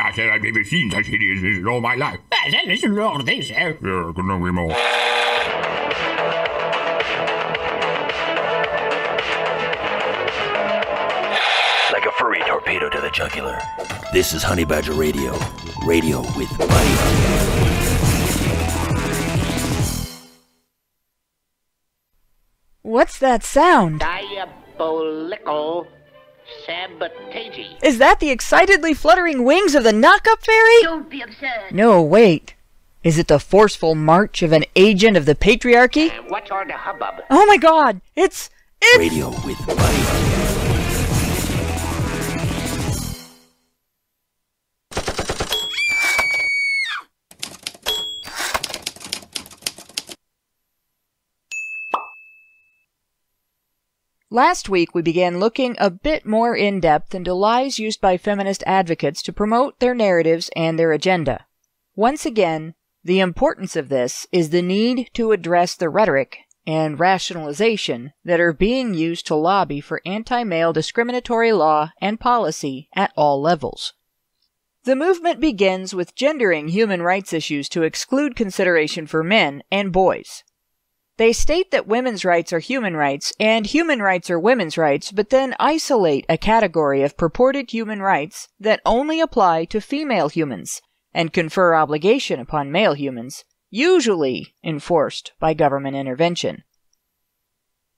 I said I've never seen such hideousness in all my life. Then listen to all of this, Yeah, couldn't agree more. Like a furry torpedo to the jugular. This is Honey Badger Radio. Radio with money. What's that sound? diabolical sabotage. Is that the excitedly fluttering wings of the knock-up fairy? Don't be absurd. No, wait. Is it the forceful march of an agent of the patriarchy? What's all the hubbub? Oh my god! It's... Radio with money. Last week we began looking a bit more in-depth into lies used by feminist advocates to promote their narratives and their agenda. Once again, the importance of this is the need to address the rhetoric and rationalization that are being used to lobby for anti-male discriminatory law and policy at all levels. The movement begins with gendering human rights issues to exclude consideration for men and boys. They state that women's rights are human rights and human rights are women's rights, but then isolate a category of purported human rights that only apply to female humans and confer obligation upon male humans, usually enforced by government intervention.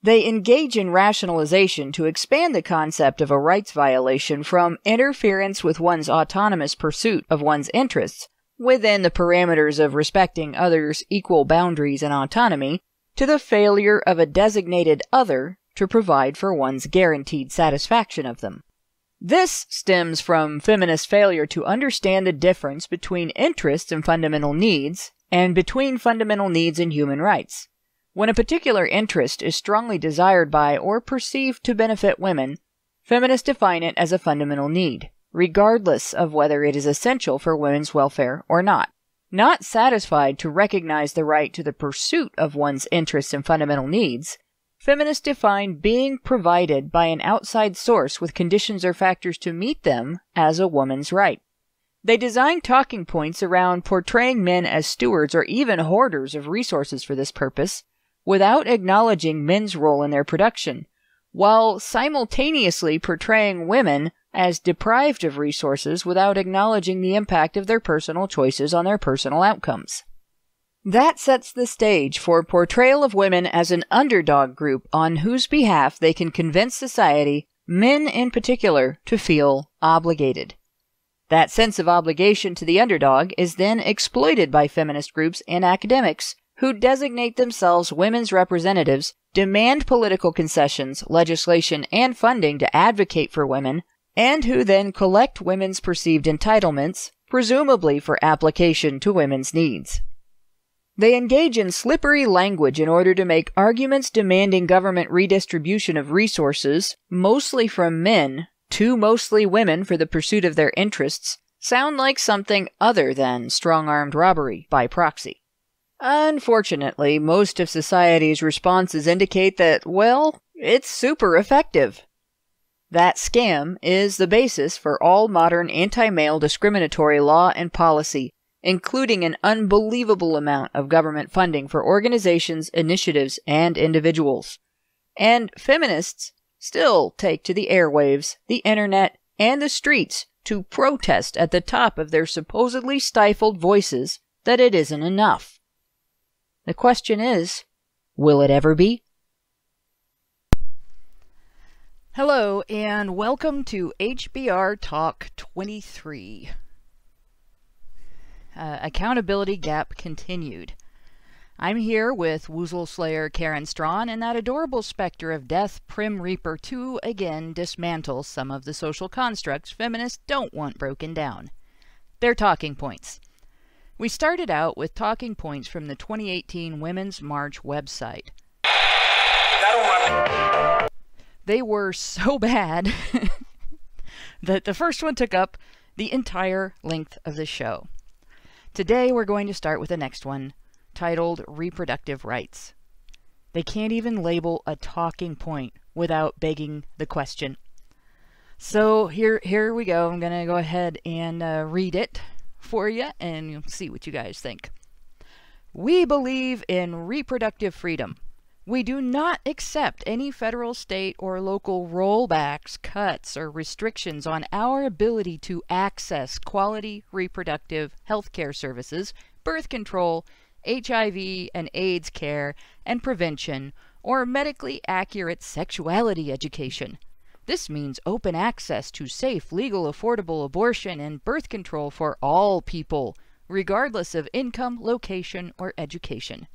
They engage in rationalization to expand the concept of a rights violation from interference with one's autonomous pursuit of one's interests within the parameters of respecting others' equal boundaries and autonomy to the failure of a designated other to provide for one's guaranteed satisfaction of them. This stems from feminist failure to understand the difference between interests and fundamental needs, and between fundamental needs and human rights. When a particular interest is strongly desired by or perceived to benefit women, feminists define it as a fundamental need, regardless of whether it is essential for women's welfare or not. Not satisfied to recognize the right to the pursuit of one's interests and fundamental needs, feminists define being provided by an outside source with conditions or factors to meet them as a woman's right. They design talking points around portraying men as stewards or even hoarders of resources for this purpose, without acknowledging men's role in their production, while simultaneously portraying women as deprived of resources without acknowledging the impact of their personal choices on their personal outcomes. That sets the stage for portrayal of women as an underdog group on whose behalf they can convince society, men in particular, to feel obligated. That sense of obligation to the underdog is then exploited by feminist groups and academics who designate themselves women's representatives, demand political concessions, legislation, and funding to advocate for women, and who then collect women's perceived entitlements, presumably for application to women's needs. They engage in slippery language in order to make arguments demanding government redistribution of resources, mostly from men, to mostly women for the pursuit of their interests, sound like something other than strong-armed robbery by proxy. Unfortunately, most of society's responses indicate that, well, it's super effective. That scam is the basis for all modern anti-male discriminatory law and policy, including an unbelievable amount of government funding for organizations, initiatives, and individuals. And feminists still take to the airwaves, the internet, and the streets to protest at the top of their supposedly stifled voices that it isn't enough. The question is, will it ever be? Hello, and welcome to HBR Talk 23. Accountability Gap Continued. I'm here with Woozle Slayer Karen Strawn and that adorable specter of death, Prim Reaper, to again dismantle some of the social constructs feminists don't want broken down. Their talking points. We started out with talking points from the 2018 Women's March website. They were so bad that the first one took up the entire length of the show. Today we're going to start with the next one, titled Reproductive Rights. They can't even label a talking point without begging the question. So here we go. I'm going to go ahead and read it for you, and you'll see what you guys think. We believe in reproductive freedom. We do not accept any federal, state, or local rollbacks, cuts, or restrictions on our ability to access quality reproductive health care services, birth control, HIV and AIDS care and prevention, or medically accurate sexuality education. This means open access to safe, legal, affordable abortion and birth control for all people, regardless of income, location, or education.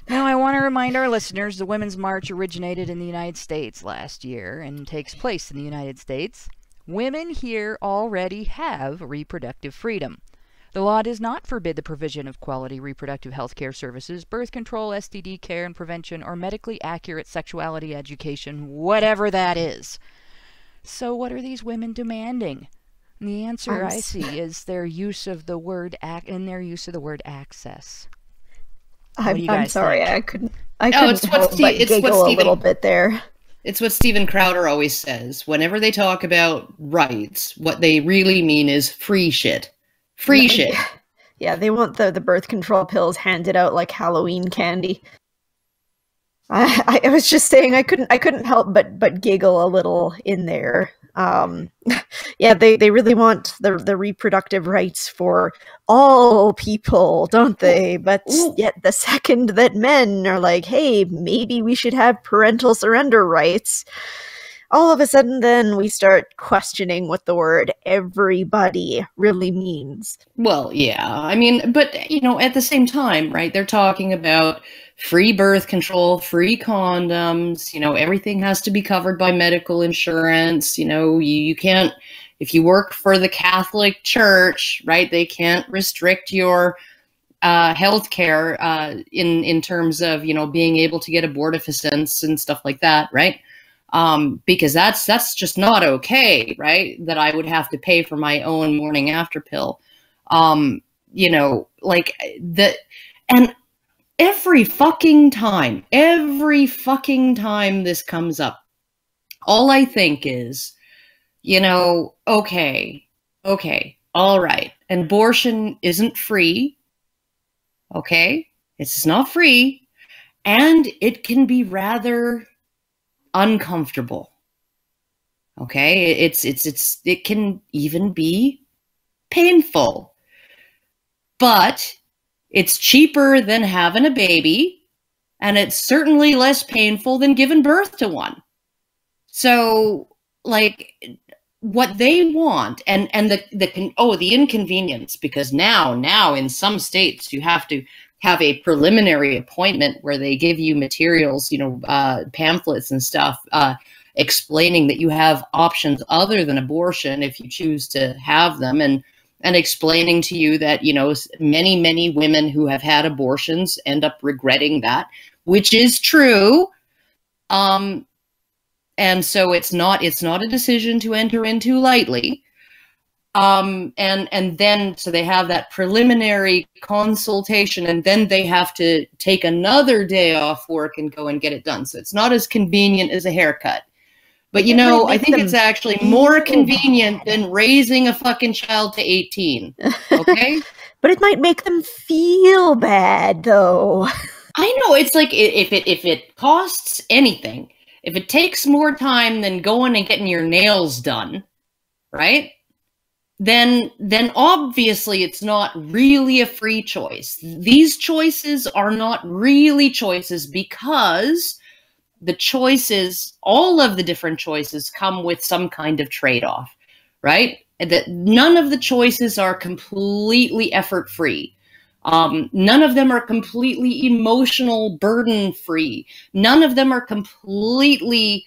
Now, I want to remind our listeners the Women's March originated in the United States last year and takes place in the United States. Women here already have reproductive freedom. The law does not forbid the provision of quality reproductive health care services, birth control, STD care and prevention, or medically accurate sexuality education, whatever that is. So what are these women demanding? And the answer I see is their use of the word access. I'm sorry, think? I couldn't help but giggle a little bit there. It's what Steven Crowder always says. Whenever they talk about rights, what they really mean is free shit. Free shit. Yeah, they want the birth control pills handed out like Halloween candy. I was just saying I couldn't help but giggle a little in there. Yeah, they really want the reproductive rights for all people, don't they? But yet the second that men are like, hey, maybe we should have parental surrender rights, all of a sudden then we start questioning what the word everybody really means. Well, yeah. I mean, but, at the same time, right, they're talking about free birth control, free condoms, everything has to be covered by medical insurance. You can't, if you work for the Catholic Church, right, they can't restrict your health care in terms of, being able to get abortifacients and stuff like that, right? Because that's just not okay, right? That I would have to pay for my own morning after pill. And every fucking time this comes up, all I think is, okay, all right. Abortion isn't free. Okay. It's not free. And it can be rather uncomfortable. Okay. It can even be painful, but it's cheaper than having a baby, and it's certainly less painful than giving birth to one. So, what they want, and the inconvenience, because now in some states you have to have a preliminary appointment where they give you materials, pamphlets and stuff, explaining that you have options other than abortion if you choose to have them, and explaining to you that, many women who have had abortions end up regretting that, which is true. And so it's not a decision to enter into lightly. And then, so they have that preliminary consultation, and then they have to take another day off work and go and get it done. So it's not as convenient as a haircut. But, I think it's actually more convenient than raising a fucking child to 18. Okay? But it might make them feel bad, though. I know. It's like, if it costs anything, if it takes more time than going and getting your nails done, right? Then obviously it's not really a free choice. These choices are not really choices, because the choices, all of the different choices, come with some kind of trade-off, right? That none of the choices are completely effort-free. None of them are completely emotional burden-free. None of them are completely,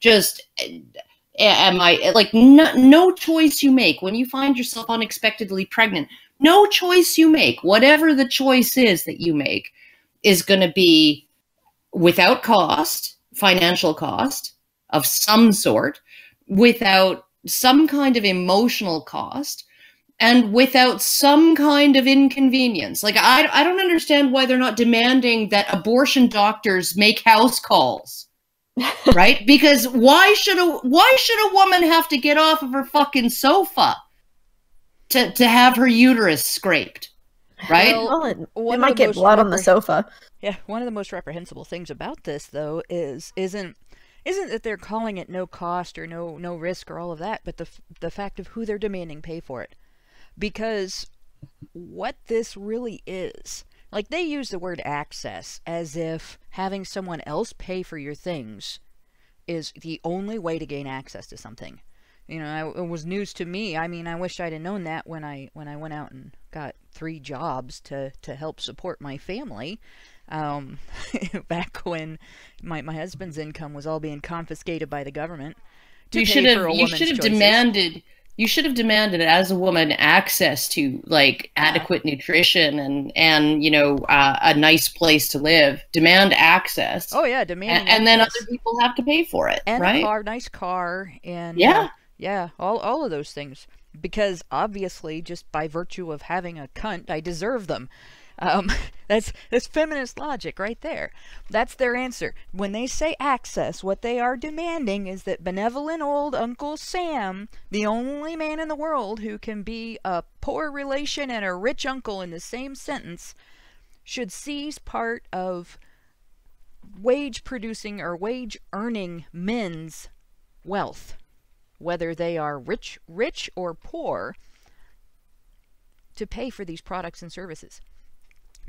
just, no choice you make when you find yourself unexpectedly pregnant, no choice you make, whatever the choice is that you make, is going to be without cost, financial cost of some sort, without some kind of emotional cost, and without some kind of inconvenience. I don't understand why they're not demanding that abortion doctors make house calls. right? Because why should a woman have to get off of her fucking sofa to have her uterus scraped, right? Well, it might get blood on the sofa. Yeah, one of the most reprehensible things about this, though, isn't that they're calling it no cost or no risk or all of that, but the fact of who they're demanding pay for it. Because what this really is, like, they use the word access as if having someone else pay for your things is the only way to gain access to something. You know, it was news to me. I mean, I wish I'd have known that when I went out and got 3 jobs to help support my family. Back when my husband's income was all being confiscated by the government. You should have demanded as a woman access to, like, adequate nutrition and you know, a nice place to live. Demand access. Oh yeah, demand. And then other people have to pay for it, and right? a nice car, and yeah, all of those things. Because obviously, just by virtue of having a cunt, I deserve them. That's feminist logic right there. That's their answer. When they say access, what they are demanding is that benevolent old Uncle Sam, the only man in the world who can be a poor relation and a rich uncle in the same sentence, should seize part of wage producing or wage earning men's wealth, whether they are rich or poor, to pay for these products and services.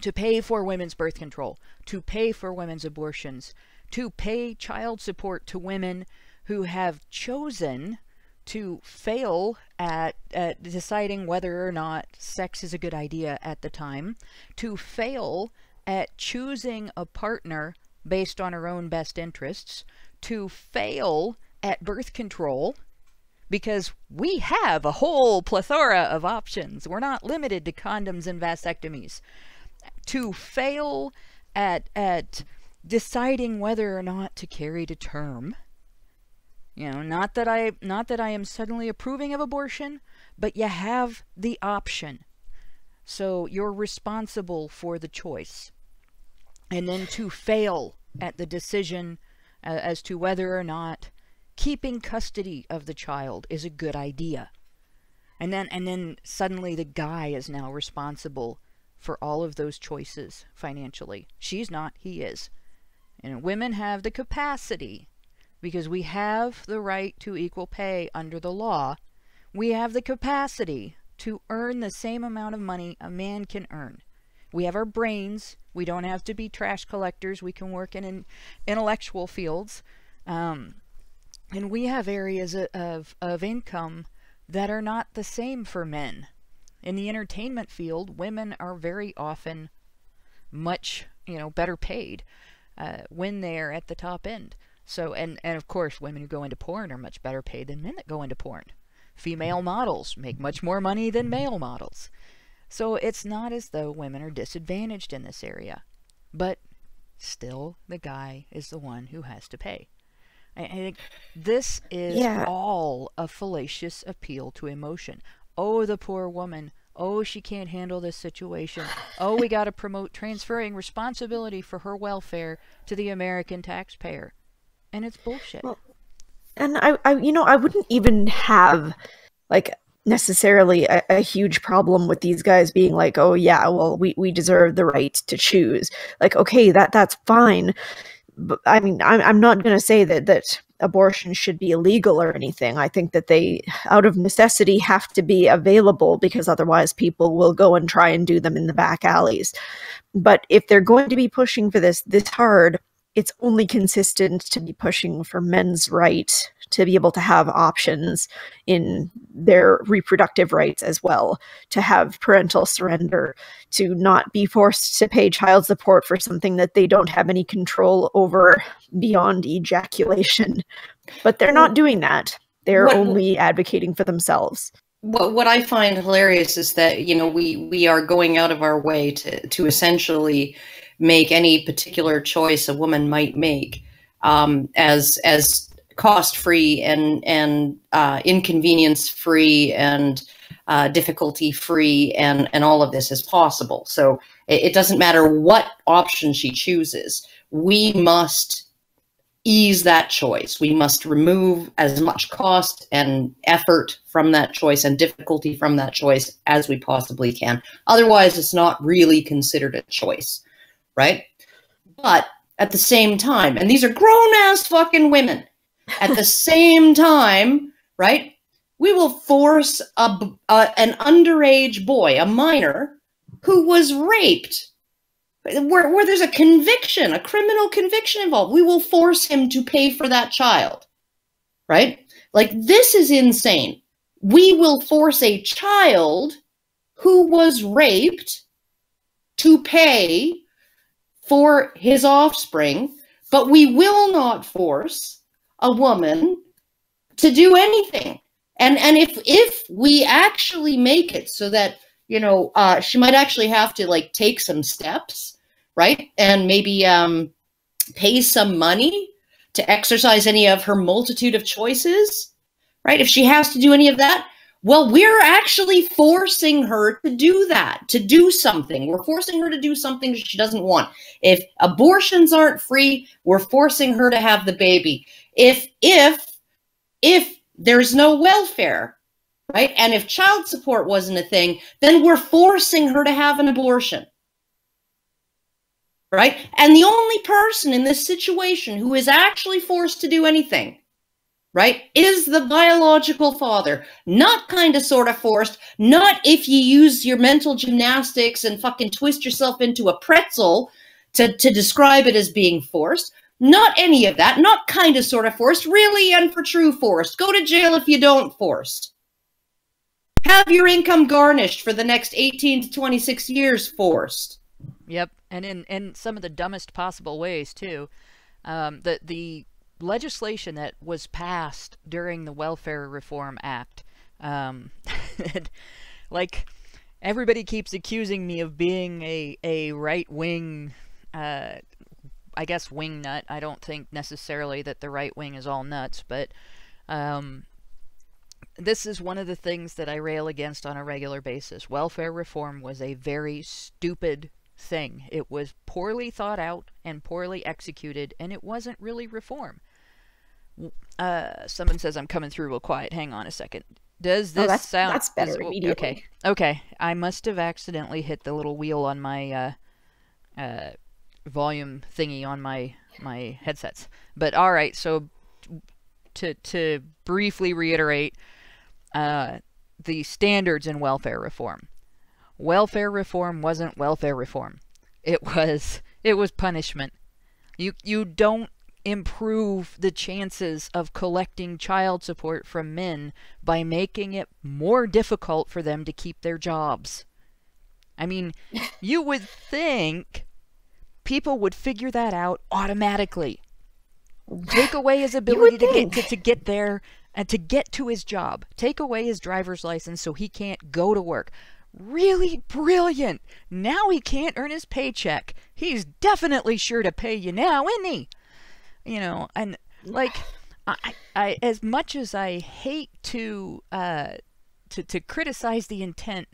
To pay for women's birth control, to pay for women's abortions, to pay child support to women who have chosen to fail at deciding whether or not sex is a good idea at the time, to fail at choosing a partner based on her own best interests, to fail at birth control, because we have a whole plethora of options. We're not limited to condoms and vasectomies. To fail at deciding whether or not to carry to term. You know, not that I am suddenly approving of abortion, but you have the option. So you're responsible for the choice. And then to fail at the decision as to whether or not keeping custody of the child is a good idea. And then suddenly the guy is now responsible for all of those choices financially. She's not, he is. And women have the capacity, because we have the right to equal pay under the law, we have the capacity to earn the same amount of money a man can earn. We have our brains. We don't have to be trash collectors. We can work in intellectual fields. And we have areas of income that are not the same for men. In the entertainment field, women are very often much, better paid when they're at the top end. So, and of course, women who go into porn are much better paid than men that go into porn. Female models make much more money than male models. So it's not as though women are disadvantaged in this area. But still, the guy is the one who has to pay. I think this is all a fallacious appeal to emotion. Oh, the poor woman. Oh, she can't handle this situation. Oh, we got to promote transferring responsibility for her welfare to the American taxpayer. And it's bullshit. Well, and I wouldn't even have, like, necessarily a huge problem with these guys being like, oh yeah, well, we deserve the right to choose. Like, okay, that's fine. But I mean, I'm not going to say that abortion should be illegal or anything. I think that they, out of necessity, have to be available, because otherwise people will go and try and do them in the back alleys. But if they're going to be pushing for this hard, it's only consistent to be pushing for men's right to be able to have options in their reproductive rights as well, to have parental surrender, to not be forced to pay child support for something that they don't have any control over beyond ejaculation. But they're not doing that. They're only advocating for themselves. What I find hilarious is that, we are going out of our way to essentially make any particular choice a woman might make as cost-free and inconvenience-free and difficulty-free and all of this as possible. So it doesn't matter what option she chooses. We must ease that choice. We must remove as much cost and effort from that choice and difficulty from that choice as we possibly can. Otherwise, it's not really considered a choice, right? But at the same time, and these are grown-ass fucking women, at the same time, right, we will force an underage boy, a minor, who was raped, where there's a conviction, a criminal conviction involved, we will force him to pay for that child, right? Like, this is insane. We will force a child who was raped to pay for his offspring, but we will not force a woman to do anything. And if we actually make it so that, you know, she might actually have to, like, take some steps, right? And maybe pay some money to exercise any of her multitude of choices, right? If she has to do any of that, well, we're actually forcing her to do that, to do something. We're forcing her to do something she doesn't want. If abortions aren't free, we're forcing her to have the baby. If there's no welfare, right? And if child support wasn't a thing, then we're forcing her to have an abortion, right? And the only person in this situation who is actually forced to do anything, right, is the biological father. Not kind of sort of forced, not if you use your mental gymnastics and fucking twist yourself into a pretzel to describe it as being forced. Not any of that, not kind of sort of forced, really and for true forced. Go to jail if you don't forced. Have your income garnished for the next 18 to 26 years forced. Yep, and in some of the dumbest possible ways, too. The legislation that was passed during the Welfare Reform Act, like, everybody keeps accusing me of being a right-wing, I guess, wing nut. I don't think necessarily that the right wing is all nuts, but this is one of the things that I rail against on a regular basis. Welfare reform was a very stupid thing. It was poorly thought out and poorly executed, and it wasn't really reform. Someone says I'm coming through real quiet. Hang on a second. Does this sound... That's better immediately. Okay. I must have accidentally hit the little wheel on my volume thingy on my headsets. But all right, so to briefly reiterate the standards in welfare reform. Welfare reform wasn't welfare reform. It was punishment. You don't improve the chances of collecting child support from men by making it more difficult for them to keep their jobs. I mean, you would think people would figure that out automatically. Take away his ability to get there and to get to his job. Take away his driver's license so he can't go to work. Really brilliant. Now he can't earn his paycheck. He's definitely sure to pay you now, isn't he? You know, and like, I as much as I hate to criticize the intent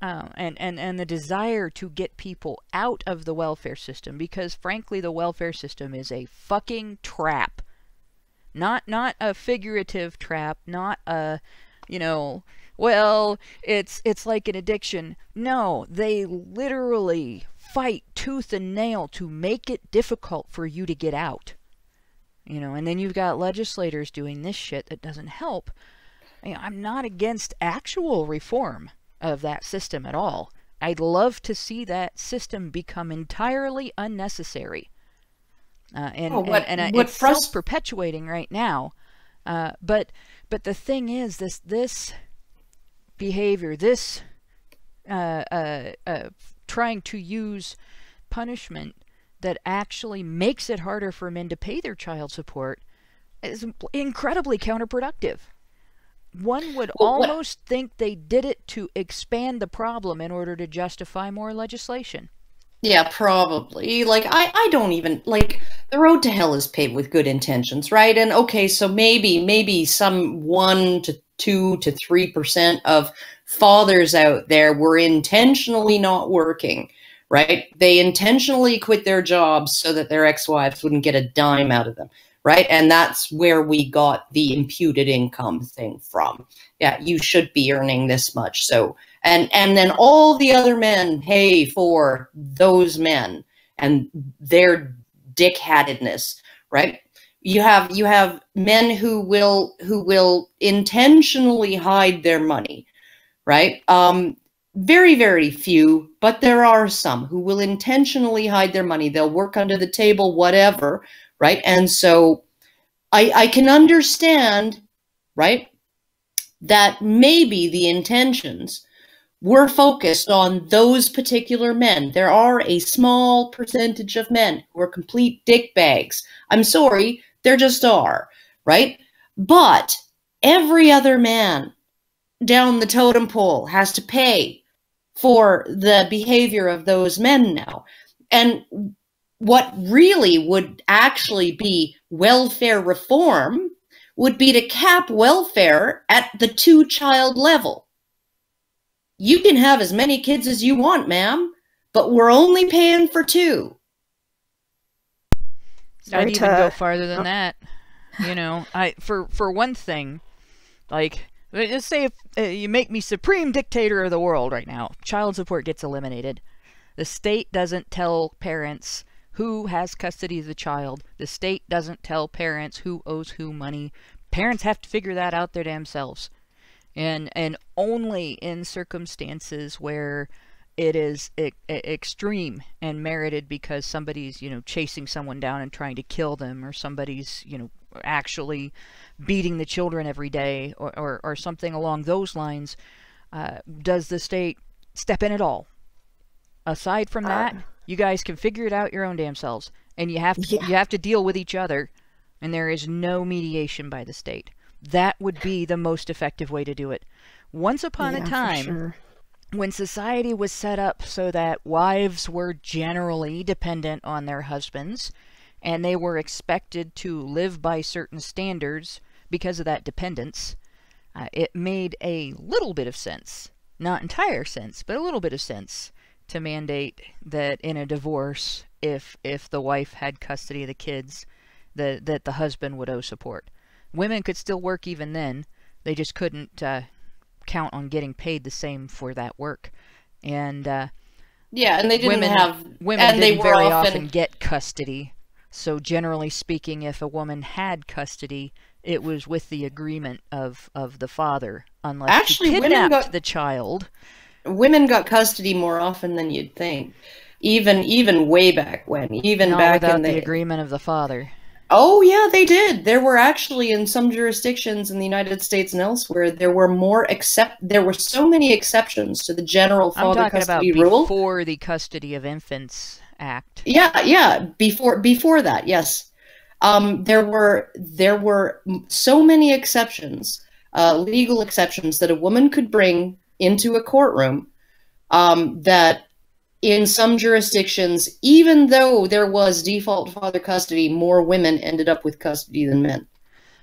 and the desire to get people out of the welfare system, because frankly the welfare system is a fucking trap. Not a figurative trap, not a, you know, well, it's like an addiction. No, they literally fight tooth and nail to make it difficult for you to get out. You know, and then you've got legislators doing this shit that doesn't help. You know, I'm not against actual reform of that system at all. I'd love to see that system become entirely unnecessary. It's self-perpetuating right now. But the thing is, this behavior, this trying to use punishment that actually makes it harder for men to pay their child support is incredibly counterproductive. One would almost think they did it to expand the problem in order to justify more legislation. Yeah, probably. Like, I don't even, like, the road to hell is paved with good intentions, right? And okay, so maybe some 1 to 2 to 3% of fathers out there were intentionally not working, right? They intentionally quit their jobs so that their ex-wives wouldn't get a dime out of them, right? And that's where we got the imputed income thing from. Yeah, you should be earning this much. So, and then all the other men pay for those men and their dickheadedness, right? You have men who will intentionally hide their money, right? Very, very few, but there are some who will intentionally hide their money. They'll work under the table, whatever, right? And so I can understand, right, that maybe the intentions were focused on those particular men. There are a small percentage of men who are complete dickbags. I'm sorry, there just are, right? But every other man down the totem pole has to pay for the behavior of those men now. And what really would actually be welfare reform would be to cap welfare at the 2-child level. You can have as many kids as you want, ma'am, but we're only paying for 2. I'd even go farther than that. You know, for one thing, like, let's say if you make me supreme dictator of the world right now, child support gets eliminated. The state doesn't tell parents who has custody of the child. The state doesn't tell parents who owes who money. Parents have to figure that out their damn selves. And only in circumstances where it is extreme and merited because somebody's, you know, chasing someone down and trying to kill them, or somebody's, you know, actually beating the children every day, or something along those lines, does the state step in at all. Aside from that, you guys can figure it out your own damn selves, and you have to deal with each other, and there is no mediation by the state. That would be the most effective way to do it. Once upon a time, when society was set up so that wives were generally dependent on their husbands, and they were expected to live by certain standards because of that dependence, it made a little bit of sense, not entire sense, but a little bit of sense, to mandate that in a divorce, if the wife had custody of the kids, that the husband would owe support. Women could still work even then. They just couldn't count on getting paid the same for that work. And yeah, and they didn't women and didn't they were very often get custody. So generally speaking, if a woman had custody, it was with the agreement of the father, unless she kidnapped the child. Women got custody more often than you'd think, even way back when, even Not back without in the agreement of the father. Oh yeah, they did. There were actually, in some jurisdictions in the United States and elsewhere, there were so many exceptions to the general father custody rule. I'm talking about before the Custody of Infants Act. Yeah, before that, yes. There were so many exceptions, legal exceptions, that a woman could bring into a courtroom, that in some jurisdictions, even though there was default father custody, more women ended up with custody than men.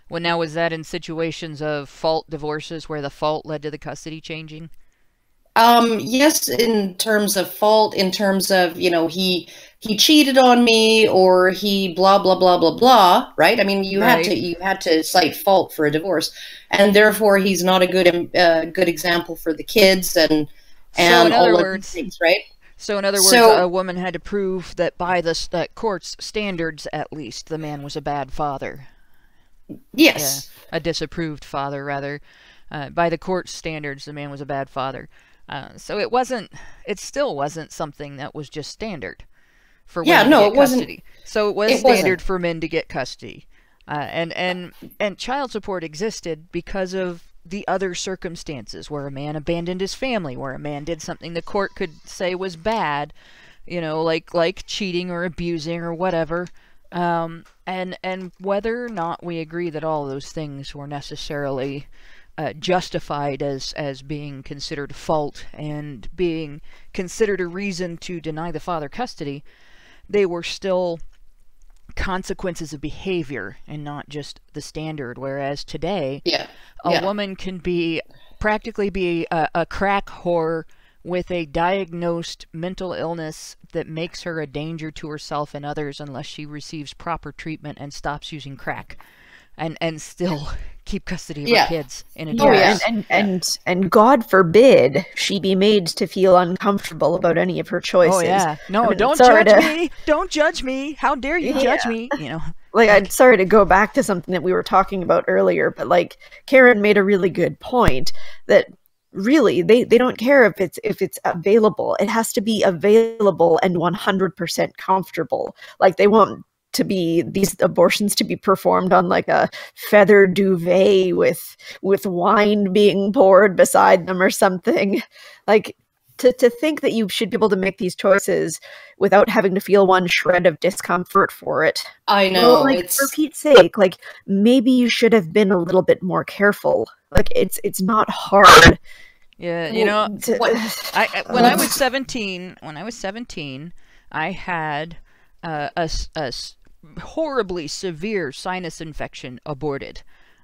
Well, now, was that in situations of fault divorces where the fault led to the custody changing? Yes, in terms of fault, in terms of, you know, he cheated on me, or he blah blah blah blah blah, right? I mean, you had to cite fault for a divorce, and therefore he's not a good example for the kids, and all of these things, right? So in other words, a woman had to prove that by the court's standards, at least, the man was a bad father. Yes. A disapproved father, rather. By the court's standards, the man was a bad father. So it still wasn't something that was just standard for women to get custody. So it was standard for men to get custody. And child support existed because of the other circumstances where a man abandoned his family, where a man did something the court could say was bad, you know, like cheating or abusing or whatever. And whether or not we agree that all of those things were necessarily justified as being considered fault and being considered a reason to deny the father custody, they were still consequences of behavior and not just the standard. Whereas today, a woman can practically be a crack whore with a diagnosed mental illness that makes her a danger to herself and others unless she receives proper treatment and stops using crack, and still keep custody of her kids in a divorce. And God forbid she be made to feel uncomfortable about any of her choices. Oh yeah, no, I mean, don't judge me. Don't judge me. How dare you judge me? You know. Like, I'm sorry to go back to something that we were talking about earlier, but like Karen made a really good point that really they don't care if it's available. It has to be available and 100% comfortable. Like, they want to be these abortions to be performed on like a feather duvet with wine being poured beside them or something. Like, to think that you should be able to make these choices without having to feel one shred of discomfort for it. I know. Well, like, for Pete's sake, like, maybe you should have been a little bit more careful. Like, it's not hard. Yeah, you know, when I was 17, I had a horribly severe sinus infection aborted.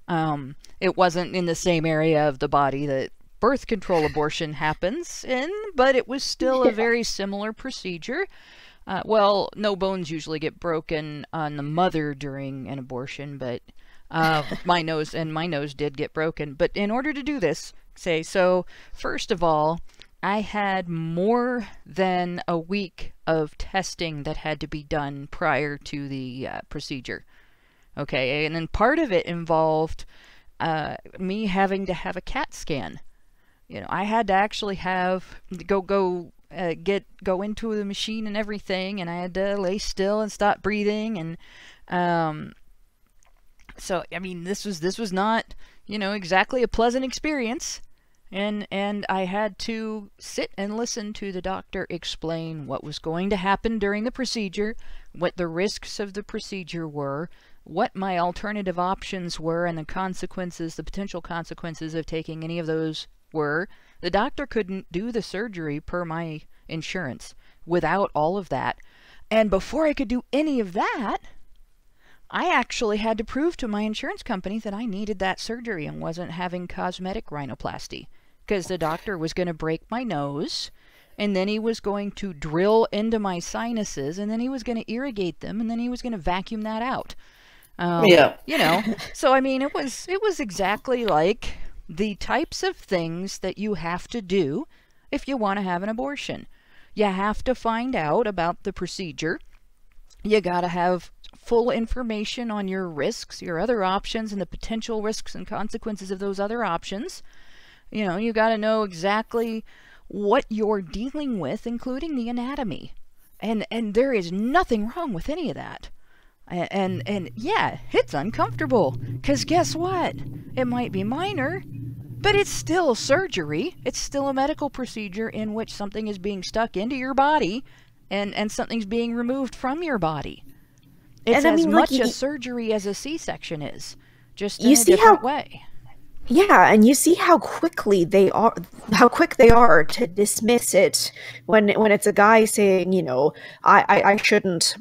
It wasn't in the same area of the body that birth control abortion happens in, but it was still a very similar procedure. Well, no bones usually get broken on the mother during an abortion, but my nose did get broken. But in order to do this, so first of all, I had more than a week of testing that had to be done prior to the procedure. Okay, and then part of it involved me having to have a CAT scan. You know, I had to actually go into the machine and everything, and I had to lay still and stop breathing, and so I mean, this was not, you know, exactly a pleasant experience, and I had to sit and listen to the doctor explain what was going to happen during the procedure, what the risks of the procedure were, what my alternative options were, and the potential consequences of taking any of those were. The doctor couldn't do the surgery per my insurance without all of that. And before I could do any of that, I actually had to prove to my insurance company that I needed that surgery and wasn't having cosmetic rhinoplasty, because the doctor was going to break my nose, and then he was going to drill into my sinuses, and then he was going to irrigate them, and then he was going to vacuum that out. You know, so I mean, it was exactly like the types of things that you have to do if you want to have an abortion. You have to find out about the procedure. You got to have full information on your risks, your other options, and the potential risks and consequences of those other options. You know, you got to know exactly what you're dealing with, including the anatomy. And there is nothing wrong with any of that. And yeah, it's uncomfortable, because guess what? It might be minor, but it's still surgery. It's still a medical procedure in which something is being stuck into your body and something's being removed from your body. It's as much a surgery as a C-section is, just in a different way. Yeah, and you see how quick they are to dismiss it when it's a guy saying, you know, I shouldn't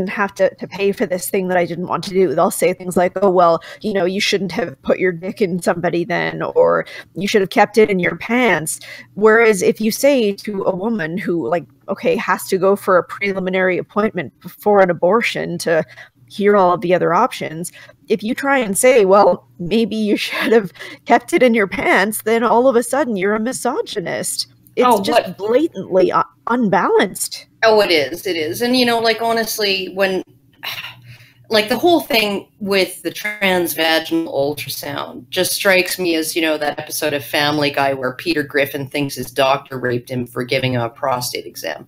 have to pay for this thing that I didn't want to do. They'll say things like, oh, well, you know, you shouldn't have put your dick in somebody then, or you should have kept it in your pants. Whereas if you say to a woman who, like, okay, has to go for a preliminary appointment before an abortion to hear all of the other options, if you try and say, well, maybe you should have kept it in your pants, then all of a sudden you're a misogynist. It's just blatantly unbalanced. Oh, it is. And, you know, like, honestly, when, like, the whole thing with the transvaginal ultrasound just strikes me as, you know, that episode of Family Guy where Peter Griffin thinks his doctor raped him for giving him a prostate exam.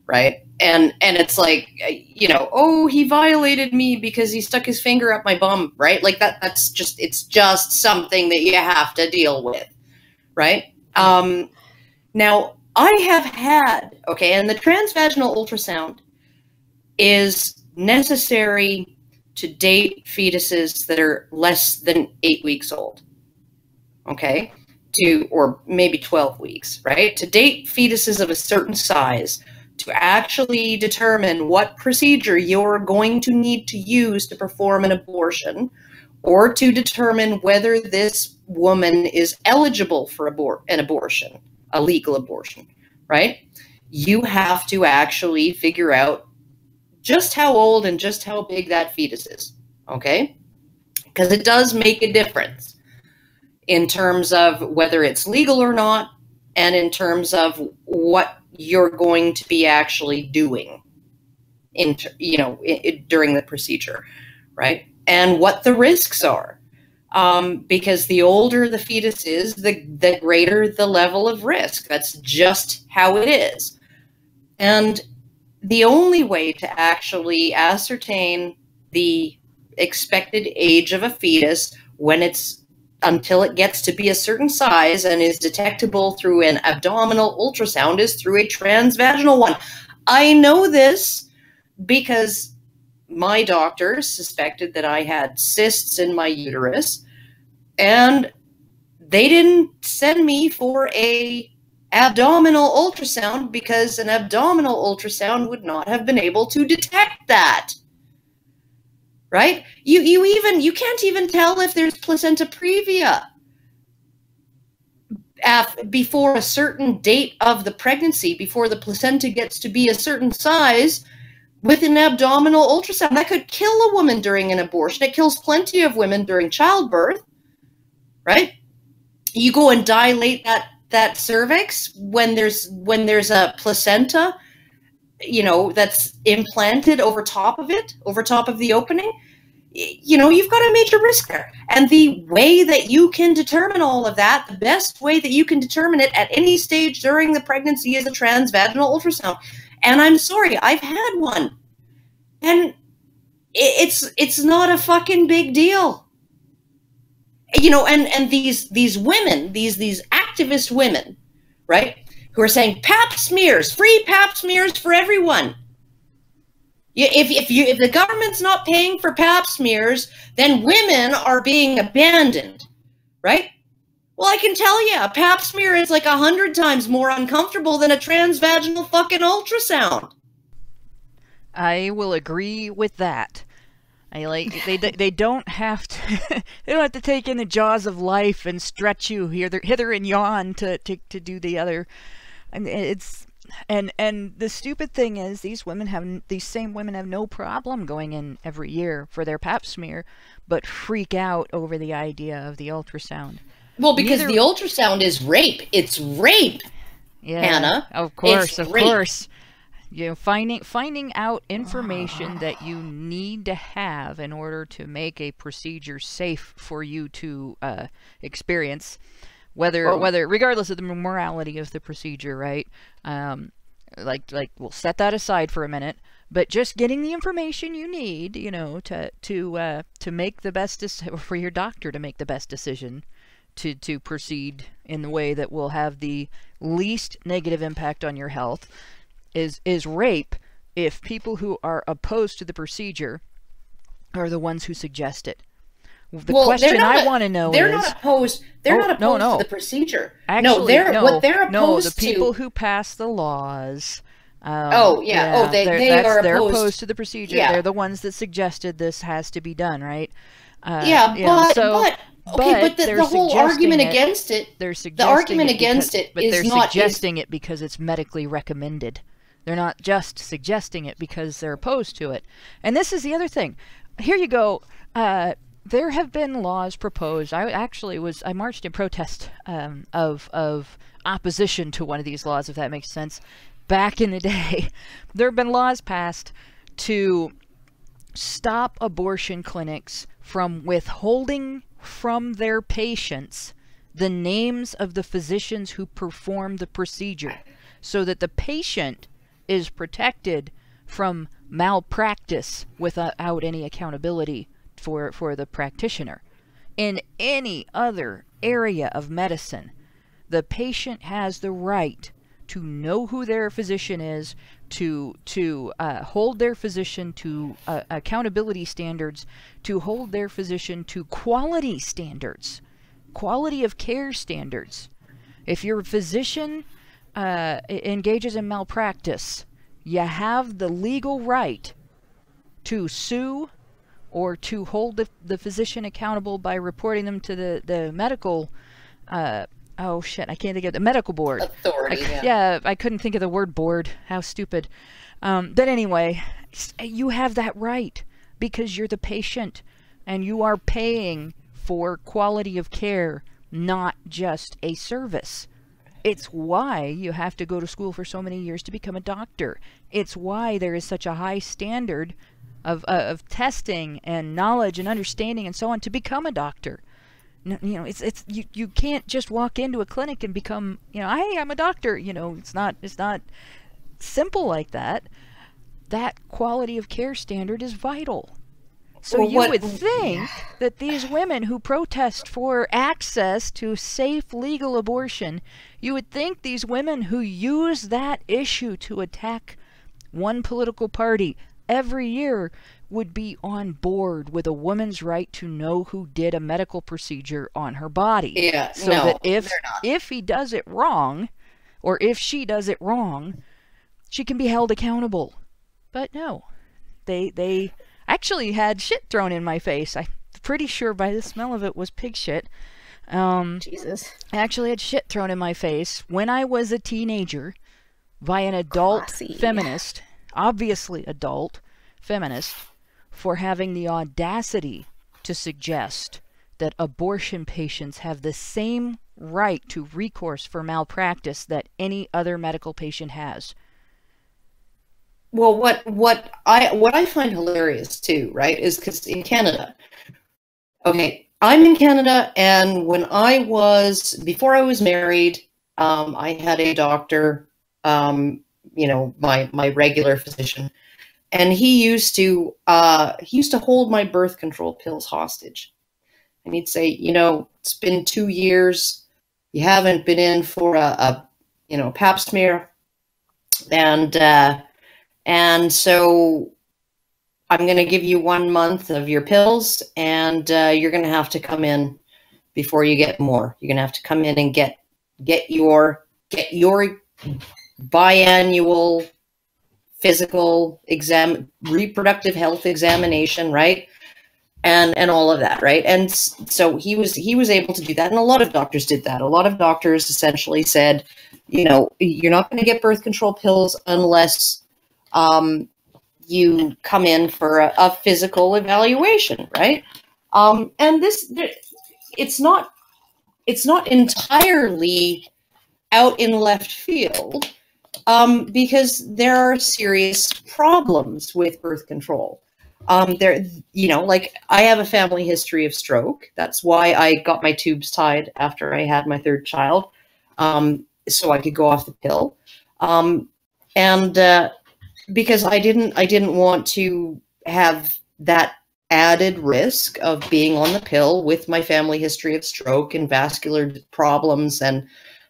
Right. And it's like, you know, oh, he violated me because he stuck his finger up my bum. Right. Like it's just something that you have to deal with. Right. Now, I have had, okay, and the transvaginal ultrasound is necessary to date fetuses that are less than 8 weeks old. Okay. Or maybe 12 weeks. Right. To date fetuses of a certain size, to actually determine what procedure you're going to need to use to perform an abortion, or to determine whether this woman is eligible for an abortion, a legal abortion, right? You have to actually figure out just how old and just how big that fetus is, okay? Because it does make a difference in terms of whether it's legal or not, and in terms of what you're going to be actually doing during the procedure, right? And what the risks are. Because the older the fetus is, the greater the level of risk. That's just how it is. And the only way to actually ascertain the expected age of a fetus until it gets to be a certain size and is detectable through an abdominal ultrasound is through a transvaginal one. I know this because my doctor suspected that I had cysts in my uterus, and they didn't send me for a abdominal ultrasound because an abdominal ultrasound would not have been able to detect that. Right? You can't even tell if there's placenta previa before a certain date of the pregnancy, before the placenta gets to be a certain size, with an abdominal ultrasound. That could kill a woman during an abortion. It kills plenty of women during childbirth, right? You go and dilate that cervix when there's a placenta, that's implanted over top of the opening. You've got a major risk there. And the way that you can determine all of that, the best way that you can determine it at any stage during the pregnancy is a transvaginal ultrasound. And I'm sorry, I've had one. And it's not a fucking big deal. And these women, these activist women, right, who are saying pap smears, free pap smears for everyone. If the government's not paying for pap smears, then women are being abandoned, right? Well, I can tell you, a pap smear is like 100 times more uncomfortable than a transvaginal fucking ultrasound. I will agree with that. They don't have to they don't have to take in the jaws of life and stretch you hither and yon to do the other. And the stupid thing is these same women have no problem going in every year for their pap smear, but freak out over the idea of the ultrasound. Well, because the ultrasound is rape. It's rape. Yeah, Hannah. Of course. Finding out information that you need to have in order to make a procedure safe for you to experience, regardless of the morality of the procedure, right? We'll set that aside for a minute, but just getting the information you need, to make the best for your doctor to make the best decision to proceed in the way that will have the least negative impact on your health is rape if people who are opposed to the procedure are the ones who suggest it. The question I want to know is... They're not opposed to the procedure. Actually, what they're opposed to... the people who pass the laws... they're opposed to the procedure. Yeah. They're the ones that suggested this has to be done, right? But the whole argument against it... They're suggesting it because it's medically recommended. They're not just suggesting it because they're opposed to it. And this is the other thing. Here you go. There have been laws proposed. I marched in protest of opposition to one of these laws, if that makes sense. Back in the day, there have been laws passed to stop abortion clinics from withholding from their patients the names of the physicians who perform the procedure, so that the patient is protected from malpractice without any accountability for the practitioner. In any other area of medicine, the patient has the right to know who their physician is, to hold their physician to accountability standards, to hold their physician to quality standards, quality of care standards. If your physician engages in malpractice, you have the legal right to sue or to hold the physician accountable by reporting them to the medical oh shit, I can't think of the medical board. Authority, I couldn't think of the word board. How stupid. But anyway, you have that right because you're the patient and you are paying for quality of care, not just a service. It's why you have to go to school for so many years to become a doctor. It's why there is such a high standard of testing and knowledge and understanding and so on to become a doctor. You know, you can't just walk into a clinic and become, you know, hey, I'm a doctor. You know, it's not simple like that. That quality of care standard is vital. So Well, you what- would think that these women who protest for access to safe legal abortion, you would think these women who use that issue to attack one political party every year would be on board with a woman's right to know who did a medical procedure on her body. Yeah, So no, that they're not. if he does it wrong, or if she does it wrong, she can be held accountable. But no, they actually had shit thrown in my face. I'm pretty sure by the smell of it was pig shit. Jesus. I actually had shit thrown in my face when I was a teenager by an adult Classy. feminist, obviously adult feminist, for having the audacity to suggest that abortion patients have the same right to recourse for malpractice that any other medical patient has. Well, what I find hilarious too, right, is because in Canada, okay, I'm in Canada, and before I was married, I had a doctor, you know, my regular physician, and he used to hold my birth control pills hostage, and he'd say, you know, it's been 2 years, you haven't been in for a you know, pap smear, and so I'm going to give you 1 month of your pills, and you're going to have to come in before you get more. You're going to have to come in and get your biannual physical exam, reproductive health examination, right? And all of that, right? And so he was able to do that, and a lot of doctors did that. A lot of doctors essentially said, you know, you're not going to get birth control pills unless you come in for a physical evaluation, right? And it's not entirely out in left field, because there are serious problems with birth control. You know, like I have a family history of stroke. That's why I got my tubes tied after I had my third child, so I could go off the pill. Because I didn't want to have that added risk of being on the pill with my family history of stroke and vascular problems and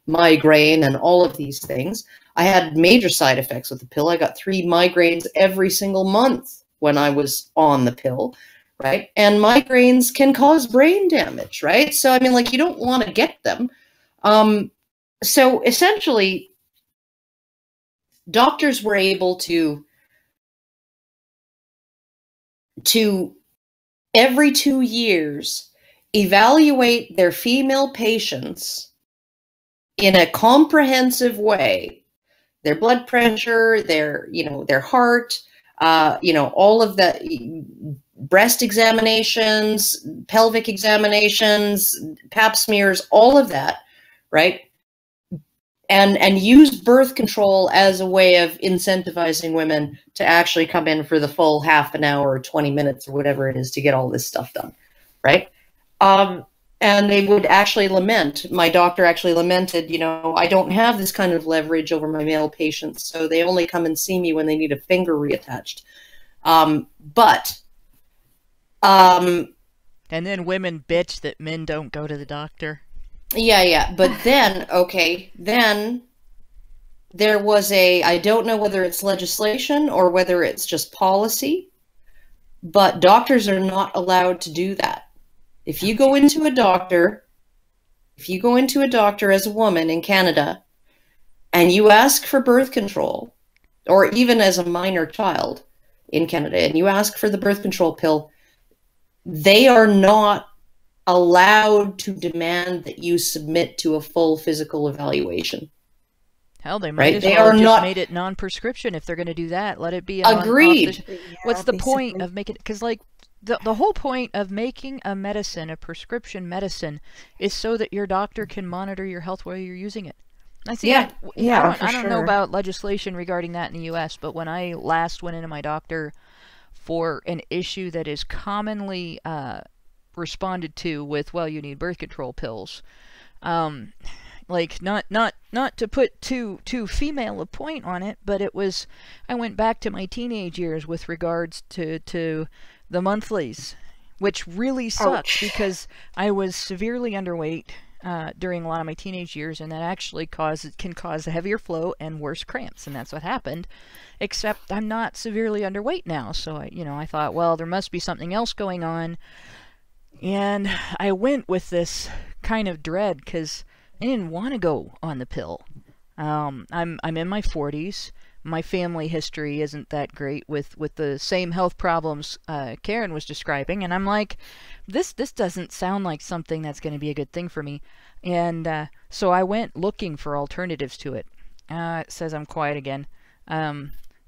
migraine and all of these things. I had major side effects with the pill. I got 3 migraines every single month when I was on the pill, right? And migraines can cause brain damage, right? So, I mean, like, you don't want to get them. So essentially, doctors were able to every 2 years evaluate their female patients in a comprehensive way, their blood pressure, their heart, all of the breast examinations, pelvic examinations, pap smears, all of that, right? And use birth control as a way of incentivizing women to actually come in for the full half an hour or 20 minutes or whatever it is to get all this stuff done, right? And they would actually lament, my doctor actually lamented, you know, I don't have this kind of leverage over my male patients, so they only come and see me when they need a finger reattached. And then women bitch that men don't go to the doctor. Yeah. But then, okay, then there was I don't know whether it's legislation or whether it's just policy, but doctors are not allowed to do that. If you go into a doctor as a woman in Canada and you ask for birth control, or even as a minor child in Canada, and you ask for the birth control pill, they are not allowed to demand that you submit to a full physical evaluation. Hell, they might Right? as They well are have just not- made it non-prescription if they're going to do that. Let it be Agreed. What's the point basically. of making? Because like the whole point of making a medicine, a prescription medicine, is so that your doctor can monitor your health while you're using it. I see. Yeah. I don't know about legislation regarding that in the U.S., but when I last went into my doctor for an issue that is commonly responded to with, well, you need birth control pills. Like not to put too female a point on it, but it was, I went back to my teenage years with regards to the monthlies, which really sucks because I was severely underweight during a lot of my teenage years, and that actually can cause a heavier flow and worse cramps, and that's what happened. Except I'm not severely underweight now, so I thought, well, there must be something else going on, and I went with this kind of dread because I didn't want to go on the pill. I'm in my 40s. My family history isn't that great with the same health problems Karen was describing, and I'm like, this doesn't sound like something that's going to be a good thing for me. And so I went looking for alternatives to it. It says I'm quiet again.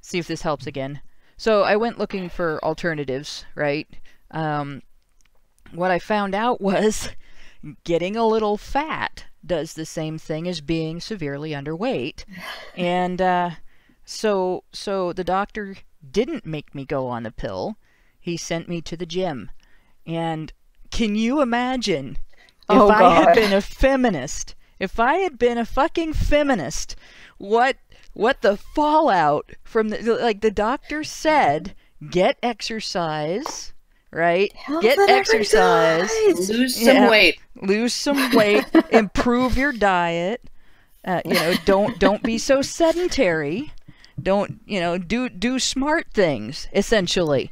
See if this helps again. So I went looking for alternatives, right? What I found out was getting a little fat does the same thing as being severely underweight. And so the doctor didn't make me go on the pill. He sent me to the gym. And can you imagine if I had been a feminist? If I had been a fucking feminist, what the fallout from the doctor said, get exercise, right? Get exercise. Lose some weight. Lose some weight. Improve your diet. Don't be so sedentary. Don't do smart things. Essentially,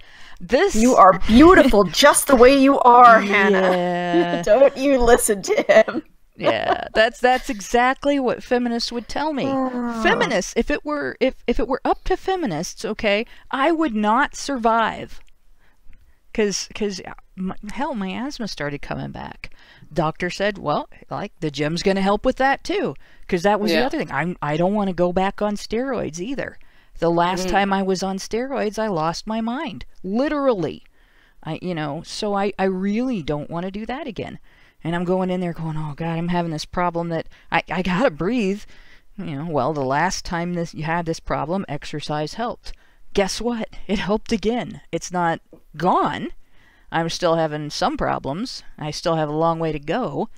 you are beautiful just the way you are, Hannah. Yeah. Don't you listen to him. Yeah, that's exactly what feminists would tell me. Feminists, if it were up to feminists, okay, I would not survive. Cause hell, my asthma started coming back. Doctor said, well, like the gym's gonna help with that too. Cause that was the other thing. I don't want to go back on steroids either. The last time I was on steroids, I lost my mind, literally. So I really don't want to do that again. And I'm going in there going, oh God, I'm having this problem that I gotta breathe. Well, the last time you had this problem, exercise helped. Guess what? It helped again. It's not gone. I'm still having some problems. I still have a long way to go.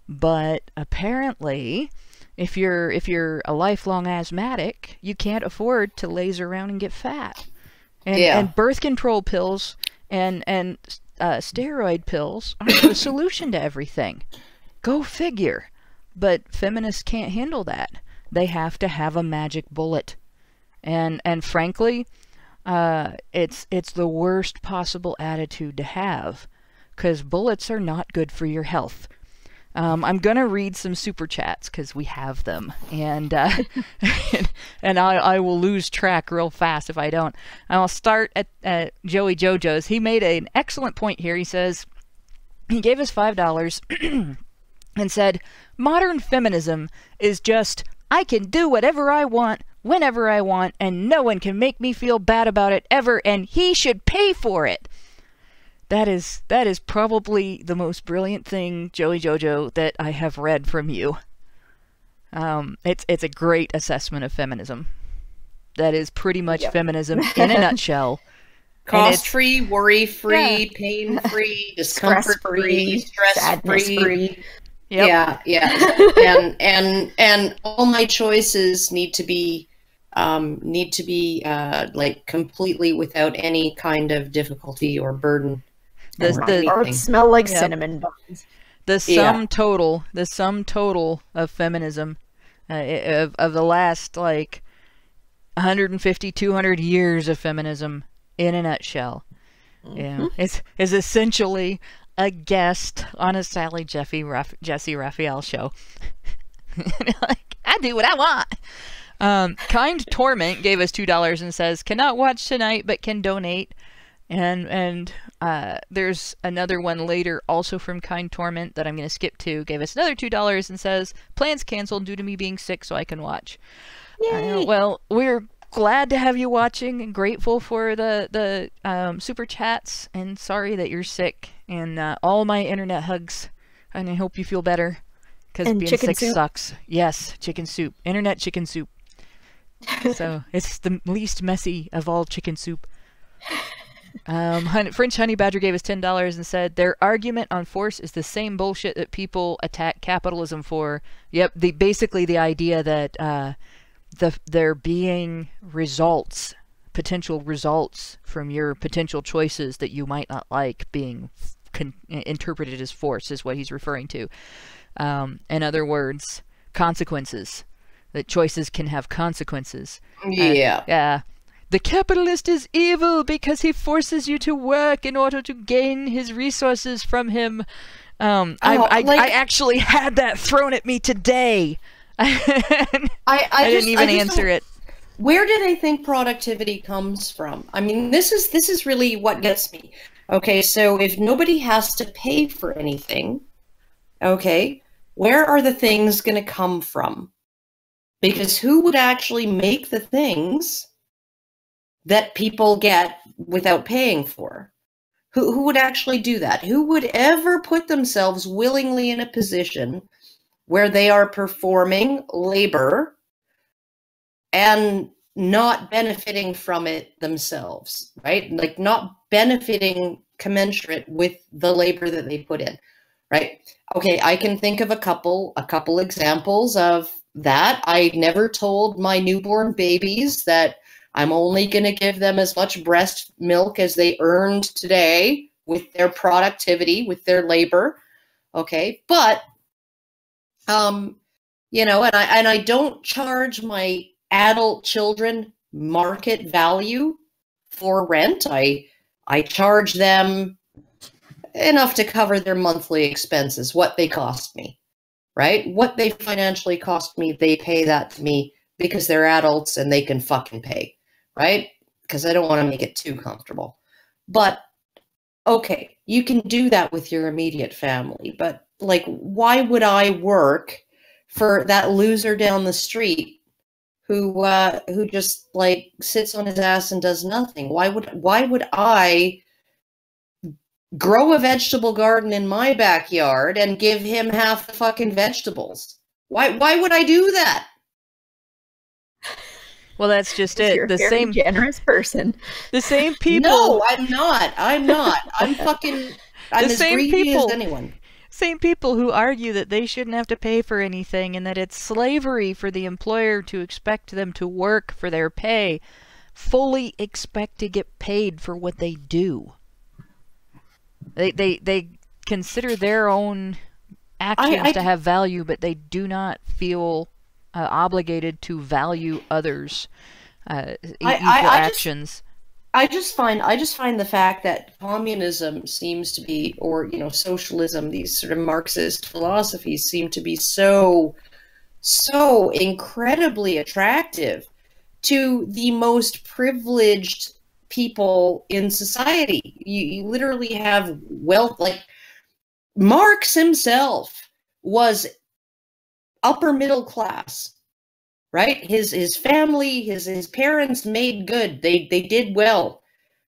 But apparently, if you're a lifelong asthmatic, you can't afford to laze around and get fat. And birth control pills and steroid pills aren't the solution to everything. Go figure. But feminists can't handle that. They have to have a magic bullet. And frankly, it's the worst possible attitude to have, because bullets are not good for your health. I'm gonna read some super chats because we have them, and and I will lose track real fast if I don't. I'll start at Joey Jojo's. He made an excellent point here. He says he gave us $5 and said modern feminism is just I can do whatever I want whenever I want, and no one can make me feel bad about it ever, and he should pay for it. That is probably the most brilliant thing, Joey Jojo, that I have read from you. It's a great assessment of feminism. That is pretty much feminism in a nutshell. Cost-free, worry-free, pain-free, discomfort-free, stress-free. Yep. Yeah. and all my choices need to be like completely without any kind of difficulty or burden. Or smell like cinnamon buns. The sum total of feminism of the last like 150, 200 years of feminism in a nutshell. Is essentially a guest on a Sally Jesse Raphael show. Like, I do what I want. Kind Torment gave us $2 and says, cannot watch tonight but can donate. And there's another one later, also from Kind Torment, that I'm going to skip to. Gave us another $2 and says, plans canceled due to me being sick so I can watch. Well, we're glad to have you watching and grateful for the super chats, and sorry that you're sick, and all my internet hugs, and I hope you feel better, because being sick sucks. Yes, chicken soup. Internet chicken soup. So it's the least messy of all chicken soup. French Honey Badger gave us $10 and said, their argument on force is the same bullshit that people attack capitalism for. Yep, basically the idea that there being results, potential results from your potential choices that you might not like being interpreted as force is what he's referring to. In other words, consequences. That choices can have consequences. Yeah. Yeah. The capitalist is evil because he forces you to work in order to gain his resources from him. I actually had that thrown at me today. I didn't even answer it. Where do they think productivity comes from? I mean, this is really what gets me. Okay, so if nobody has to pay for anything, okay, where are the things going to come from? Because who would actually make the things that people get without paying for? Who would actually do that? Who would ever put themselves willingly in a position where they are performing labor and not benefiting from it themselves, right? Like not benefiting commensurate with the labor that they put in, right? Okay, I can think of a couple examples of that. I never told my newborn babies that I'm only going to give them as much breast milk as they earned today with their productivity, with their labor. Okay, but you know, and I don't charge my adult children market value for rent. I charge them enough to cover their monthly expenses, what they cost me, right? What they financially cost me, they pay that to me because they're adults and they can fucking pay, right? Because I don't want to make it too comfortable. But okay, you can do that with your immediate family, but like, why would I work for that loser down the street who just like sits on his ass and does nothing? Why would I grow a vegetable garden in my backyard and give him half the fucking vegetables? Why would I do that? Well, that's just it. You're a very generous person. The same people. No, I'm not. I'm as greedy as anyone. Same people who argue that they shouldn't have to pay for anything and that it's slavery for the employer to expect them to work for their pay, fully expect to get paid for what they do. They consider their own actions to have value, but they do not feel obligated to value others' equal actions. I just find the fact that communism seems to be, or you know, socialism, these sort of Marxist philosophies seem to be so incredibly attractive to the most privileged people in society. You literally have wealth. Like Marx himself was upper middle class, right? His family, his parents made good. They did well,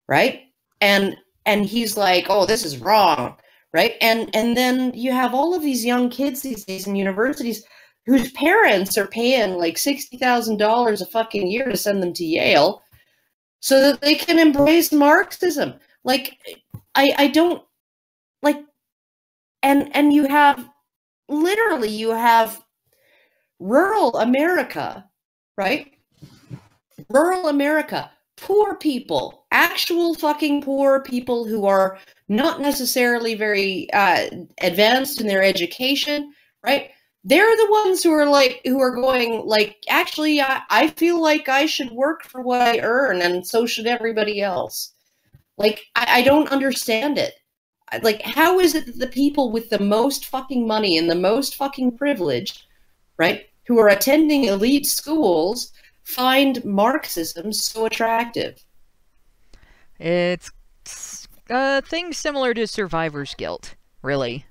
right? And he's like, oh, this is wrong, right? And then you have all of these young kids these days in universities whose parents are paying like $60,000 a fucking year to send them to Yale so that they can embrace Marxism. Like, I don't like, and you have rural America, right? Rural America, poor people, actual fucking poor people who are not necessarily very advanced in their education, right? They're the ones who are going like, actually, I feel like I should work for what I earn, and so should everybody else. Like, I don't understand it. Like, how is it that the people with the most fucking money and the most fucking privilege, right, who are attending elite schools, find Marxism so attractive? It's things similar to survivor's guilt, really.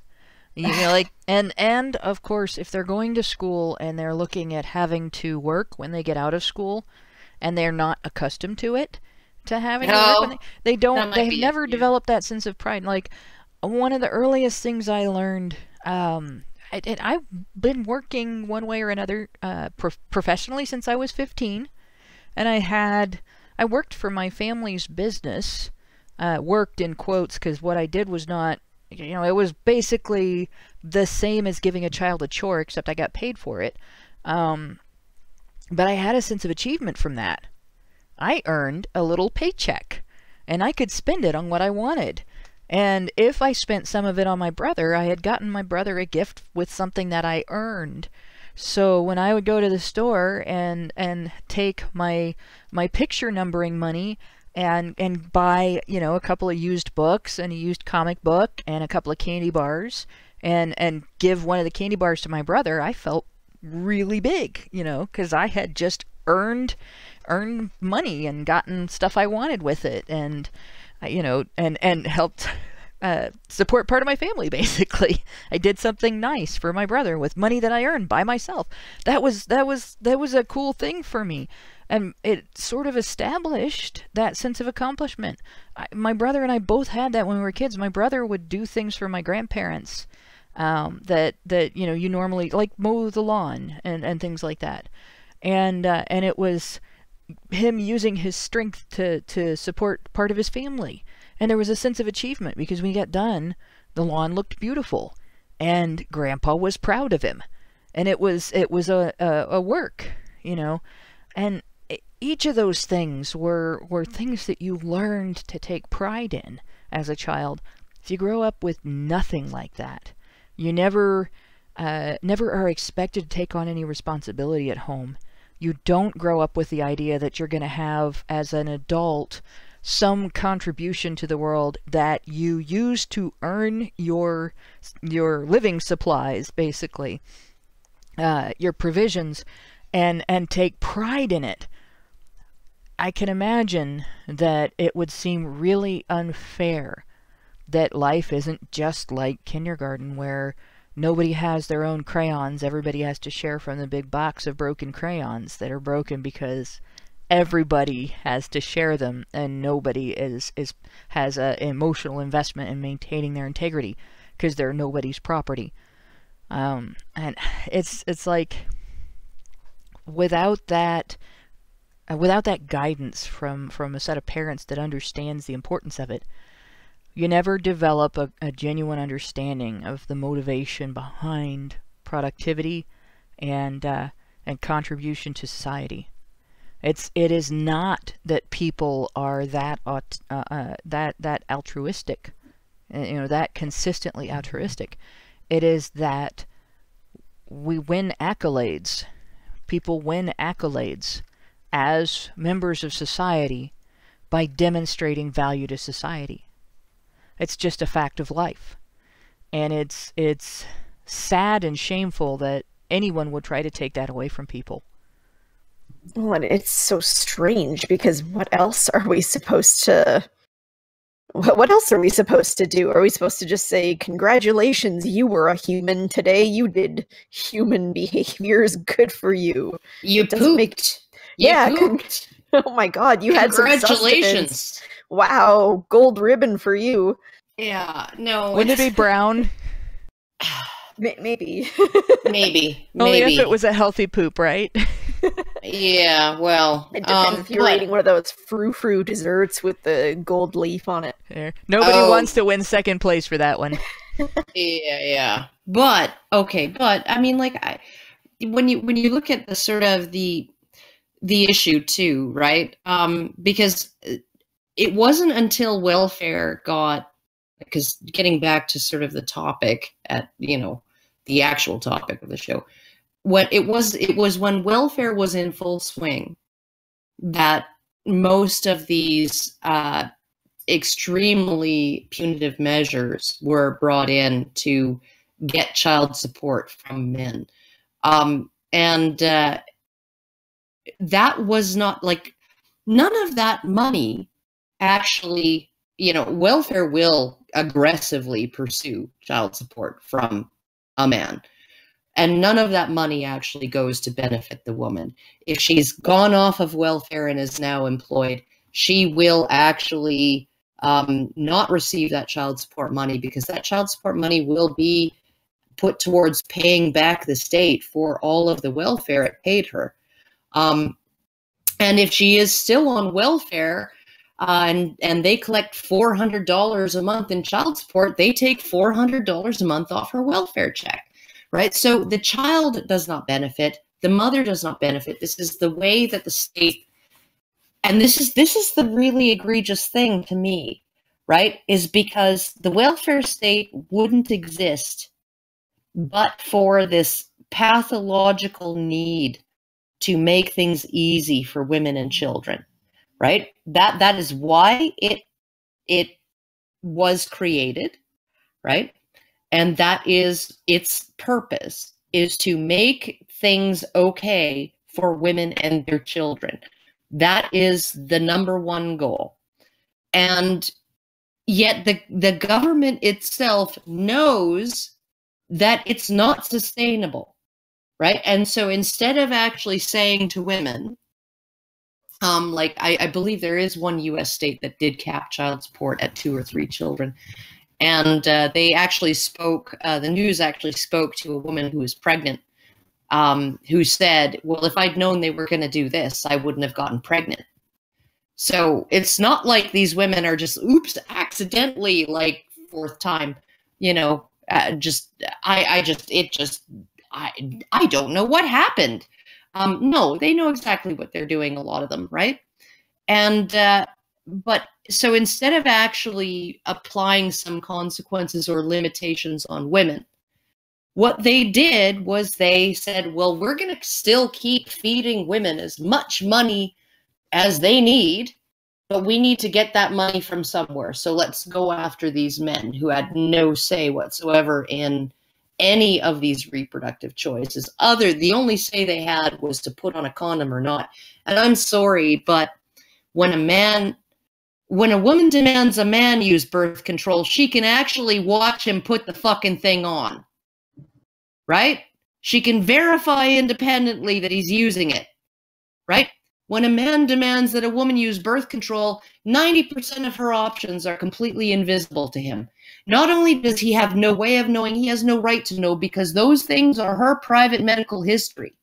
You know, like, and of course, if they're going to school and they're looking at having to work when they get out of school, and they're not accustomed to it, to having to work when they've never developed that sense of pride. Like, one of the earliest things I learned, I've been working one way or another professionally since I was 15, and I worked for my family's business, worked in quotes, because what I did was not, you know, it was basically the same as giving a child a chore, except I got paid for it. But I had a sense of achievement from that. I earned a little paycheck, and I could spend it on what I wanted. And if I spent some of it on my brother, I had gotten my brother a gift with something that I earned. So when I would go to the store and take my picture numbering money and buy, you know, a couple of used books and a used comic book and a couple of candy bars and give one of the candy bars to my brother, I felt really big, you know, because I had just earned money and gotten stuff I wanted with it, and you know, and helped support part of my family. Basically, I did something nice for my brother with money that I earned by myself. That was a cool thing for me, and it sort of established that sense of accomplishment. My brother and I both had that when we were kids. My brother would do things for my grandparents that you know, you normally, like, mow the lawn and things like that, and it was him using his strength to support part of his family. And there was a sense of achievement because when he got done, the lawn looked beautiful and Grandpa was proud of him. And it was a work, you know. And each of those things were things that you learned to take pride in as a child. If you grow up with nothing like that, you never are expected to take on any responsibility at home. You don't grow up with the idea that you're going to have, as an adult, some contribution to the world that you use to earn your living supplies, basically, your provisions, and take pride in it. I can imagine that it would seem really unfair that life isn't just like kindergarten, where nobody has their own crayons. Everybody has to share from the big box of broken crayons that are broken because everybody has to share them, and nobody has an emotional investment in maintaining their integrity because they're nobody's property. And it's like, without that guidance from a set of parents that understands the importance of it, you never develop a genuine understanding of the motivation behind productivity and contribution to society. It is not that people are that altruistic, you know, that consistently altruistic. It is that we win accolades. People win accolades as members of society by demonstrating value to society. It's just a fact of life. And it's sad and shameful that anyone would try to take that away from people. Well, and it's so strange, because what else are we supposed to do? Are we supposed to just say, congratulations, you were a human today, you did human behaviors, good for you? You pooped. Yeah, pooped. Oh my god, you had some Congratulations. sustenance. Wow, gold ribbon for you. Yeah, no. Wouldn't it be brown? Maybe. Maybe. Only if it was a healthy poop, right? Yeah, well. It depends if you're eating one of those frou-frou desserts with the gold leaf on it. There. Nobody wants to win second place for that one. Yeah. But, okay, I mean, like, when you look at the sort of the issue too, right? Because it wasn't until welfare got, because getting back to sort of the topic at, you know, the actual topic of the show, it was when welfare was in full swing that most of these extremely punitive measures were brought in to get child support from men. And that was not, like, none of that money actually welfare will aggressively pursue child support from a man. And none of that money actually goes to benefit the woman. If she's gone off of welfare and is now employed, she will actually not receive that child support money, because that child support money will be put towards paying back the state for all of the welfare it paid her. And if she is still on welfare, and they collect $400 a month in child support, they take $400 a month off her welfare check, right? So the child does not benefit, the mother does not benefit. This is the way that the state, and this is the really egregious thing to me, right? Is because the welfare state wouldn't exist but for this pathological need to make things easy for women and children, right? That is why it was created, right? And that is its purpose, is to make things okay for women and their children. That is the number one goal. And yet the government itself knows that it's not sustainable, right? And so instead of actually saying to women, like I believe there is one US state that did cap child support at 2 or 3 children. And they actually spoke, the news actually spoke to a woman who was pregnant, who said, well, if I'd known they were going to do this, I wouldn't have gotten pregnant. So it's not like these women are just, oops, accidentally, like 4th time, I don't know what happened. No, they know exactly what they're doing, a lot of them, right? And, but so instead of actually applying some consequences or limitations on women, what they did was they said, well, we're going to still keep feeding women as much money as they need, but we need to get that money from somewhere. So let's go after these men who had no say whatsoever in any of these reproductive choices. The only say they had was to put on a condom or not. And I'm sorry, but when a woman demands a man use birth control, she can actually watch him put the fucking thing on, right? She can verify independently that he's using it, right? When a man demands that a woman use birth control, 90% of her options are completely invisible to him. Not only does he have no way of knowing, he has no right to know, because those things are her private medical history,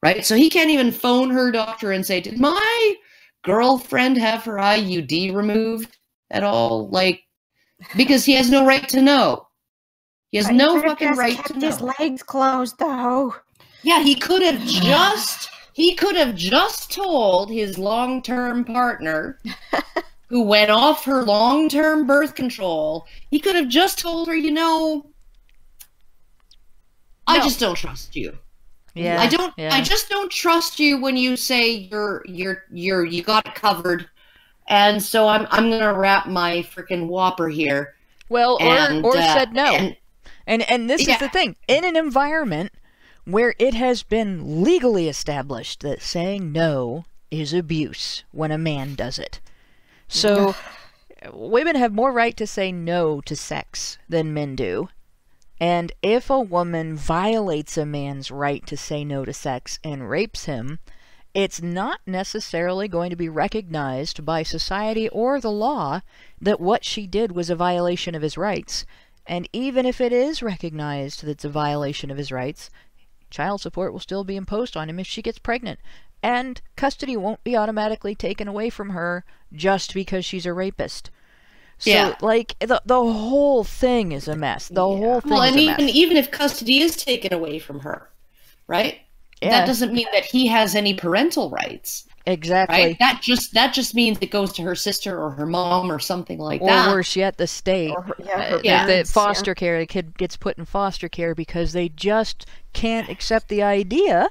right? So he can't even phone her doctor and say, did my girlfriend have her IUD removed at all? Like, because he has no right to know. He has no fucking right to know. His legs closed, though. Yeah, he could have just told his long-term partner who went off her long-term birth control. He could have just told her, I just don't trust you. Yeah. I just don't trust you when you say you got it covered. And so I'm going to wrap my freaking whopper here. Well, or said no. And this is the thing. In an environment where it has been legally established that saying no is abuse when a man does it. So women have more right to say no to sex than men do. And if a woman violates a man's right to say no to sex and rapes him, it's not necessarily going to be recognized by society or the law that what she did was a violation of his rights. And even if it is recognized that it's a violation of his rights, child support will still be imposed on him if she gets pregnant. And custody won't be automatically taken away from her just because she's a rapist. So, like, the whole thing is a mess. The whole thing is a mess. Even if custody is taken away from her, right? Yeah. That doesn't mean that he has any parental rights. Exactly. Right? That just means it goes to her sister or her mom or something like that. Or worse yet, the state. The foster care. The kid gets put in foster care because they just can't accept the idea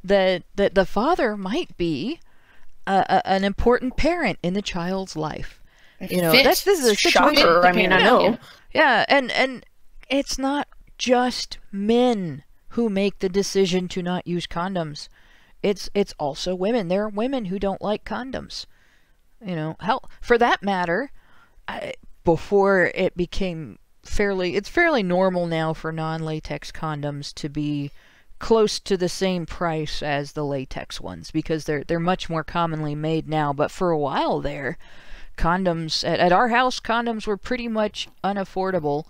that the father might be an important parent in the child's life. This is a situation. Shocker. I mean, I know. Yeah, and it's not just men who make the decision to not use condoms. It's also women. There are women who don't like condoms. Hell, for that matter, before it became it's fairly normal now for non-latex condoms to be close to the same price as the latex ones, because they're much more commonly made now. But for a while there, condoms at our house, condoms were pretty much unaffordable.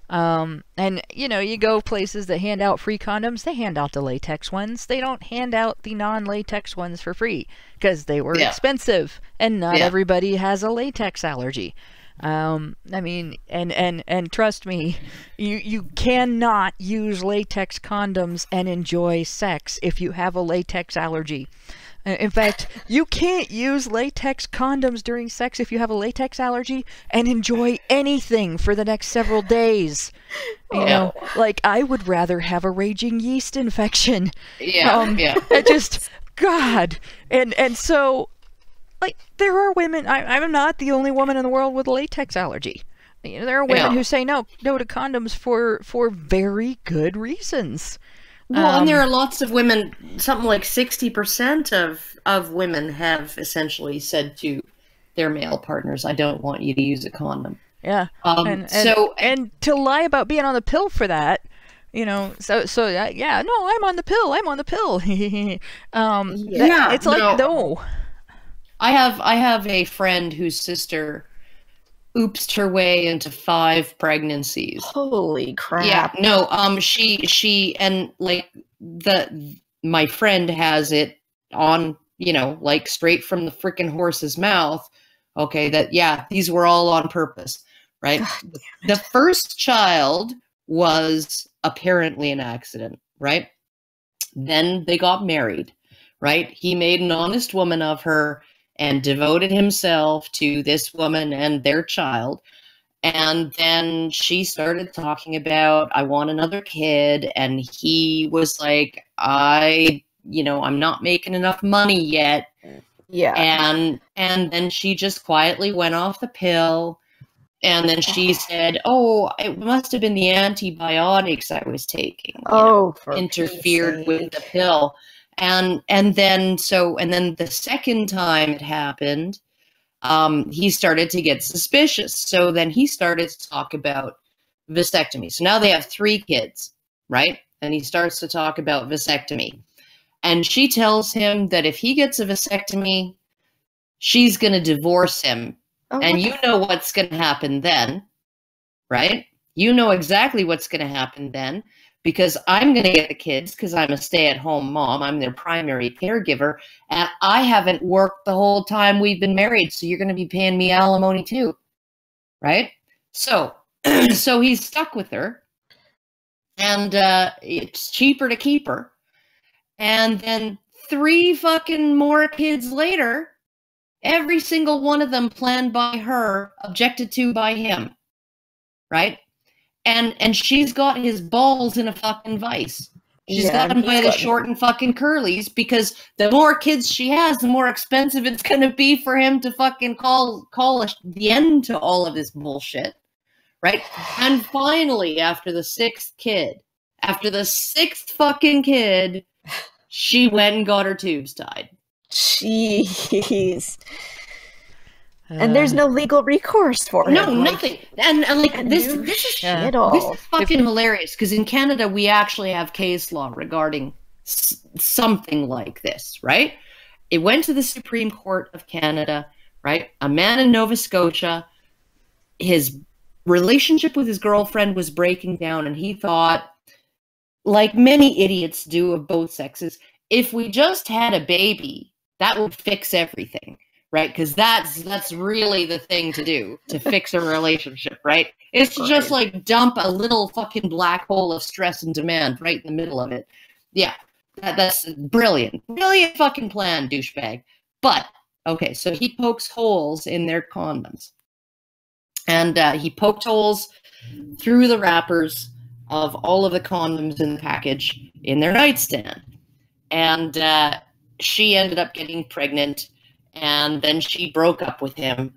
And you go places that hand out free condoms, they hand out the latex ones. They don't hand out the non-latex ones for free because they were expensive, and not everybody has a latex allergy. I mean, and trust me, you cannot use latex condoms and enjoy sex if you have a latex allergy. In fact, you can't use latex condoms during sex if you have a latex allergy and enjoy anything for the next several days. You know, like, I would rather have a raging yeast infection. I just, God. And so, like, there are women, I'm not the only woman in the world with a latex allergy. There are women who say no to condoms for very good reasons. Well, and there are lots of women, something like 60% of women have essentially said to their male partners, I don't want you to use a condom. Yeah. And to lie about being on the pill for that, I'm on the pill. It's like, no. I have a friend whose sister oopsed her way into 5 pregnancies. Holy crap. Yeah, no, she and like my friend has it on, like straight from the freaking horse's mouth. Okay, these were all on purpose, right? The first child was apparently an accident, right? Then they got married, right? He made an honest woman of her and devoted himself to this woman and their child. And then she started talking about, I want another kid. And he was like, I'm not making enough money yet. Yeah. And then she just quietly went off the pill. And then she said, oh, it must have been the antibiotics I was taking. Interfered with the pill. And then the second time it happened, he started to get suspicious. So then he started to talk about vasectomy. So now they have 3 kids, right? And he starts to talk about vasectomy. And she tells him that if he gets a vasectomy, she's going to divorce him. Oh, and you know what's going to happen then, right? You know exactly what's going to happen then. Because I'm going to get the kids because I'm a stay-at-home mom. I'm their primary caregiver. And I haven't worked the whole time we've been married. So you're going to be paying me alimony too. Right? So he's stuck with her. And it's cheaper to keep her. And then 3 fucking more kids later, every single one of them planned by her, objected to by him. Right? And she's got his balls in a fucking vice. She's got him by the short and fucking curlies, because the more kids she has, the more expensive it's going to be for him to fucking call the end to all of this bullshit. Right? And finally, after the 6th fucking kid, she went and got her tubes tied. Jeez. And there's no legal recourse for it. No, nothing. And this is fucking hilarious, because in Canada we actually have case law regarding something like this, right? It went to the Supreme Court of Canada, right? A man in Nova Scotia, his relationship with his girlfriend was breaking down, and he thought, like many idiots do of both sexes, if we just had a baby, that would fix everything. Right, because that's really the thing to do to fix a relationship, right? It's to just like dump a little fucking black hole of stress and demand right in the middle of it. Yeah, that's brilliant fucking plan, douchebag. But okay, so he pokes holes in their condoms, and he poked holes through the wrappers of all of the condoms in the package in their nightstand, and she ended up getting pregnant. And then she broke up with him,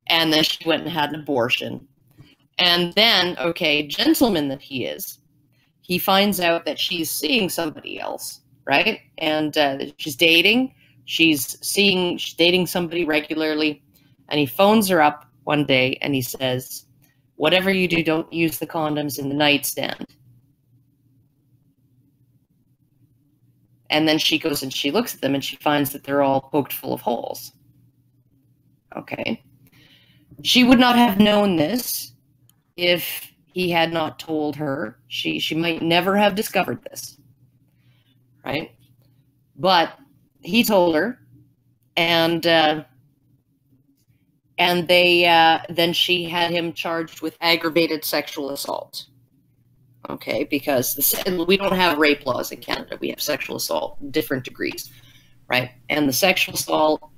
and then she went and had an abortion. And then, gentleman that he is, he finds out that she's seeing somebody else, right? And she's dating somebody regularly. And he phones her up one day and he says, whatever you do, don't use the condoms in the nightstand. And then she goes and she looks at them and she finds that they're all poked full of holes. Okay. She would not have known this if he had not told her. She might never have discovered this. Right? But he told her, and then she had him charged with aggravated sexual assault. Okay, because we don't have rape laws in Canada. We have sexual assault, different degrees, right? And the sexual assault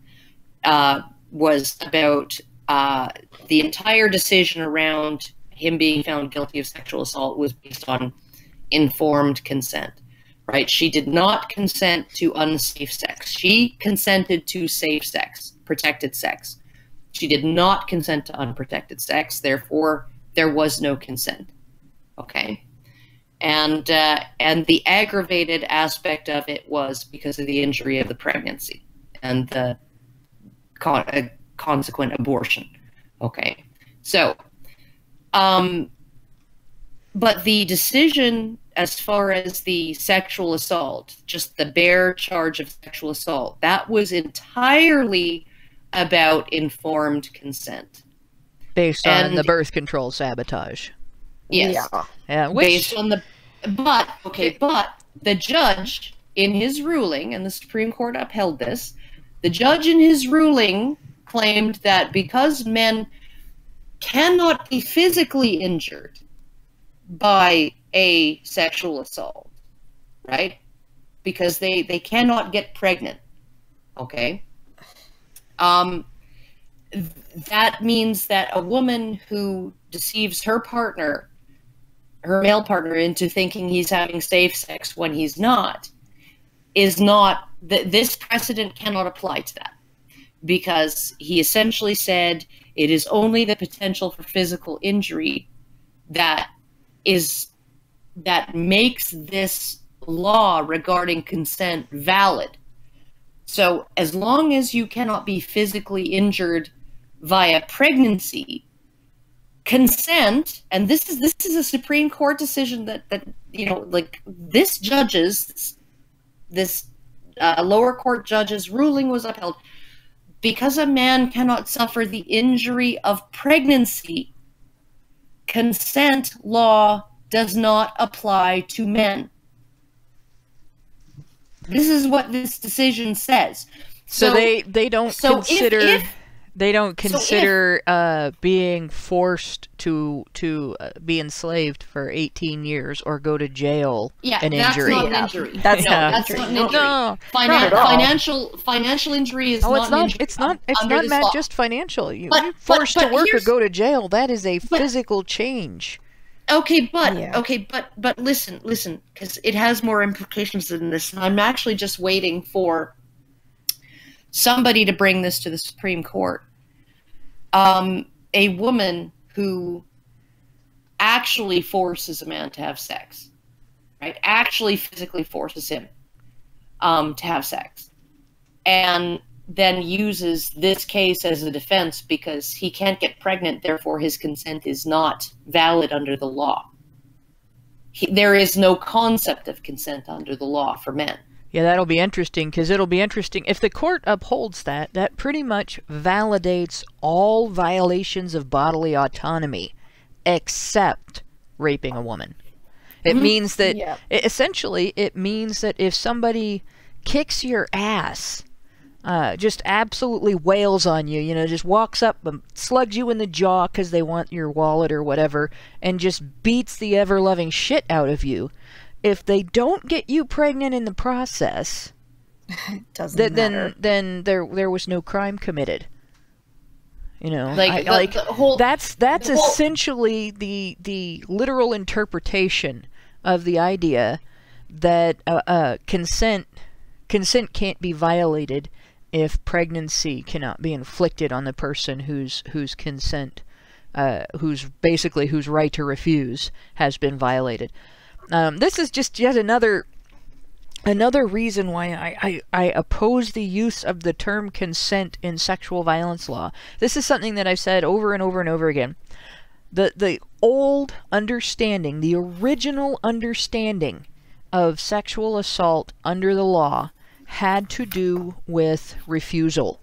was about the entire decision around him being found guilty of sexual assault was based on informed consent, right? She did not consent to unsafe sex. She consented to safe sex, protected sex. She did not consent to unprotected sex. Therefore, there was no consent. Okay. And the aggravated aspect of it was because of the injury of the pregnancy and the consequent abortion. Okay. So, but the decision as far as the sexual assault, just the bare charge of sexual assault, that was entirely about informed consent. Based on the birth control sabotage. Yes. Yeah. Based on the... But the judge, in his ruling, and the Supreme Court upheld this, the judge in his ruling claimed that because men cannot be physically injured by a sexual assault, right? Because they cannot get pregnant, okay? That means that a woman who deceives her partner, her male partner, into thinking he's having safe sex when he's not, is not, this precedent cannot apply to that. Because he essentially said it is only the potential for physical injury that makes this law regarding consent valid. So as long as you cannot be physically injured via pregnancy, consent, and this is a Supreme Court decision that like this lower court judge's ruling was upheld. Because a man cannot suffer the injury of pregnancy, consent law does not apply to men. This is what this decision says. So they don't consider being forced to be enslaved for 18 years or go to jail an injury. That's not an injury. That's not an injury. No. Financial injury is not an injury. It's not just financial. You're forced to work or go to jail. That is a physical change. Okay, but listen, because it has more implications than this. And I'm actually just waiting for somebody to bring this to the Supreme Court. A woman who actually forces a man to have sex, right? Actually physically forces him to have sex, and then uses this case as a defense because he can't get pregnant, therefore his consent is not valid under the law. There is no concept of consent under the law for men. Yeah, that'll be interesting, because it'll be interesting. If the court upholds that, that pretty much validates all violations of bodily autonomy, except raping a woman. It means that, essentially, it means that if somebody kicks your ass, just absolutely wails on you, just walks up and slugs you in the jaw because they want your wallet or whatever, and just beats the ever-loving shit out of you, if they don't get you pregnant in the process, then there was no crime committed. That's essentially the literal interpretation of the idea that consent can't be violated if pregnancy cannot be inflicted on the person whose consent, whose right to refuse has been violated. This is just yet another another reason why I oppose the use of the term consent in sexual violence law. This is something that I've said over and over and over again. The old understanding, the original understanding of sexual assault under the law had to do with refusal.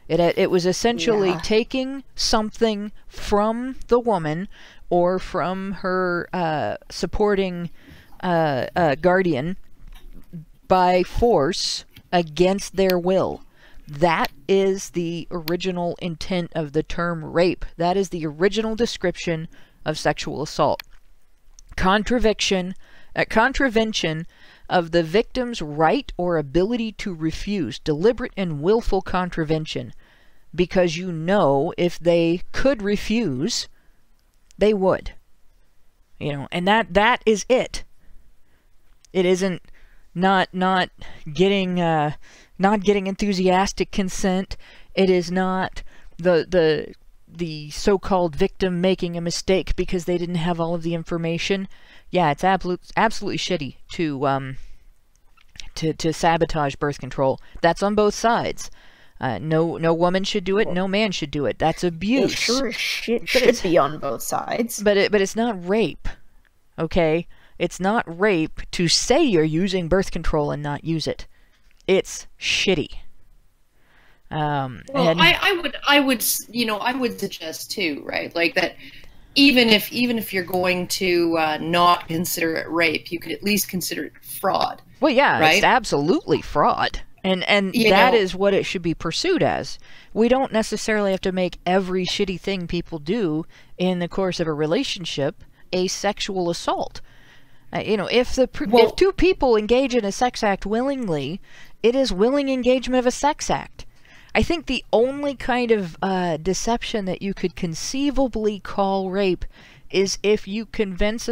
It was essentially taking something from the woman or from her supporting guardian by force against their will. That is the original intent of the term rape. That is the original description of sexual assault. Contravention of the victim's right or ability to refuse, deliberate and willful contravention, because you know if they could refuse, they would. You know, and that is it. It isn't not getting enthusiastic consent. It is not the so-called victim making a mistake because they didn't have all of the information. Yeah, it's absolutely shitty to sabotage birth control. That's on both sides. No woman should do it. No man should do it. That's abuse. It sure as shit should be on both sides. But it's not rape. Okay, it's not rape to say you're using birth control and not use it. It's shitty. Well, I would suggest too, right? Like that, even if you're going to not consider it rape, you could at least consider it fraud. Well, yeah, right? It's absolutely fraud, and that is what it should be pursued as. We don't necessarily have to make every shitty thing people do in the course of a relationship a sexual assault. If two people engage in a sex act willingly, it is willing engagement of a sex act. I think the only kind of deception that you could conceivably call rape is if you convince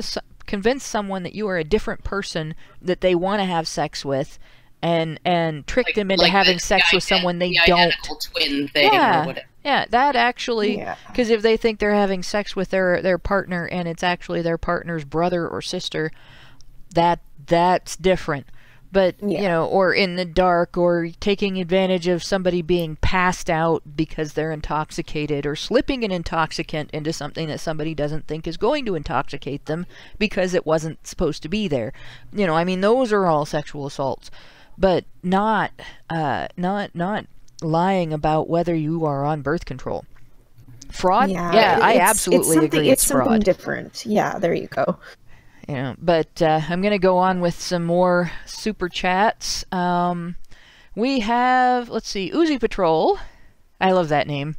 someone that you are a different person that they want to have sex with, and trick them into having sex with someone they don't. Twin thing or whatever. Yeah, that actually, because if they think they're having sex with their partner and it's actually their partner's brother or sister, that's different. But, or in the dark, or taking advantage of somebody being passed out because they're intoxicated, or slipping an intoxicant into something that somebody doesn't think is going to intoxicate them because it wasn't supposed to be there. Those are all sexual assaults. But not lying about whether you are on birth control. Fraud? I absolutely agree it's fraud. It's something different. Yeah, there you go. But I'm going to go on with some more super chats. We have, let's see, Uzi Patrol. I love that name.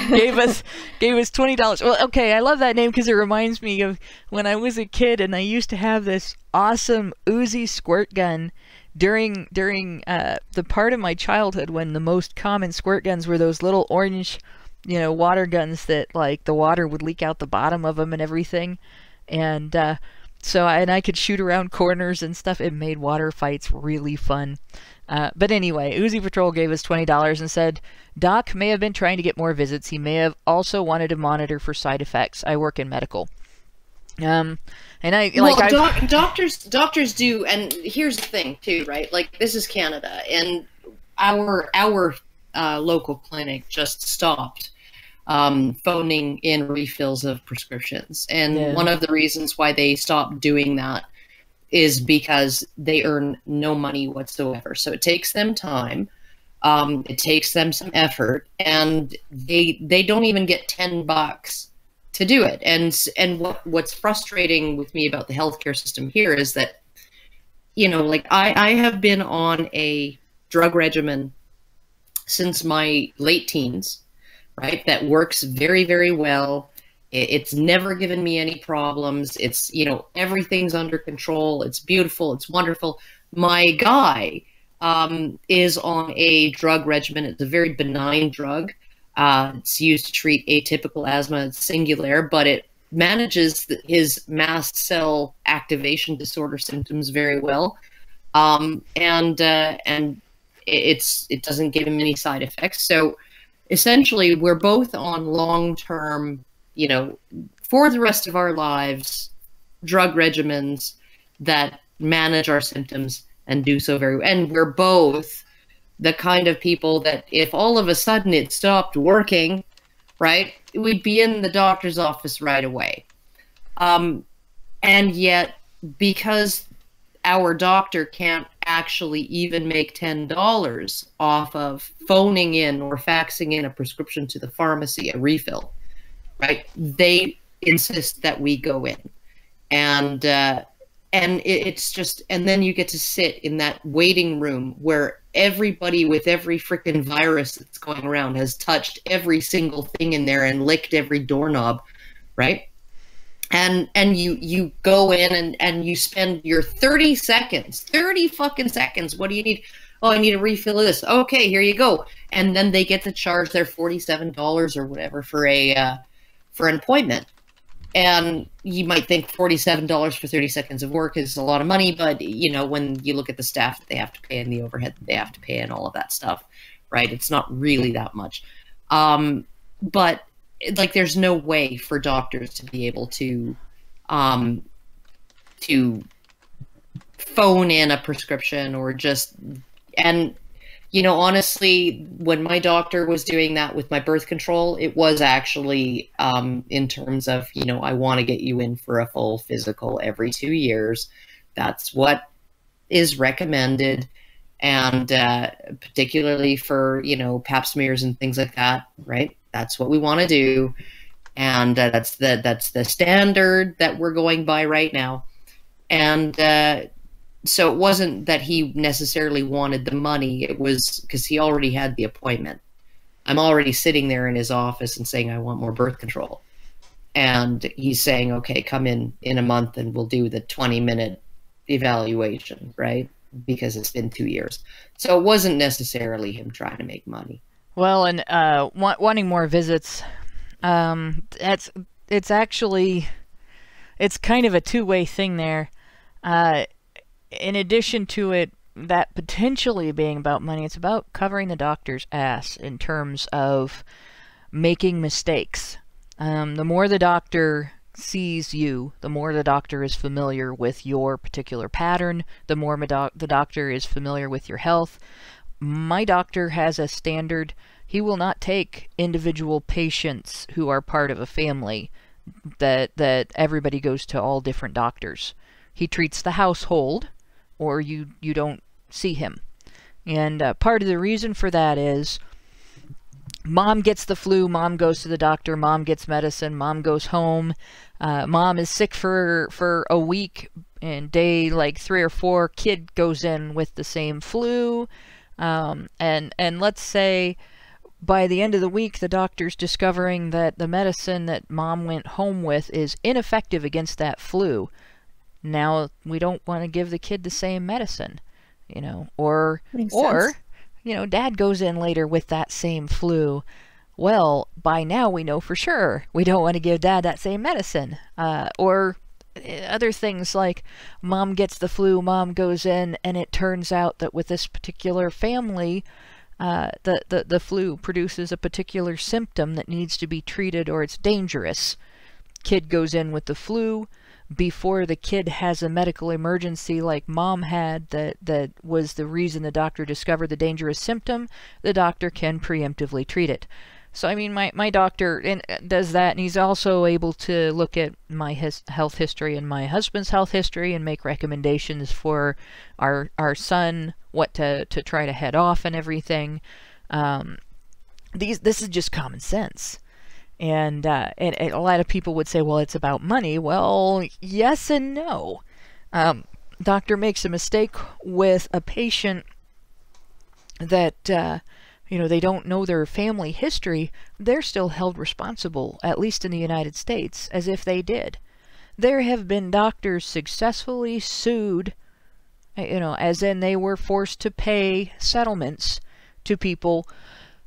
gave us $20. Well, okay, I love that name because it reminds me of when I was a kid and I used to have this awesome Uzi squirt gun during the part of my childhood when the most common squirt guns were those little orange, water guns that like the water would leak out the bottom of them and everything. And I could shoot around corners and stuff. It made water fights really fun. But anyway, Uzi Patrol gave us $20 and said, Doc may have been trying to get more visits. He may have also wanted to monitor for side effects. I work in medical. Doctors do, and here's the thing too, right? Like, this is Canada, and our local clinic just stopped phoning in refills of prescriptions, and one of the reasons why they stopped doing that is because they earn no money whatsoever. So it takes them time, it takes them some effort, and they don't even get $10 to do it. And what's frustrating with me about the healthcare system here is that, I have been on a drug regimen since my late teens, right? That works very, very well. It's never given me any problems. It's, everything's under control. It's beautiful. It's wonderful. My guy is on a drug regimen. It's a very benign drug. It's used to treat atypical asthma. It's singular, but it manages his mast cell activation disorder symptoms very well. And it doesn't give him any side effects. So essentially, we're both on long-term, for the rest of our lives, drug regimens that manage our symptoms and do so very, and we're both the kind of people that if all of a sudden it stopped working, right, we'd be in the doctor's office right away. And yet, because our doctor can't actually even make $10 off of phoning in or faxing in a prescription to the pharmacy, a refill, right? They insist that we go in. And it's just, and then you get to sit in that waiting room where everybody with every freaking virus that's going around has touched every single thing in there and licked every doorknob, right? And you go in and you spend your 30 fucking seconds. What do you need? Oh, I need a refill of this. Okay, here you go. And then they get to charge their $47 or whatever for an appointment. And you might think $47 for 30 seconds of work is a lot of money, but you know, when you look at the staff that they have to pay and the overhead that they have to pay and all of that stuff, right? It's not really that much. But like, there's no way for doctors to be able to phone in a prescription or just, and you know, honestly, when my doctor was doing that with my birth control, it was actually in terms of, you know, I want to get you in for a full physical every 2 years. That's what is recommended. And particularly for, you know, pap smears and things like that, right? That's what we want to do. And that's the standard that we're going by right now. And so it wasn't that he necessarily wanted the money. It was because he already had the appointment. I'm already sitting there in his office and saying, I want more birth control. And he's saying, okay, come in a month and we'll do the 20-minute evaluation, right? Because it's been 2 years. So it wasn't necessarily him trying to make money. Well, and wanting more visits, it's actually, it's kind of a two-way thing there. In addition to it, that potentially being about money, it's about covering the doctor's ass in terms of making mistakes. The more the doctor sees you, the more the doctor is familiar with your particular pattern, the more the doctor is familiar with your health. My doctor has a standard. He will not take individual patients who are part of a family that everybody goes to all different doctors. He treats the household, or you don't see him. And part of the reason for that is mom gets the flu, mom goes to the doctor, mom gets medicine, mom goes home, mom is sick for a week, and day like 3 or 4, kid goes in with the same flu. And let's say by the end of the week, the doctor's discovering that the medicine that mom went home with is ineffective against that flu. Now, we don't want to give the kid the same medicine, you know, or, you know, dad goes in later with that same flu. Well, by now we know for sure we don't want to give dad that same medicine. Or other things like mom gets the flu, mom goes in, and it turns out that with this particular family, the flu produces a particular symptom that needs to be treated or it's dangerous. Kid goes in with the flu. Before the kid has a medical emergency like mom had that was the reason the doctor discovered the dangerous symptom, the doctor can preemptively treat it. So, I mean, my doctor does that, and he's also able to look at my health history and my husband's health history and make recommendations for our son, what to try to head off and everything. This is just common sense. And a lot of people would say, well, it's about money. Well, yes and no. Doctor makes a mistake with a patient that, you know, they don't know their family history. They're still held responsible, at least in the United States, as if they did. There have been doctors successfully sued, you know, as in they were forced to pay settlements to people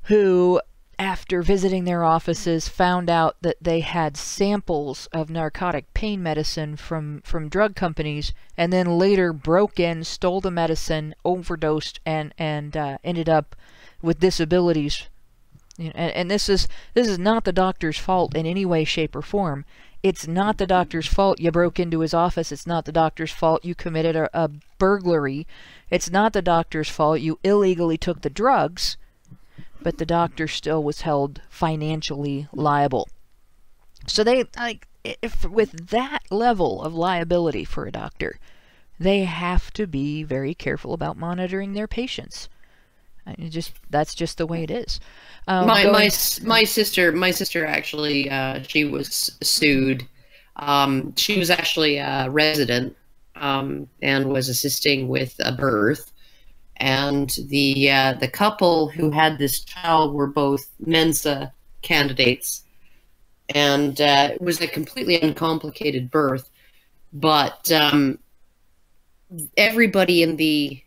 who, after visiting their offices, found out that they had samples of narcotic pain medicine from drug companies, and then later broke in, stole the medicine, overdosed, and ended up with disabilities. And this is not the doctor's fault in any way, shape, or form. It's not the doctor's fault you broke into his office. It's not the doctor's fault you committed a burglary. It's not the doctor's fault you illegally took the drugs, but the doctor still was held financially liable. So they, like, if with that level of liability for a doctor, they have to be very careful about monitoring their patients. That's just the way it is. My sister actually, she was sued. She was actually a resident and was assisting with a birth. And the couple who had this child were both Mensa candidates, and it was a completely uncomplicated birth. But everybody in the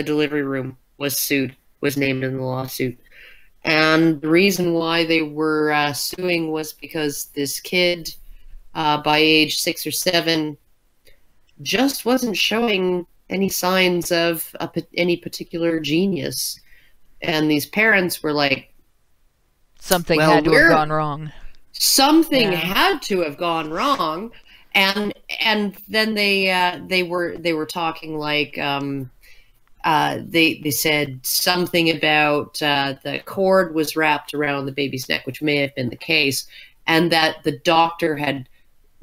delivery room was sued, was named in the lawsuit. And the reason why they were suing was because this kid, by age 6 or 7, just wasn't showing any signs of any particular genius. And these parents were like, something had to have gone wrong. Something had to have gone wrong. And then they were talking like, they said something about the cord was wrapped around the baby's neck, which may have been the case, and that the doctor had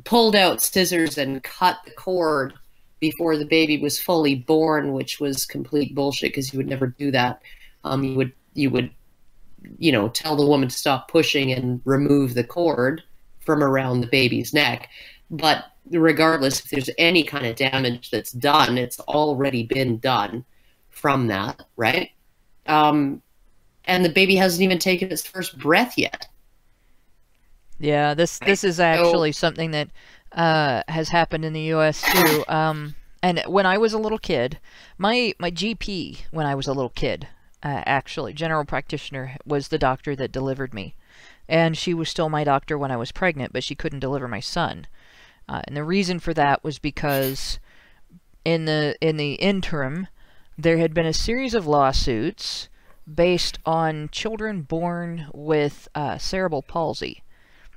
pulled out scissors and cut the cord before the baby was fully born, which was complete bullshit, because you would never do that. You would tell the woman to stop pushing and remove the cord from around the baby's neck. But regardless, if there's any kind of damage that's done, it's already been done from that, right? And the baby hasn't even taken its first breath yet. Yeah, this is actually something that has happened in the U.S. too. And when I was a little kid, my GP, when I was a little kid, actually, general practitioner, was the doctor that delivered me. And she was still my doctor when I was pregnant, but she couldn't deliver my son. And the reason for that was because in the interim, there had been a series of lawsuits based on children born with cerebral palsy.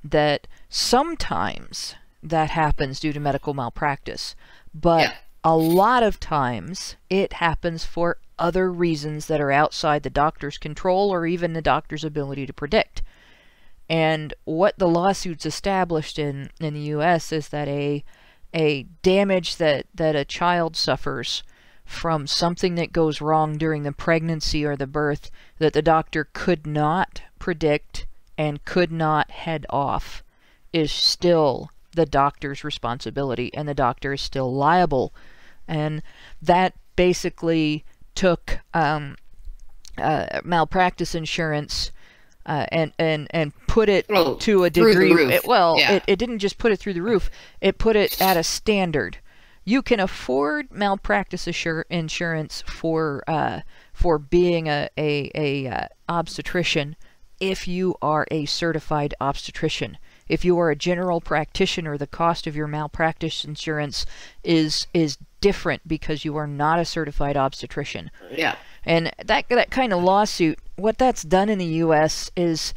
That sometimes that happens due to medical malpractice, but a lot of times it happens for other reasons that are outside the doctor's control or even the doctor's ability to predict. And what the lawsuits established in the U.S. is that a damage that a child suffers from something that goes wrong during the pregnancy or the birth that the doctor could not predict and could not head off is still the doctor's responsibility, and the doctor is still liable. And that basically took malpractice insurance and put it to a degree. It didn't just put it through the roof. It put it at a standard. You can afford malpractice insurance for being a obstetrician if you are a certified obstetrician. If you are a general practitioner, the cost of your malpractice insurance is different because you are not a certified obstetrician. Yeah. And that kind of lawsuit, what that's done in the U.S. is,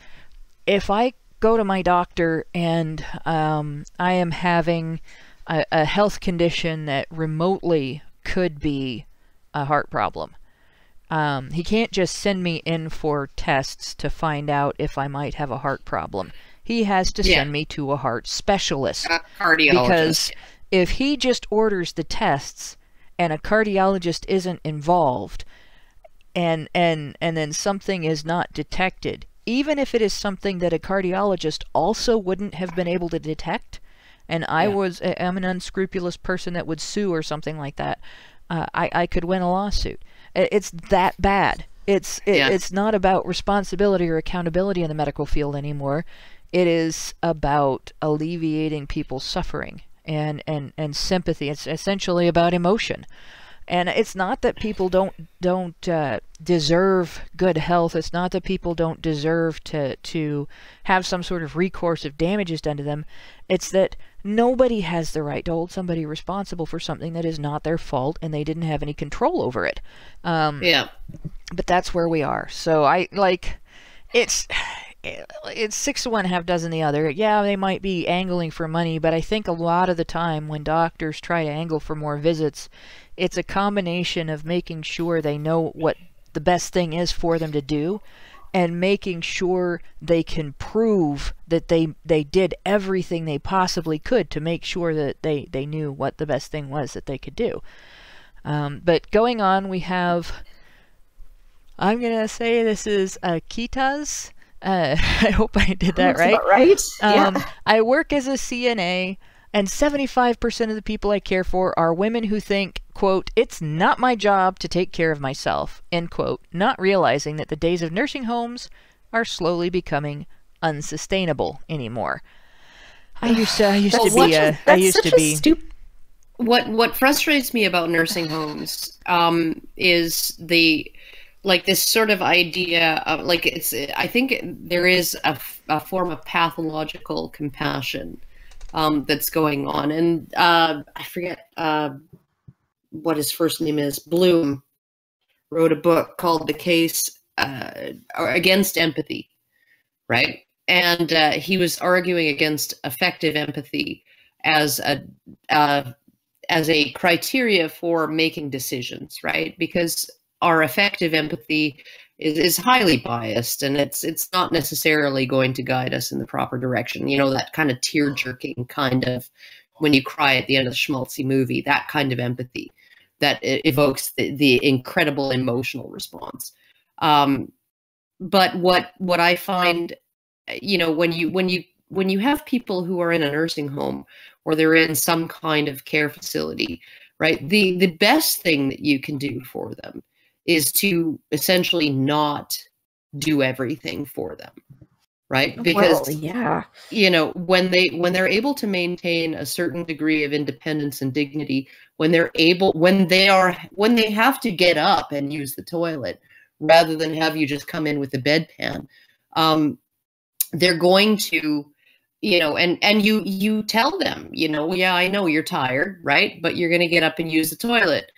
if I go to my doctor and I am having a health condition that remotely could be a heart problem, he can't just send me in for tests to find out if I might have a heart problem. He has to send me to a heart specialist. A cardiologist. Because if he just orders the tests and a cardiologist isn't involved, and then something is not detected, even if it is something that a cardiologist also wouldn't have been able to detect, and I'm an unscrupulous person that would sue or something like that, I could win a lawsuit. It's that bad. It's not about responsibility or accountability in the medical field anymore. It is about alleviating people's suffering and sympathy. It's essentially about emotion. And it's not that people don't deserve good health. It's not that people don't deserve to have some sort of recourse if damage is done to them. It's that nobody has the right to hold somebody responsible for something that is not their fault and they didn't have any control over it. But that's where we are. So it's it's 6 to 1, half dozen the other. Yeah, they might be angling for money, but I think a lot of the time when doctors try to angle for more visits, it's a combination of making sure they know what the best thing is for them to do, and making sure they can prove that they did everything they possibly could to make sure that they knew what the best thing was that they could do. But going on, we have, I'm going to say this is Akita's. I hope I did that right. Right? Yeah. I work as a CNA, and 75% of the people I care for are women who think, quote, "It's not my job to take care of myself," end quote, not realizing that the days of nursing homes are slowly becoming unsustainable anymore. I used to be. What frustrates me about nursing homes is this sort of idea of I think there is a form of pathological compassion that's going on, and I forget what his first name is. Bloom wrote a book called "The Case Against Empathy," right? And he was arguing against effective empathy as a criteria for making decisions, right? Because our effective empathy is highly biased, and it's not necessarily going to guide us in the proper direction. You know, that kind of tear-jerking kind of, when you cry at the end of the schmaltzy movie, that kind of empathy that evokes the incredible emotional response. But what I find, you know, when you have people who are in a nursing home or they're in some kind of care facility, right? The best thing that you can do for them is to essentially not do everything for them, right? Because you know, when they're able to maintain a certain degree of independence and dignity, when they have to get up and use the toilet rather than have you just come in with a bedpan, they're going to, you know, and you tell them, you know, yeah, I know you're tired, right? But you're going to get up and use the toilet.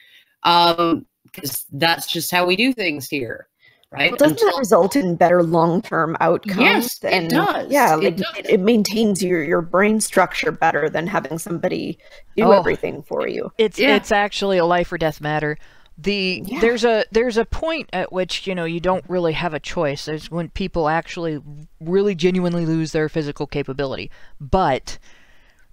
Because that's just how we do things here, right? Well, doesn't that result in better long-term outcomes? Yes, it does. Yeah, like it maintains your brain structure better than having somebody do everything for you. It's actually a life or death matter. There's a point at which, you know, you don't really have a choice. There's when people actually really genuinely lose their physical capability. But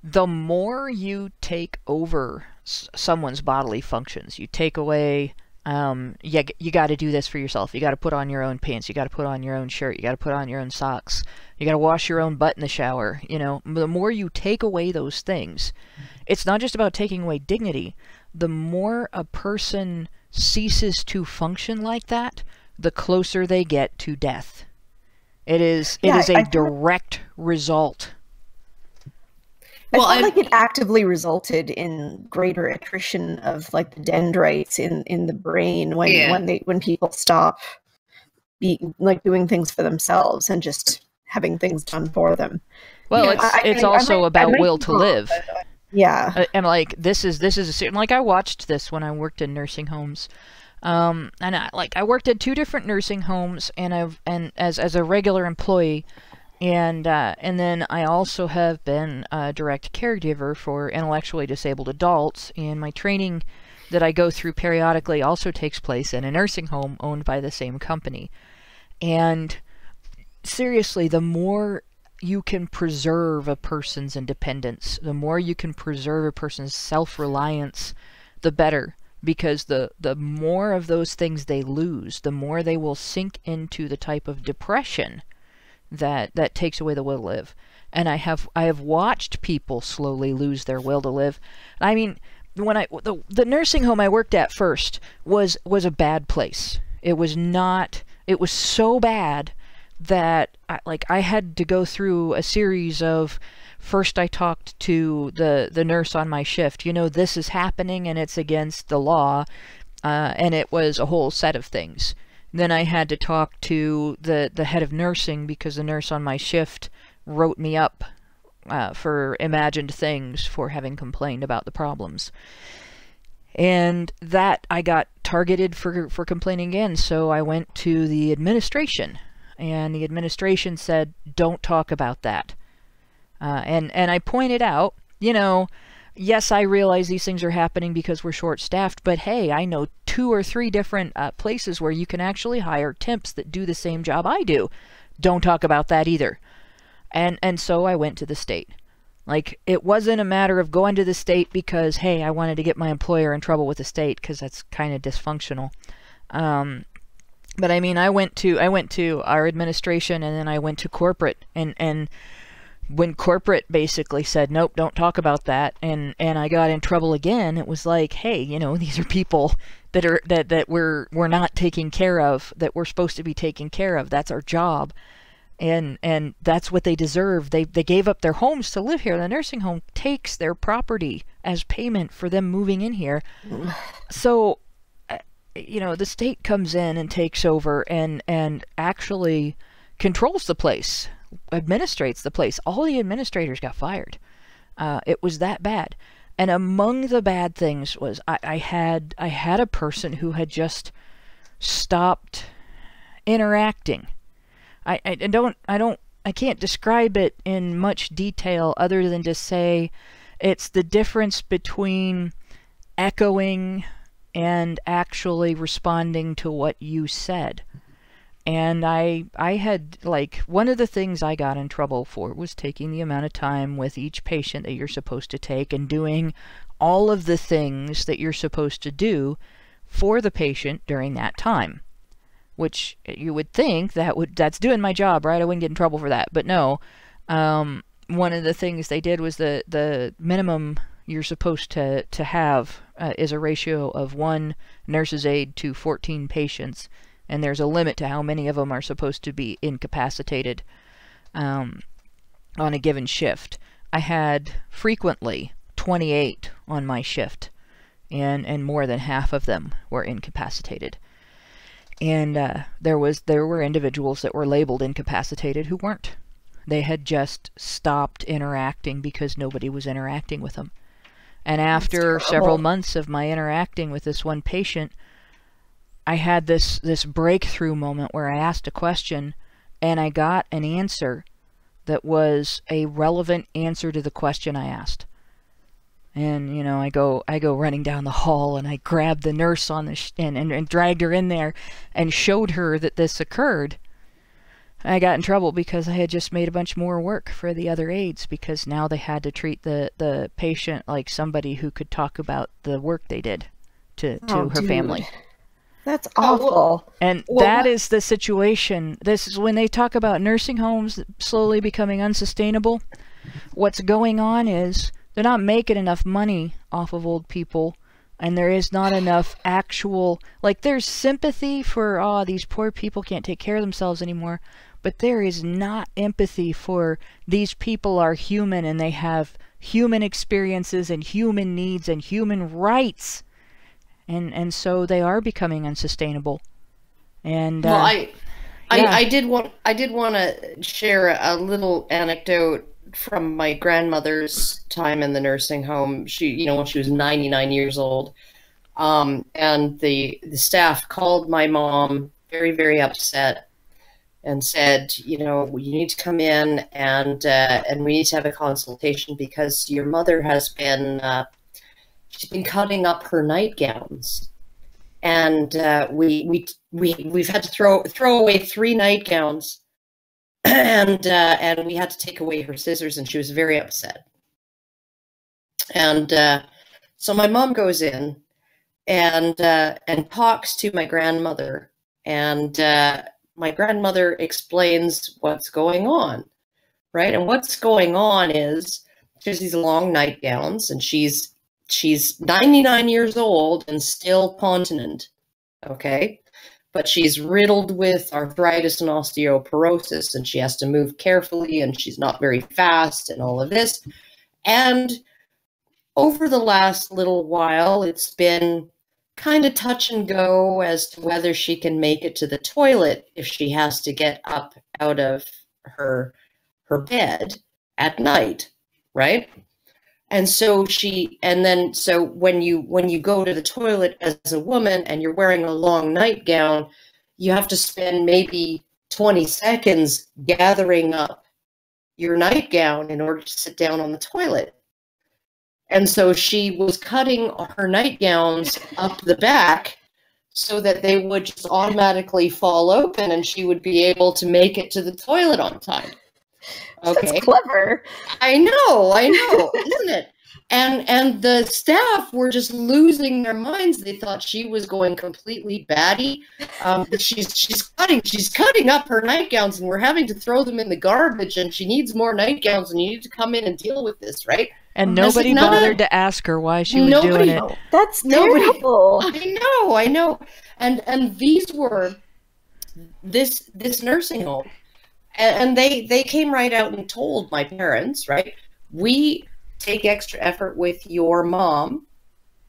the more you take over someone's bodily functions, you take away, you got to do this for yourself. You got to put on your own pants. You got to put on your own shirt. You got to put on your own socks. You got to wash your own butt in the shower. You know, the more you take away those things, it's not just about taking away dignity. The more a person ceases to function like that, the closer they get to death. It is a direct result. Well, I feel like it actively resulted in greater attrition of like the dendrites in the brain when people stop doing things for themselves and just having things done for them. Well, it's also about will to live. Yeah, and like this is like I watched this when I worked in nursing homes, and I worked at 2 different nursing homes, and as a regular employee. And then I also have been a direct caregiver for intellectually disabled adults, and my training that I go through periodically also takes place in a nursing home owned by the same company. And seriously, the more you can preserve a person's independence, the more you can preserve a person's self-reliance, the better. Because the more of those things they lose, the more they will sink into the type of depression that takes away the will to live. And I have watched people slowly lose their will to live. I mean, when the nursing home I worked at first was a bad place. It was so bad that I had to go through a series of, first I talked to the nurse on my shift, you know, this is happening and it's against the law, and it was a whole set of things. Then I had to talk to the head of nursing because the nurse on my shift wrote me up for imagined things for having complained about the problems. And that I got targeted for complaining again, so I went to the administration and the administration said, don't talk about that. And I pointed out, you know, yes, I realize these things are happening because we're short-staffed, but hey, I know 2 or 3 different places where you can actually hire temps that do the same job I do. Don't talk about that either. And so I went to the state. Like, it wasn't a matter of going to the state because, hey, I wanted to get my employer in trouble with the state, because that's kind of dysfunctional. But I mean, I went to our administration, and then I went to corporate, and when corporate basically said, nope, don't talk about that, and I got in trouble again, it was like, hey, you know, these are people that we're not taking care of, that we're supposed to be taking care of. That's our job. And that's what they deserve. They gave up their homes to live here. The nursing home takes their property as payment for them moving in here. So, you know, the state comes in and takes over and actually controls the place, administrates the place. All the administrators got fired. It was that bad. And among the bad things was I had a person who had just stopped interacting. I can't describe it in much detail other than to say it's the difference between echoing and actually responding to what you said. And I had, like, one of the things I got in trouble for was taking the amount of time with each patient that you're supposed to take and doing all of the things that you're supposed to do for the patient during that time. Which you would think that's doing my job, right? I wouldn't get in trouble for that. But no, one of the things they did was the minimum you're supposed to have is a ratio of 1 nurse's aide to 14 patients. And there's a limit to how many of them are supposed to be incapacitated on a given shift. I had frequently 28 on my shift, and more than half of them were incapacitated. And there were individuals that were labeled incapacitated who weren't. They had just stopped interacting because nobody was interacting with them. And after several months of my interacting with this one patient, I had this breakthrough moment where I asked a question and I got an answer that was a relevant answer to the question I asked. And, you know, I go running down the hall, and I grabbed the nurse on the and dragged her in there and showed her that this occurred. I got in trouble because I had just made a bunch more work for the other aides, because now they had to treat the patient like somebody who could talk about the work they did to her family. That's awful. And that is the situation. This is when they talk about nursing homes slowly becoming unsustainable. What's going on is they're not making enough money off of old people, and there is not enough actual, like, there's sympathy for, oh, these poor people can't take care of themselves anymore, but there is not empathy for these people are human and they have human experiences and human needs and human rights, and so they are becoming unsustainable. And well, I did want to share a little anecdote from my grandmother's time in the nursing home. She, you know, when she was 99 years old, and the staff called my mom very, very upset and said, you know, you need to come in and we need to have a consultation because your mother has been she's been cutting up her nightgowns, and we've had to throw away 3 nightgowns. And we had to take away her scissors, and she was very upset. And so my mom goes in and talks to my grandmother, and my grandmother explains what's going on, right? And what's going on is she has these long nightgowns, and she's 99 years old and still continent, okay? But she's riddled with arthritis and osteoporosis, and she has to move carefully, and she's not very fast, and all of this. And over the last little while, it's been kind of touch and go as to whether she can make it to the toilet if she has to get up out of her bed at night, right? And so so when you go to the toilet as a woman and you're wearing a long nightgown, you have to spend maybe 20 seconds gathering up your nightgown in order to sit down on the toilet. And so she was cutting her nightgowns up the back so that they would just automatically fall open and she would be able to make it to the toilet on time. Okay. That's clever. I know, isn't it? And the staff were just losing their minds. They thought she was going completely batty. She's cutting up her nightgowns, and we're having to throw them in the garbage. And she needs more nightgowns, and you need to come in and deal with this, right? And nobody bothered to ask her why she was doing it. That's terrible. I know. And these were this nursing home, and they came right out and told my parents, right? We take extra effort with your mom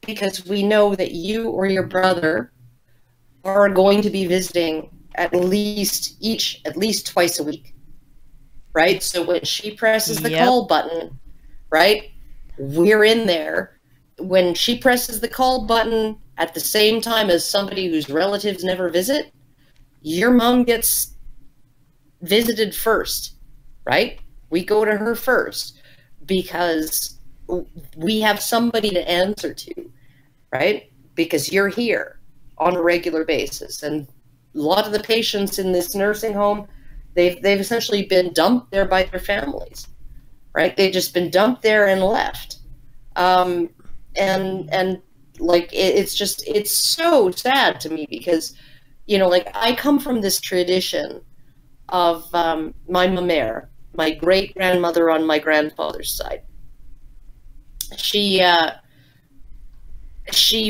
because we know that you or your brother are going to be visiting at least twice a week, right? So when she presses the call button, right, we're in there. When she presses the call button at the same time as somebody whose relatives never visit, your mom gets visited first, right? We go to her first because we have somebody to answer to, right? Because you're here on a regular basis. And a lot of the patients in this nursing home, they've essentially been dumped there by their families, right? They've just been dumped there and left. And like, it's so sad to me because, you know, like I come from this tradition of my mère, my great-grandmother on my grandfather's side. She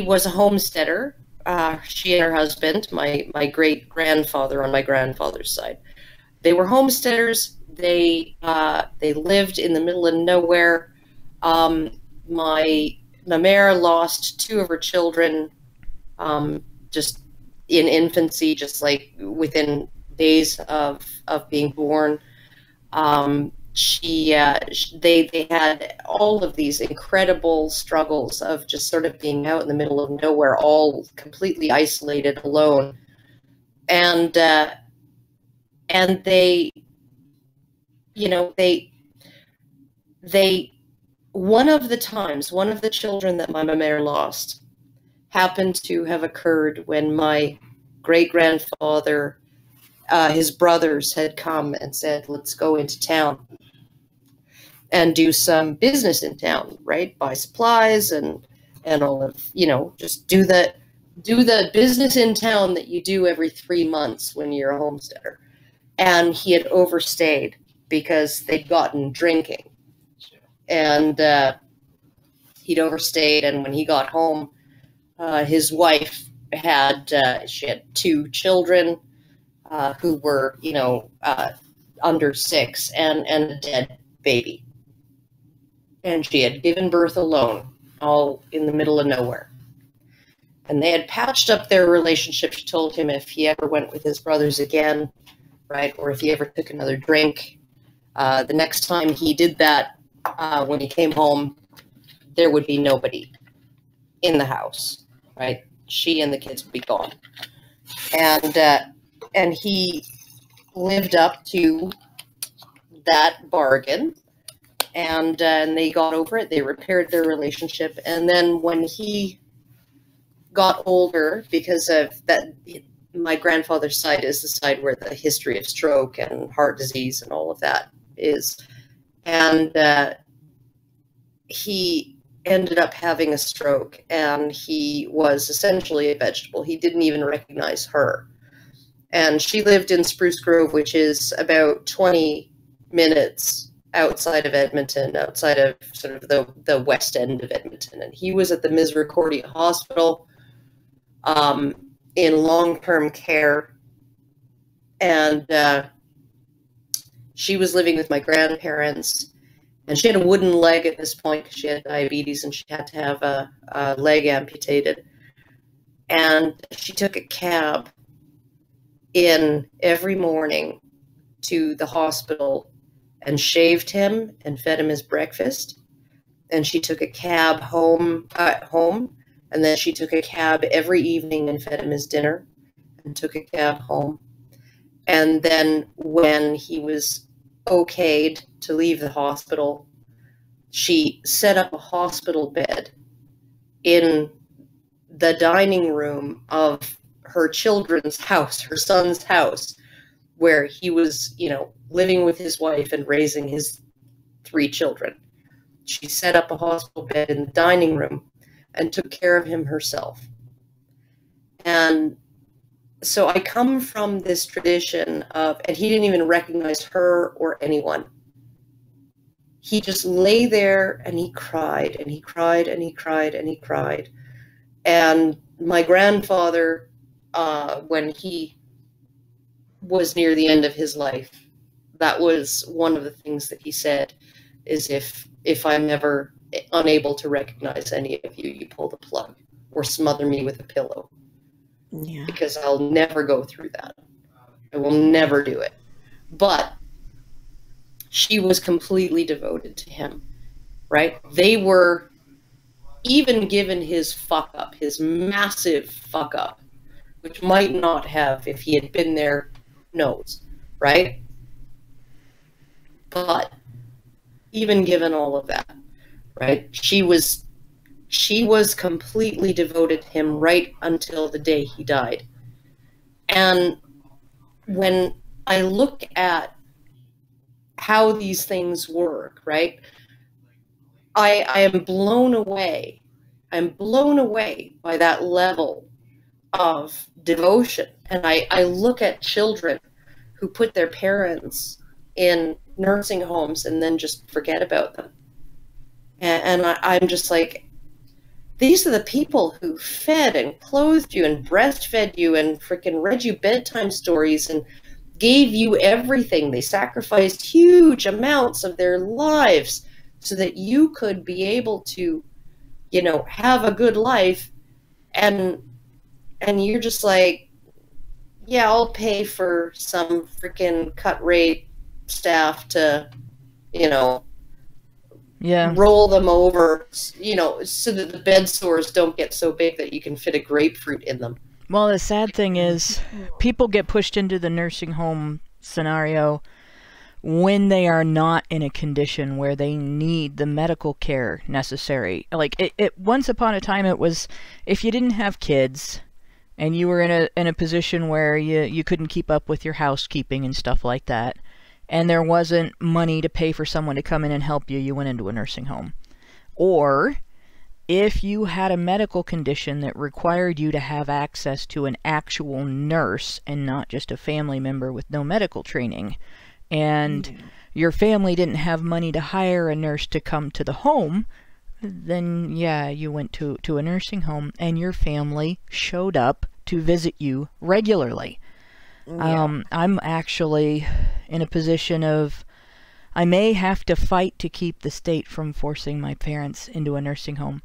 was a homesteader. She and her husband, my great-grandfather on my grandfather's side, they were homesteaders. They lived in the middle of nowhere. My mère lost 2 of her children just in infancy, just like within days of being born. They had all of these incredible struggles of just sort of being out in the middle of nowhere, all completely isolated, alone. And they, you know, one of the children that my mère lost happened to have occurred when my great-grandfather, his brothers had come and said, let's go into town and do some business in town, right? Buy supplies and all of, you know, just do the business in town that you do every 3 months when you're a homesteader. And he had overstayed because they'd gotten drinking. And he'd overstayed, and when he got home, his wife had 2 children who were, you know, under 6 and a dead baby. And she had given birth alone, all in the middle of nowhere. And they had patched up their relationship. She told him if he ever went with his brothers again, right, or if he ever took another drink, the next time he did that, when he came home, there would be nobody in the house, right? She and the kids would be gone. And he lived up to that bargain, and they got over it. They repaired their relationship. And then when he got older, because of that, my grandfather's side is the side where the history of stroke and heart disease and all of that is. And he ended up having a stroke, and he was essentially a vegetable. He didn't even recognize her. And she lived in Spruce Grove, which is about 20 minutes outside of Edmonton, outside of sort of the west end of Edmonton. And he was at the Misericordia Hospital in long-term care. And she was living with my grandparents. And she had a wooden leg at this point because she had diabetes and she had to have a leg amputated. And she took a cab in every morning to the hospital and shaved him and fed him his breakfast. And she took a cab home, and then she took a cab every evening and fed him his dinner and took a cab home. And then when he was okayed to leave the hospital, she set up a hospital bed in the dining room of her children's house, her son's house, where he was, living with his wife and raising his 3 children. She set up a hospital bed in the dining room and took care of him herself. And so I come from this tradition of, and he didn't even recognize her or anyone. He just lay there and he cried and he cried and he cried and he cried. And my grandfather, when he was near the end of his life, that was one of the things that he said, is if I'm ever unable to recognize any of you, you pull the plug or smother me with a pillow. Yeah. Because I'll never go through that. I will never do it. But she was completely devoted to him, right? They were, even given his fuck up, his massive fuck up, which might not have, if he had been there, who knows, right? But even given all of that, right? She was completely devoted to him right until the day he died. And when I look at how these things work, right? I am blown away. I'm blown away by that level of devotion. And I look at children who put their parents in nursing homes and then just forget about them. And I'm just like, these are the people who fed and clothed you and breastfed you and freaking read you bedtime stories and gave you everything. They sacrificed huge amounts of their lives so that you could be able to, have a good life. And you're just like, yeah, I'll pay for some freaking cut rate staff to, roll them over, so that the bed sores don't get so big that you can fit a grapefruit in them. Well, the sad thing is, people get pushed into the nursing home scenario when they are not in a condition where they need the medical care necessary. Like, it once upon a time, it was, if you didn't have kids and you were in a position where you couldn't keep up with your housekeeping and stuff like that, and there wasn't money to pay for someone to come in and help you, you went into a nursing home. Or if you had a medical condition that required you to have access to an actual nurse and not just a family member with no medical training, and your family didn't have money to hire a nurse to come to the home, then yeah, you went to a nursing home and your family showed up to visit you regularly. Yeah. I'm actually in a position of, I may have to fight to keep the state from forcing my parents into a nursing home.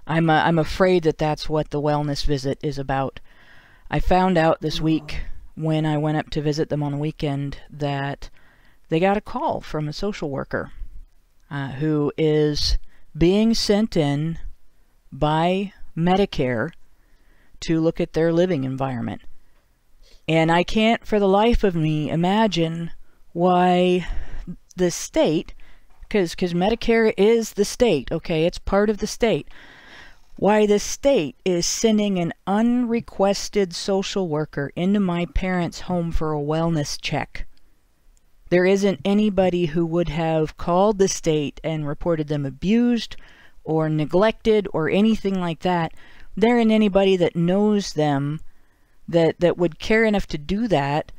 I'm afraid that that's what the wellness visit is about. I found out this week when I went up to visit them on the weekend that they got a call from a social worker who is being sent in by Medicare to look at their living environment. And I can't for the life of me imagine why the state, because Medicare is the state, okay, it's part of the state, why the state is sending an unrequested social worker into my parents' home for a wellness check. There isn't anybody who would have called the state and reported them abused or neglected or anything like that. There isn't anybody that knows them that would care enough to do that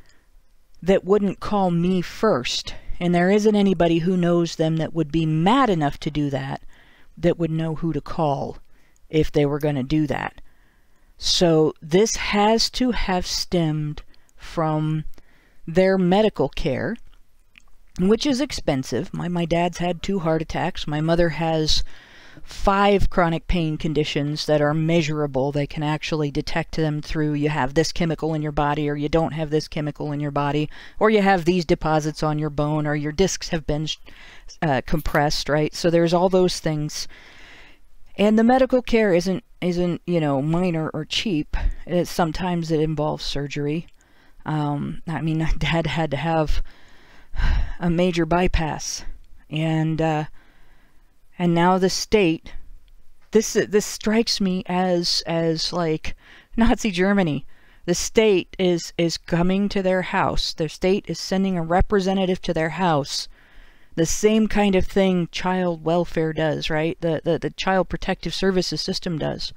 wouldn't call me first. And there isn't anybody who knows them that would be mad enough to do that would know who to call if they were going to do that. So this has to have stemmed from their medical care, which is expensive. My dad's had 2 heart attacks. My mother has 5 chronic pain conditions that are measurable. They can actually detect them through, you have this chemical in your body, or you don't have this chemical in your body, or you have these deposits on your bone, or your discs have been compressed, right? So there's all those things. And the medical care isn't minor or cheap. Sometimes it involves surgery. I mean, Dad had to have a major bypass, and now the state. This strikes me as like Nazi Germany. The state is coming to their house. Their state is sending a representative to their house. The same kind of thing child welfare does, right? The Child Protective Services system does,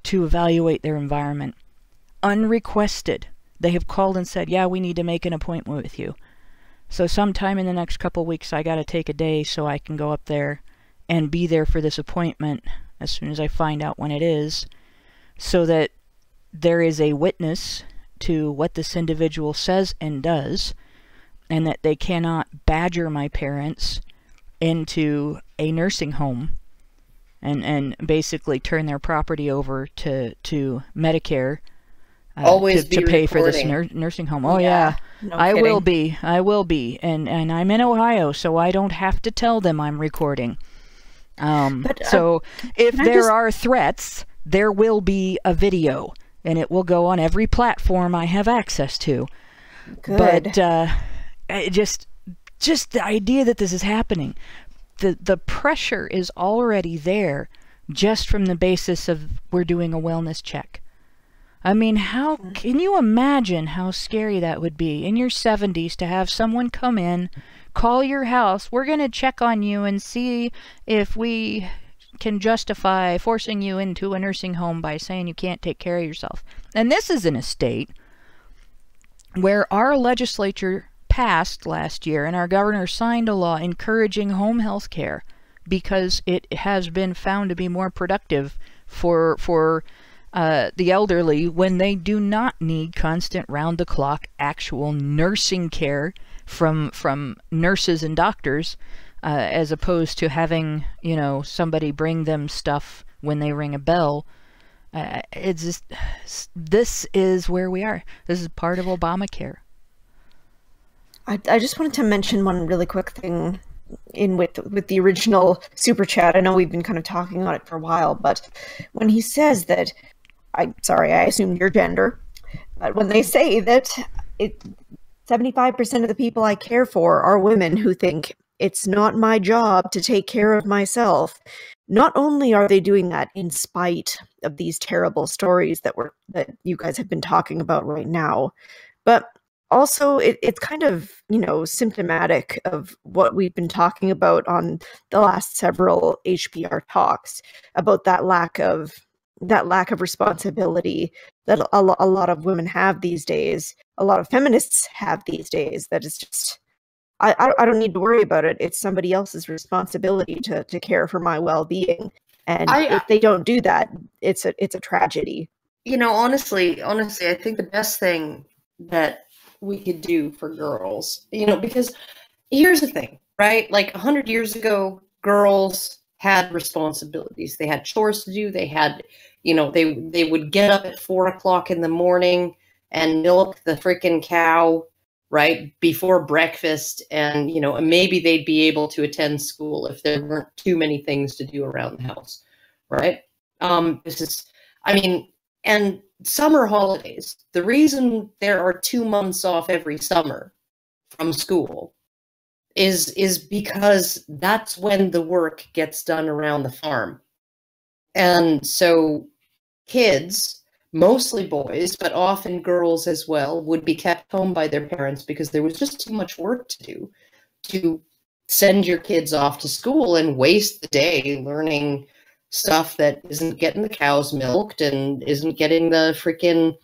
to evaluate their environment. Unrequested. They have called and said, yeah, we need to make an appointment with you. So sometime in the next couple weeks, I got to take a day so I can go up there and be there for this appointment as soon as I find out when it is, so that there is a witness to what this individual says and does, and that they cannot badger my parents into a nursing home and basically turn their property over to Medicare to pay for this nursing home. Oh yeah, no I kidding. will be, and I'm in Ohio, so I don't have to tell them I'm recording. So if there are threats, there will be a video, and it will go on every platform I have access to. Good. But just the idea that this is happening, the pressure is already there, just from the basis of we're doing a wellness check. I mean, how can you imagine how scary that would be in your 70s to have someone come in, call your house, we're going to check on you and see if we can justify forcing you into a nursing home by saying you can't take care of yourself. And this is in a state where our legislature passed last year and our governor signed a law encouraging home health care because it has been found to be more productive for the elderly when they do not need constant round-the-clock actual nursing care from nurses and doctors, as opposed to having, you know, somebody bring them stuff when they ring a bell. It's just, this is where we are. This is part of Obamacare. I just wanted to mention one really quick thing with the original super chat. I know we've been kind of talking on it for a while, but when he says that, I assume your gender, but when they say that 75% of the people I care for are women who think it's not my job to take care of myself, not only are they doing that in spite of these terrible stories that you guys have been talking about right now, but also it's kind of, you know, symptomatic of what we've been talking about on the last several HBR talks about that lack of responsibility that a lot of women have these days, a lot of feminists have these days, that is just, I don't need to worry about it. It's somebody else's responsibility to care for my well-being. And if they don't do that, it's a tragedy. You know, honestly, I think the best thing that we could do for girls, you know, because here's the thing, right? Like 100 years ago, girls had responsibilities. They had chores to do. They had, you know, they would get up at 4 o'clock in the morning and milk the freaking cow, right, before breakfast. And, you know, maybe they'd be able to attend school if there weren't too many things to do around the house, right? And summer holidays, the reason there are 2 months off every summer from school is because that's when the work gets done around the farm. And so kids, mostly boys, but often girls as well, would be kept home by their parents because there was just too much work to do to send your kids off to school and waste the day learning stuff that isn't getting the cows milked and isn't getting the freaking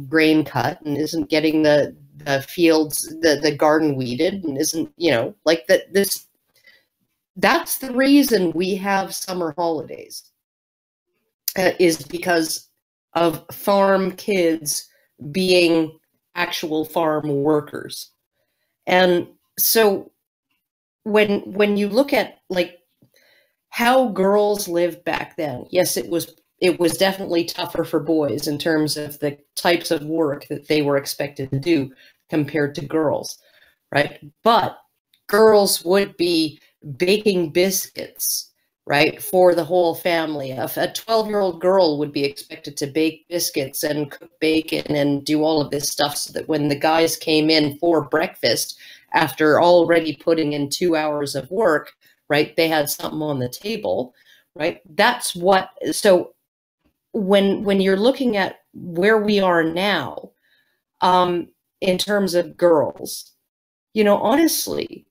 grain cut and isn't getting the fields, the garden weeded, and isn't, you know, like that. That's the reason we have summer holidays, is because of farm kids being actual farm workers. And so when you look at like how girls lived back then, yes, it was definitely tougher for boys in terms of the types of work that they were expected to do compared to girls, right? But girls would be baking biscuits, right, for the whole family. A 12-year-old girl would be expected to bake biscuits and cook bacon and do all of this stuff so that when the guys came in for breakfast, after already putting in 2 hours of work, right, they had something on the table, right? That's what, so when you're looking at where we are now, in terms of girls, you know, honestly,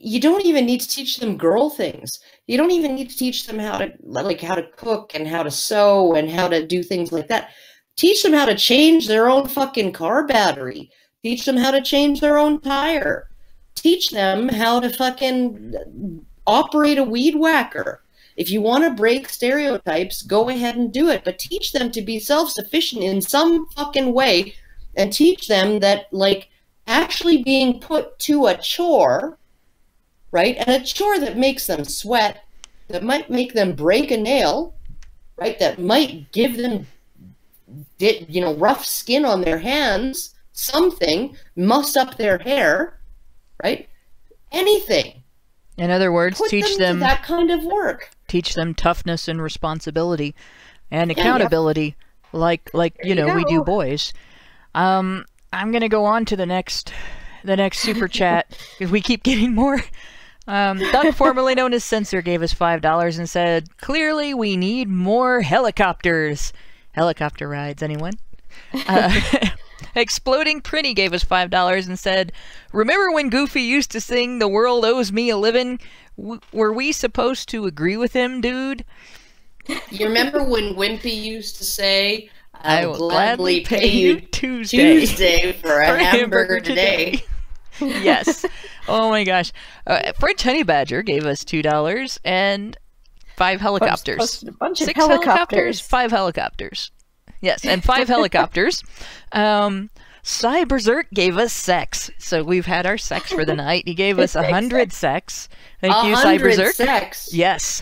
you don't even need to teach them girl things. You don't even need to teach them how to cook and how to sew and how to do things like that. Teach them how to change their own fucking car battery. Teach them how to change their own tire. Teach them how to fucking operate a weed whacker. If you want to break stereotypes, go ahead and do it. But teach them to be self-sufficient in some fucking way, and teach them that, like, actually being put to a chore, right? And a chore that makes them sweat, that might make them break a nail, right? That might give them, you know, rough skin on their hands, something, muss up their hair, right? Anything. In other words, Put teach them to that kind of work. Teach them toughness and responsibility and accountability, like you know, we do boys. I'm gonna go on to the next super chat because we keep getting more. Doug, formerly known as Censor, gave us $5 and said, "Clearly, we need more helicopters. Helicopter rides, anyone?" Exploding Prinny gave us $5 and said, "Remember when Goofy used to sing 'The World Owes Me a Livin''? Were we supposed to agree with him, dude?" You remember when Wimpy used to say, "I will gladly pay you Tuesday for a hamburger today." Yes. Oh my gosh. French Honey Badger gave us $2 and 5 helicopters. A bunch of 6 helicopters, 5 helicopters. Yes, and 5 helicopters. Cy Berserk gave us sex. So we've had our sex for the night. He gave us 100 sex. Thank you, Cy Berserk. Sex. Yes.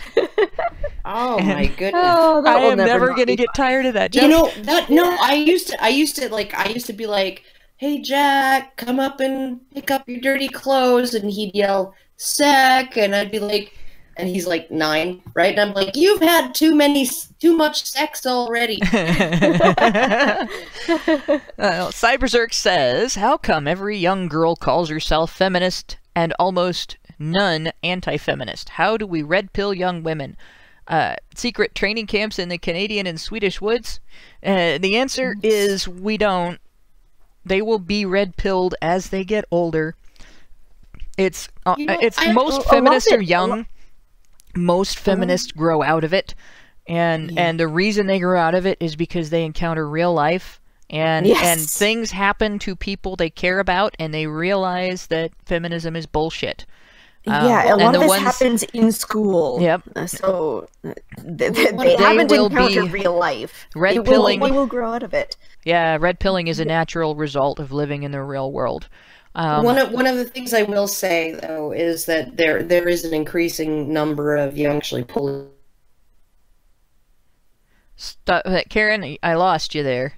Oh my goodness. Oh, I am never going to get tired of that. Jeff. You know that? No, I used to be like, "Hey Jack, come up and pick up your dirty clothes," and he'd yell "Sec," and I'd be like, and he's like 9, right? And I'm like, "You've had too much sex already." Cyberzerk says, "How come every young girl calls herself feminist and almost none anti-feminist? How do we red pill young women? Secret training camps in the Canadian and Swedish woods?" The answer is we don't. They will be red pilled as they get older. It's most feminists are young. Most feminists grow out of it, and the reason they grow out of it is because they encounter real life and things happen to people they care about, and they realize that feminism is bullshit. A lot of this happens in school. Yep. So they haven't encountered real life. Red pilling. They will grow out of it. Yeah, red pilling is a natural result of living in the real world. One of the things I will say though is that there is an increasing number of young actually pulling. Stop, Karen, I lost you there.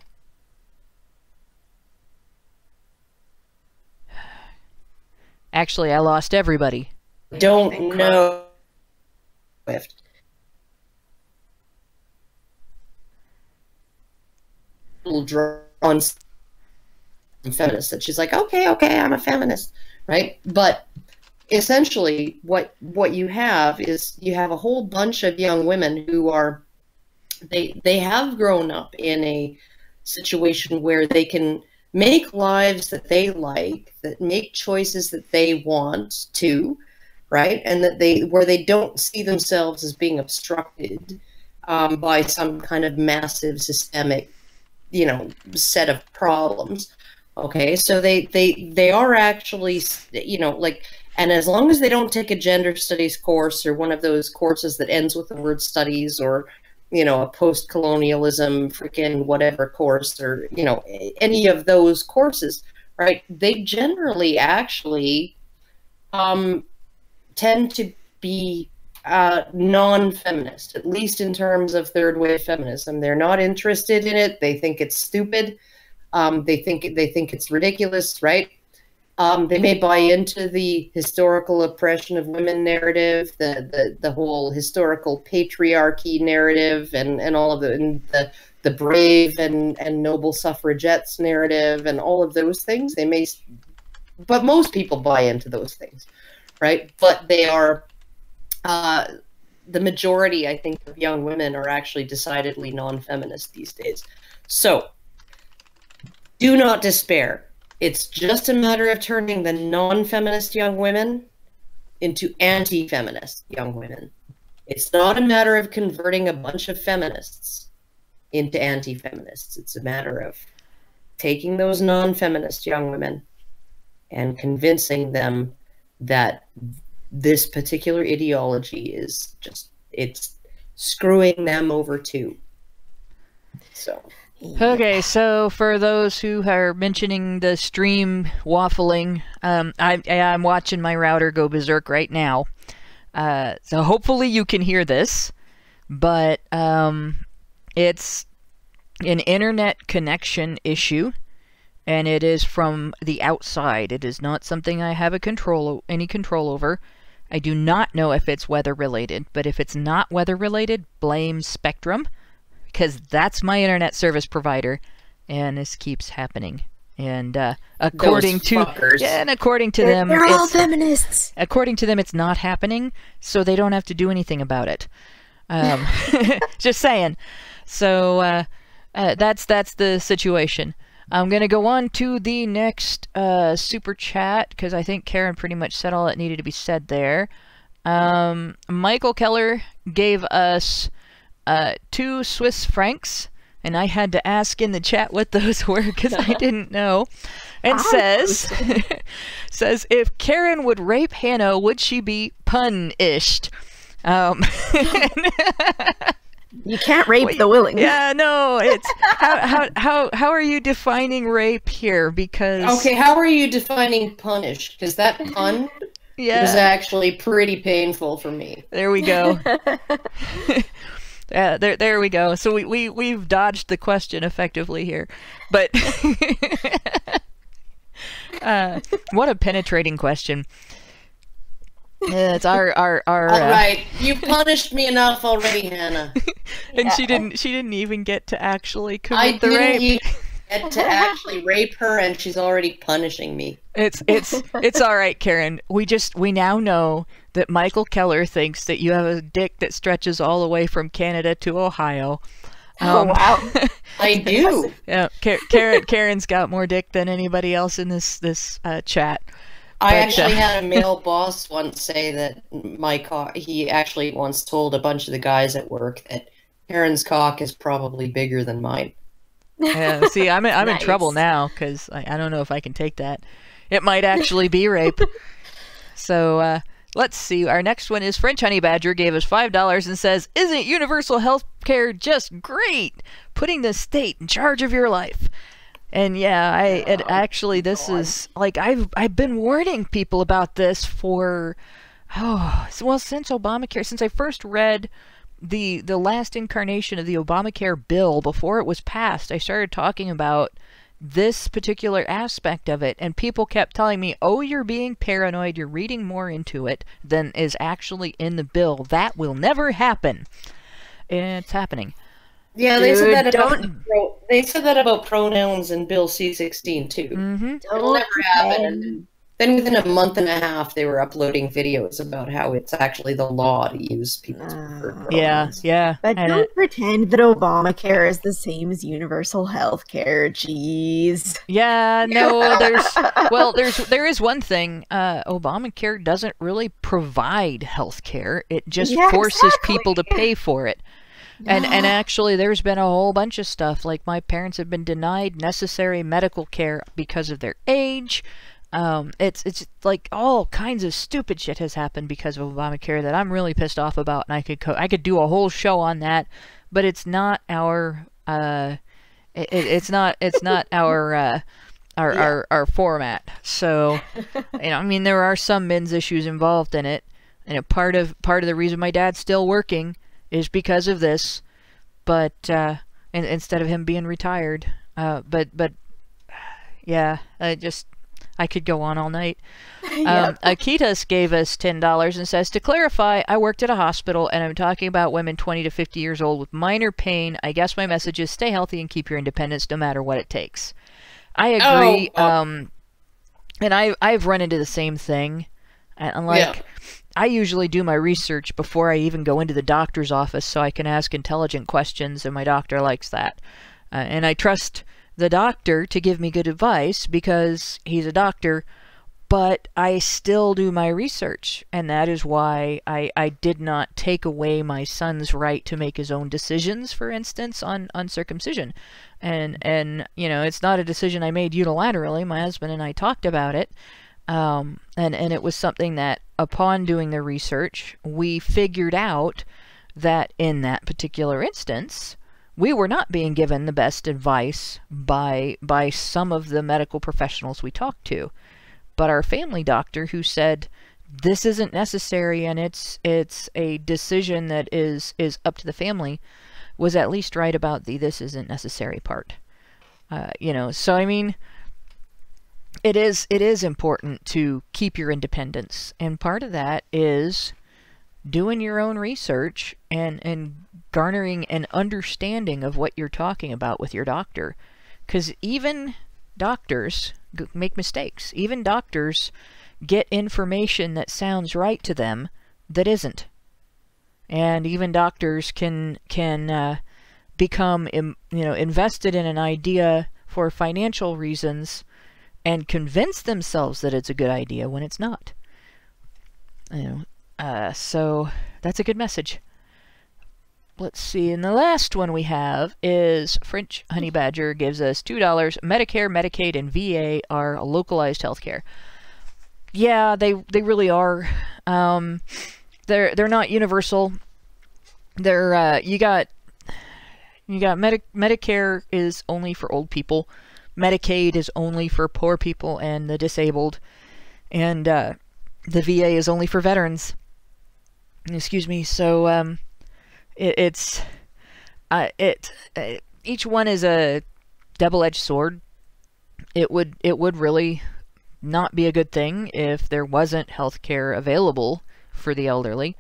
Actually, I lost everybody. Don't know. On feminist that she's like, okay, I'm a feminist, right? But essentially, what you have is you have a whole bunch of young women who are they have grown up in a situation where they can make lives that they like, that make choices that they want to, right? And that where they don't see themselves as being obstructed by some kind of massive systemic, you know, set of problems. Okay, so they are actually, you know, like, and as long as they don't take a gender studies course or one of those courses that ends with the word studies, or, you know, a post-colonialism freaking whatever course, or, you know, any of those courses, right, they generally actually tend to be non-feminist, at least in terms of third wave feminism. They're not interested in it. They think it's stupid. They think it's ridiculous, right? They may buy into the historical oppression of women narrative, the whole historical patriarchy narrative, and all of the brave and noble suffragettes narrative, and all of those things. They may, but most people buy into those things, right? But they are the majority, I think, of young women are actually decidedly non-feminist these days. So do not despair. It's just a matter of turning the non-feminist young women into anti-feminist young women. It's not a matter of converting a bunch of feminists into anti-feminists. It's a matter of taking those non-feminist young women and convincing them that this particular ideology is just, it's screwing them over too. So... Okay, so for those who are mentioning the stream waffling, I'm watching my router go berserk right now. So hopefully you can hear this, but it's an internet connection issue, and it is from the outside. It is not something I have any control over. I do not know if it's weather related, but if it's not weather related, blame Spectrum, because that's my internet service provider, and this keeps happening. And according to them, they're all feminists. According to them, it's not happening, so they don't have to do anything about it. Just saying. So that's the situation. I'm gonna go on to the next super chat because I think Karen pretty much said all that needed to be said there. Michael Keller gave us 2 Swiss francs, and I had to ask in the chat what those were because I didn't know. And says, if Karen would rape Hannah, would she be punished? You can't rape the willing. Yeah, no. It's how are you defining rape here? Because okay, how are you defining punish? Because that pun was actually pretty painful for me. There we go. There we go. So we've dodged the question effectively here, but what a penetrating question. It's our all right. You punished me enough already, Hannah. And she didn't even get to actually commit the rape. I didn't get to actually rape her, and she's already punishing me. It's all right, Karen. We now know that Michael Keller thinks that you have a dick that stretches all the way from Canada to Ohio. Oh wow! I do. Yeah, Karen's got more dick than anybody else in this chat. I actually had a male boss once say that he actually once told a bunch of the guys at work that Karen's cock is probably bigger than mine. Yeah, see, I'm in trouble now because I don't know if I can take that. It might actually be rape. So let's see. Our next one is French Honey Badger gave us $5 and says, "Isn't universal health care just great? Putting the state in charge of your life." And yeah, this is like I've been warning people about this for since Obamacare, since I first read the last incarnation of the Obamacare bill before it was passed. I started talking about this particular aspect of it, and people kept telling me, "Oh, you're being paranoid. You're reading more into it than is actually in the bill. That will never happen." And it's happening. Yeah, they said that about pronouns in Bill C-16 too. Mm-hmm. It'll never happen. And then within a month and a half, they were uploading videos about how it's actually the law to use people's preferred pronouns. Yeah. But don't pretend that Obamacare is the same as universal health care. Jeez. Yeah, no, there is one thing. Obamacare doesn't really provide health care. It just forces people to pay for it. And actually, there's been a whole bunch of stuff. Like, my parents have been denied necessary medical care because of their age. It's like all kinds of stupid shit has happened because of Obamacare that I'm really pissed off about, and I could do a whole show on that. But it's not our it's not our format. So I mean, there are some men's issues involved in it, and a part of the reason my dad's still working is because of this, but instead of him being retired, but yeah, I could go on all night. Yep. Akitas gave us $10 and says, to clarify, I worked at a hospital and I'm talking about women 20 to 50 years old with minor pain. I guess my message is stay healthy and keep your independence no matter what it takes. I agree. And I've run into the same thing. And like, I usually do my research before I even go into the doctor's office so I can ask intelligent questions, and my doctor likes that. And I trust the doctor to give me good advice because he's a doctor, but I still do my research, and that is why I did not take away my son's right to make his own decisions, for instance, on circumcision. And you know, it's not a decision I made unilaterally. My husband and I talked about it, and it was something that, upon doing the research, we figured out that in that particular instance, we were not being given the best advice by some of the medical professionals we talked to. But our family doctor, who said this isn't necessary and it's a decision that is up to the family, was at least right about the this isn't necessary part. You know, so I mean, it is important to keep your independence, and part of that is doing your own research and garnering an understanding of what you're talking about with your doctor, because even doctors make mistakes. Even doctors get information that sounds right to them that isn't. And even doctors can become invested in an idea for financial reasons and convince themselves that it's a good idea when it's not. So that's a good message. Let's see, and the last one we have is French Honey Badger gives us $2. Medicare, Medicaid, and VA are localized healthcare. Yeah, they really are. They're not universal. They're you got Medicare is only for old people. Medicaid is only for poor people and the disabled, and the VA is only for veterans. Excuse me. So each one is a double-edged sword. It would really not be a good thing if there wasn't health care available for the elderly.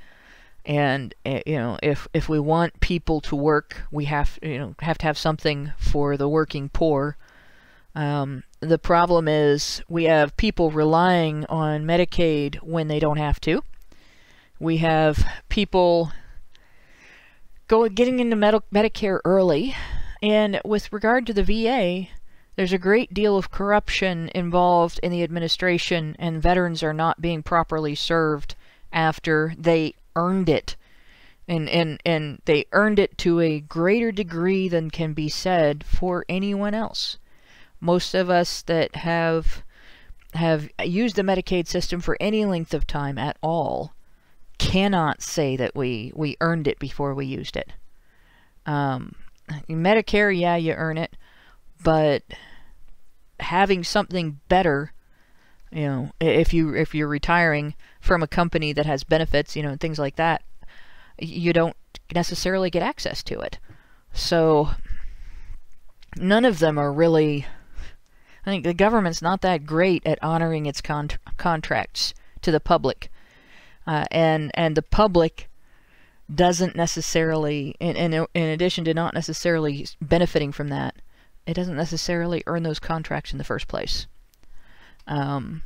And if we want people to work, we have to have something for the working poor. The problem is we have people relying on Medicaid when they don't have to. We have people getting into Medicare early, and with regard to the VA, there's a great deal of corruption involved in the administration, and veterans are not being properly served after they earned it, and they earned it to a greater degree than can be said for anyone else. Most of us that have used the Medicaid system for any length of time at all cannot say that we earned it before we used it. Medicare, yeah, you earn it, but having something better, if you're retiring from a company that has benefits, and things like that, you don't necessarily get access to it. So none of them are really. I think the government's not that great at honoring its contracts to the public. And the public doesn't necessarily, in addition to not necessarily benefiting from that, it doesn't necessarily earn those contracts in the first place. Let's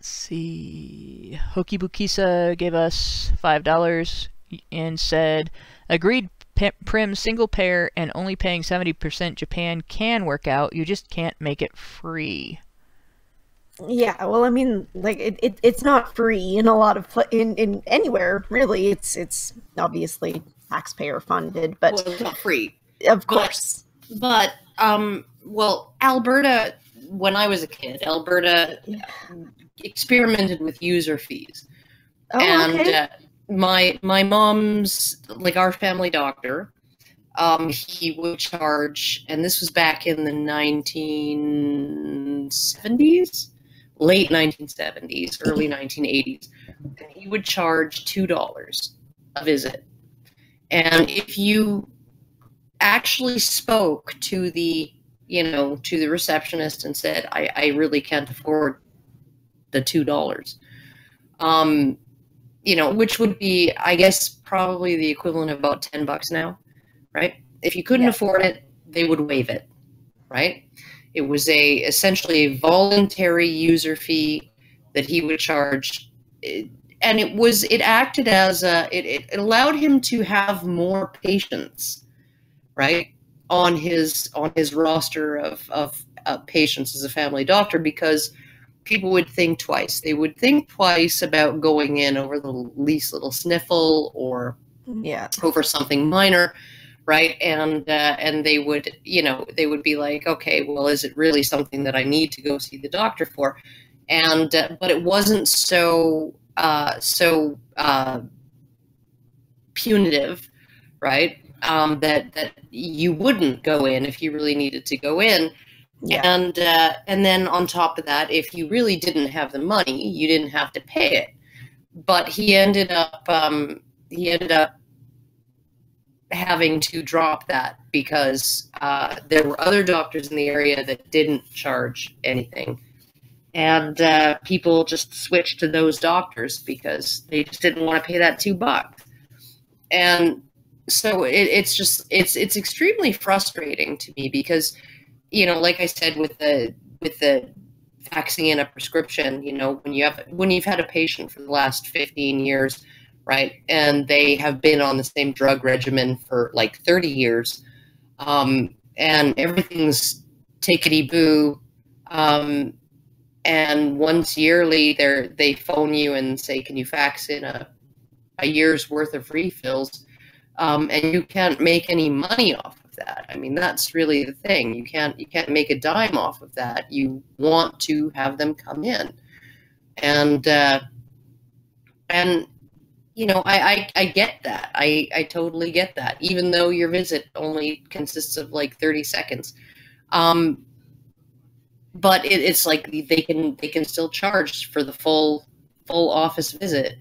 see. Hoki Bukisa gave us $5 and said, agreed, prim single pair and only paying 70% Japan can work out. You just can't make it free. Yeah, well, I mean, like it's not free in a lot of in anywhere really. It's obviously taxpayer funded, but it's not free, of course. But well, Alberta. When I was a kid, Alberta experimented with user fees, and my mom's, like, our family doctor, he would charge, and this was back in the 1970s. Late 1970s, early 1980s, and he would charge $2 a visit. And if you actually spoke to the to the receptionist and said, I really can't afford the $2. Which would be, I guess, probably the equivalent of about $10 now, right? If you couldn't afford it, they would waive it, right? It was essentially a voluntary user fee that he would charge, and it acted as it allowed him to have more patients, right, on his roster of patients as a family doctor, because people would think twice. They would think twice about going in over the least little sniffle or over something minor, right? And they would, they would be like, okay, well, is it really something that I need to go see the doctor for? And but it wasn't so punitive, right? That you wouldn't go in if you really needed to go in. Yeah. And then on top of that, if you really didn't have the money, you didn't have to pay it. But he ended up having to drop that because there were other doctors in the area that didn't charge anything, and people just switched to those doctors because they just didn't want to pay that $2. And so it's extremely frustrating to me because, like I said, with the faxing in a prescription, when you've had a patient for the last 15 years, right, and they have been on the same drug regimen for like 30 years, and everything's tickety-boo, and once yearly they phone you and say, can you fax in a year's worth of refills, and you can't make any money off of that. I mean, that's really the thing. You can't make a dime off of that. You want to have them come in, and I get that. I totally get that, even though your visit only consists of like 30 seconds. But it's like they can still charge for the full office visit,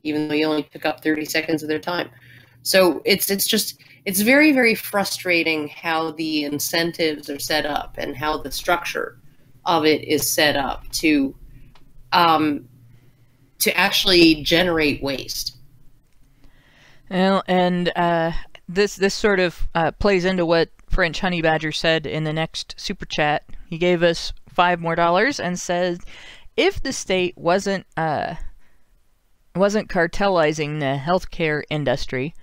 even though you only pick up 30 seconds of their time. So it's very, very frustrating how the incentives are set up and how the structure of it is set up to actually generate waste. Well, and this sort of plays into what French Honey Badger said in the next super chat. He gave us $5 more and said, if the state wasn't cartelizing the healthcare industry,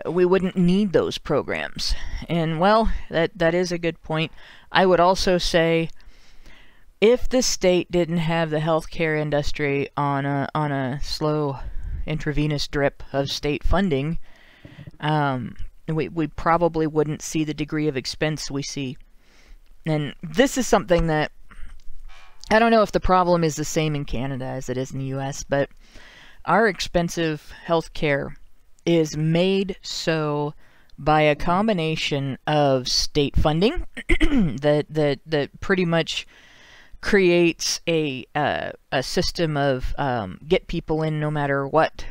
we wouldn't need those programs. And well, that is a good point. I would also say, if the state didn't have the healthcare industry on a slow intravenous drip of state funding, we probably wouldn't see the degree of expense we see. And this is something that I don't know if the problem is the same in Canada as it is in the US, but our expensive healthcare is made so by a combination of state funding that pretty much creates a system of get people in no matter what,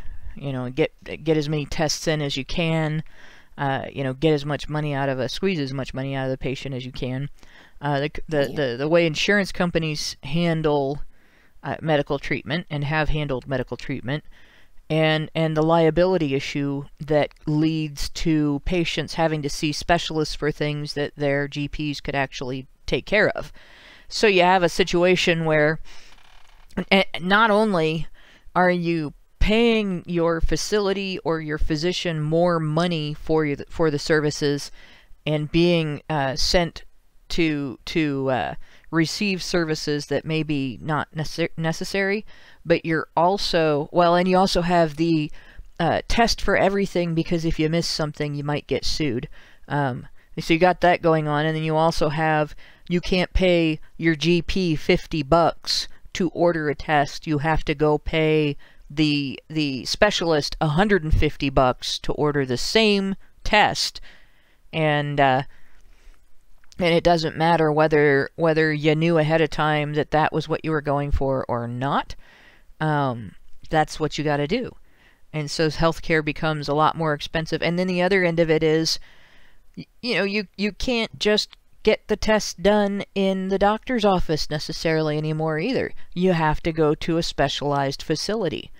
get as many tests in as you can, get as much money out of squeeze as much money out of the patient as you can. The way insurance companies handle medical treatment and have handled medical treatment, and the liability issue that leads to patients having to see specialists for things that their GPs could actually take care of. So you have a situation where not only are you paying your facility or your physician more money for the services and being sent to receive services that may be not necessary, but you're also, and you also have the test for everything, because if you miss something you might get sued. So you got that going on, and then you also have, you can't pay your GP $50 to order a test. You have to go pay the specialist $150 to order the same test, and it doesn't matter whether you knew ahead of time that was what you were going for or not. That's what you got to do. And so healthcare becomes a lot more expensive. And then the other end of it is, you can't just get the test done in the doctor's office necessarily anymore either. You have to go to a specialized facility.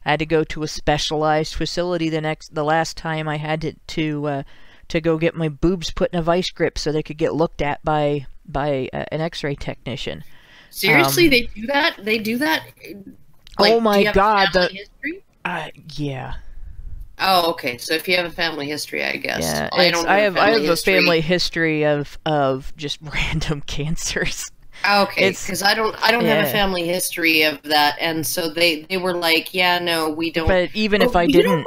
I had to go to a specialized facility the last time I had to go get my boobs put in a vice grip so they could get looked at by an X-ray technician. Seriously, they do that? They do that? Like, oh my God! History? Yeah. Oh, okay. So if you have a family history, I guess. Yeah, I don't. I have a family history of just random cancers. Okay, because I don't have a family history of that, and so they were like, yeah, no, we don't. But even if I didn't,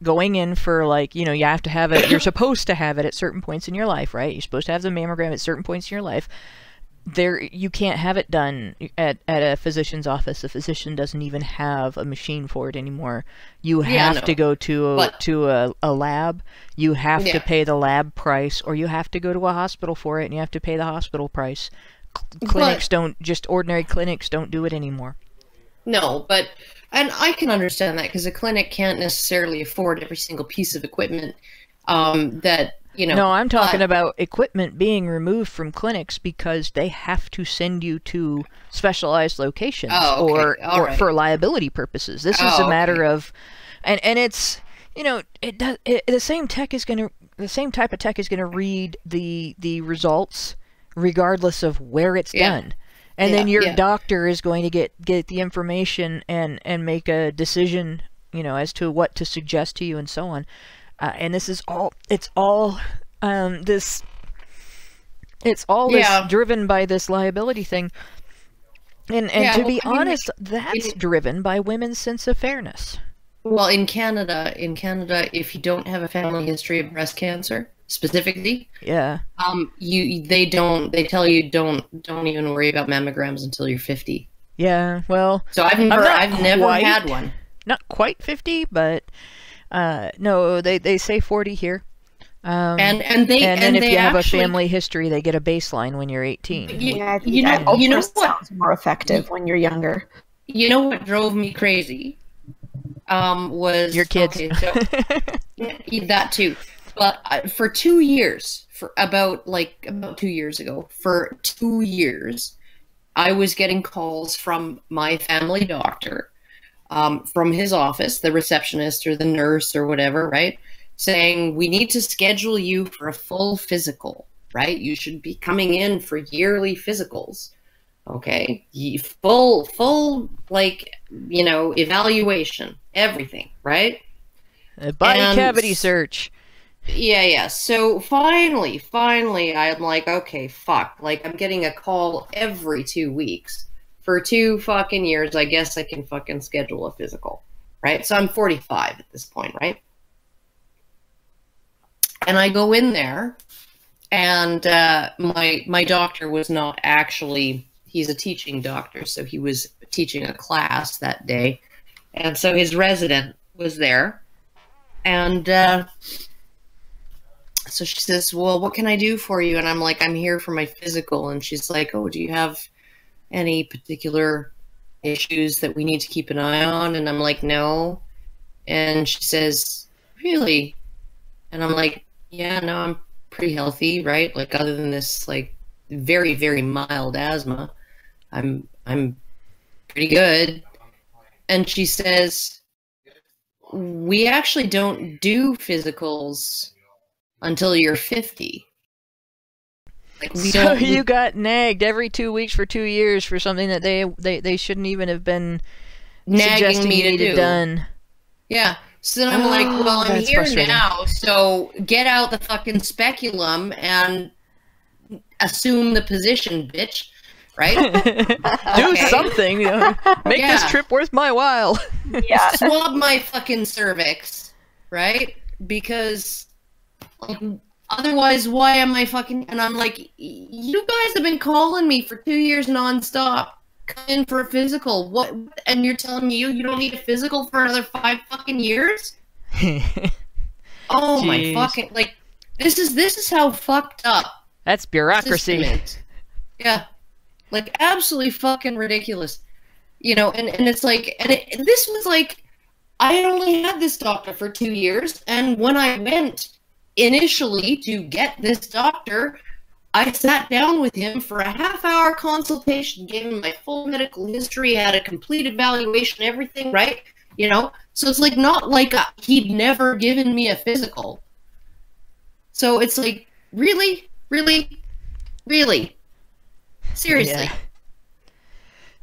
going in for, like, you know, you have to have it. You're supposed to have it at certain points in your life, right? You're supposed to have the mammogram at certain points in your life. You can't have it done at a physician's office. The physician doesn't even have a machine for it anymore. You have to go to a lab. You have to pay the lab price, or you have to go to a hospital for it, and you have to pay the hospital price. Ordinary clinics don't do it anymore. No, and I can understand that, because a clinic can't necessarily afford every single piece of equipment that. You know, no, I'm talking about equipment being removed from clinics because they have to send you to specialized locations or for liability purposes. This is a matter of, and it's, you know, the same type of tech is gonna read the results regardless of where it's done, and then your doctor is going to get the information and make a decision, you know, as to what to suggest to you and so on. And this is all. It's all this driven by this liability thing, and to be honest, that's driven by women's sense of fairness. Well, in Canada, if you don't have a family history of breast cancer specifically, they tell you don't even worry about mammograms until you're 50. Yeah, well, so I've never had one. Not quite 50, but. No, they say 40 here. And then if you have a family history, they get a baseline when you're 18. You know what sounds more effective when you're younger. You know what drove me crazy? Was your kids. Okay, so, that too. But for 2 years, about 2 years ago, for 2 years, I was getting calls from my family doctor. From his office, the receptionist or the nurse or whatever, right? Saying, we need to schedule you for a full physical, right? You should be coming in for yearly physicals, okay? Full, like, you know, evaluation, everything, right? A body cavity search. Yeah. So finally, I'm like, okay, fuck. Like, I'm getting a call every 2 weeks. For 2 fucking years, I guess I can fucking schedule a physical, right? So I'm 45 at this point, right? And I go in there, and my doctor was not actually, he's a teaching doctor, so he was teaching a class that day. And so his resident was there. And so she says, well, what can I do for you? And I'm like, I'm here for my physical. And she's like, oh, do you have any particular issues that we need to keep an eye on? And I'm like, no. And she says, really? And I'm like, yeah, no, I'm pretty healthy, right? Like, other than this, like, very, very mild asthma, I'm pretty good. And she says, we actually don't do physicals until you're 50. Like, you got nagged every 2 weeks for 2 years for something that they shouldn't even have been nagging me to do. Done. Yeah. So then I'm like, well, I'm here now, so get out the fucking speculum and assume the position, bitch. Right? Do something. You know, make this trip worth my while. Yeah. Swab my fucking cervix, right? Because, like, otherwise, why am I fucking... And I'm like, you guys have been calling me for 2 years nonstop. Come in for a physical. What? And you're telling me you don't need a physical for another 5 fucking years? Oh my fucking... Like, this is how fucked up. That's bureaucracy. Yeah. Like, absolutely fucking ridiculous. You know, and it's like... And this was like... I had only had this doctor for 2 years, and when I went initially to get this doctor, I sat down with him for a half-hour consultation, gave him my full medical history, had a complete evaluation, everything, right? You know, so it's like not like he'd never given me a physical. So it's like, really, seriously. Yeah.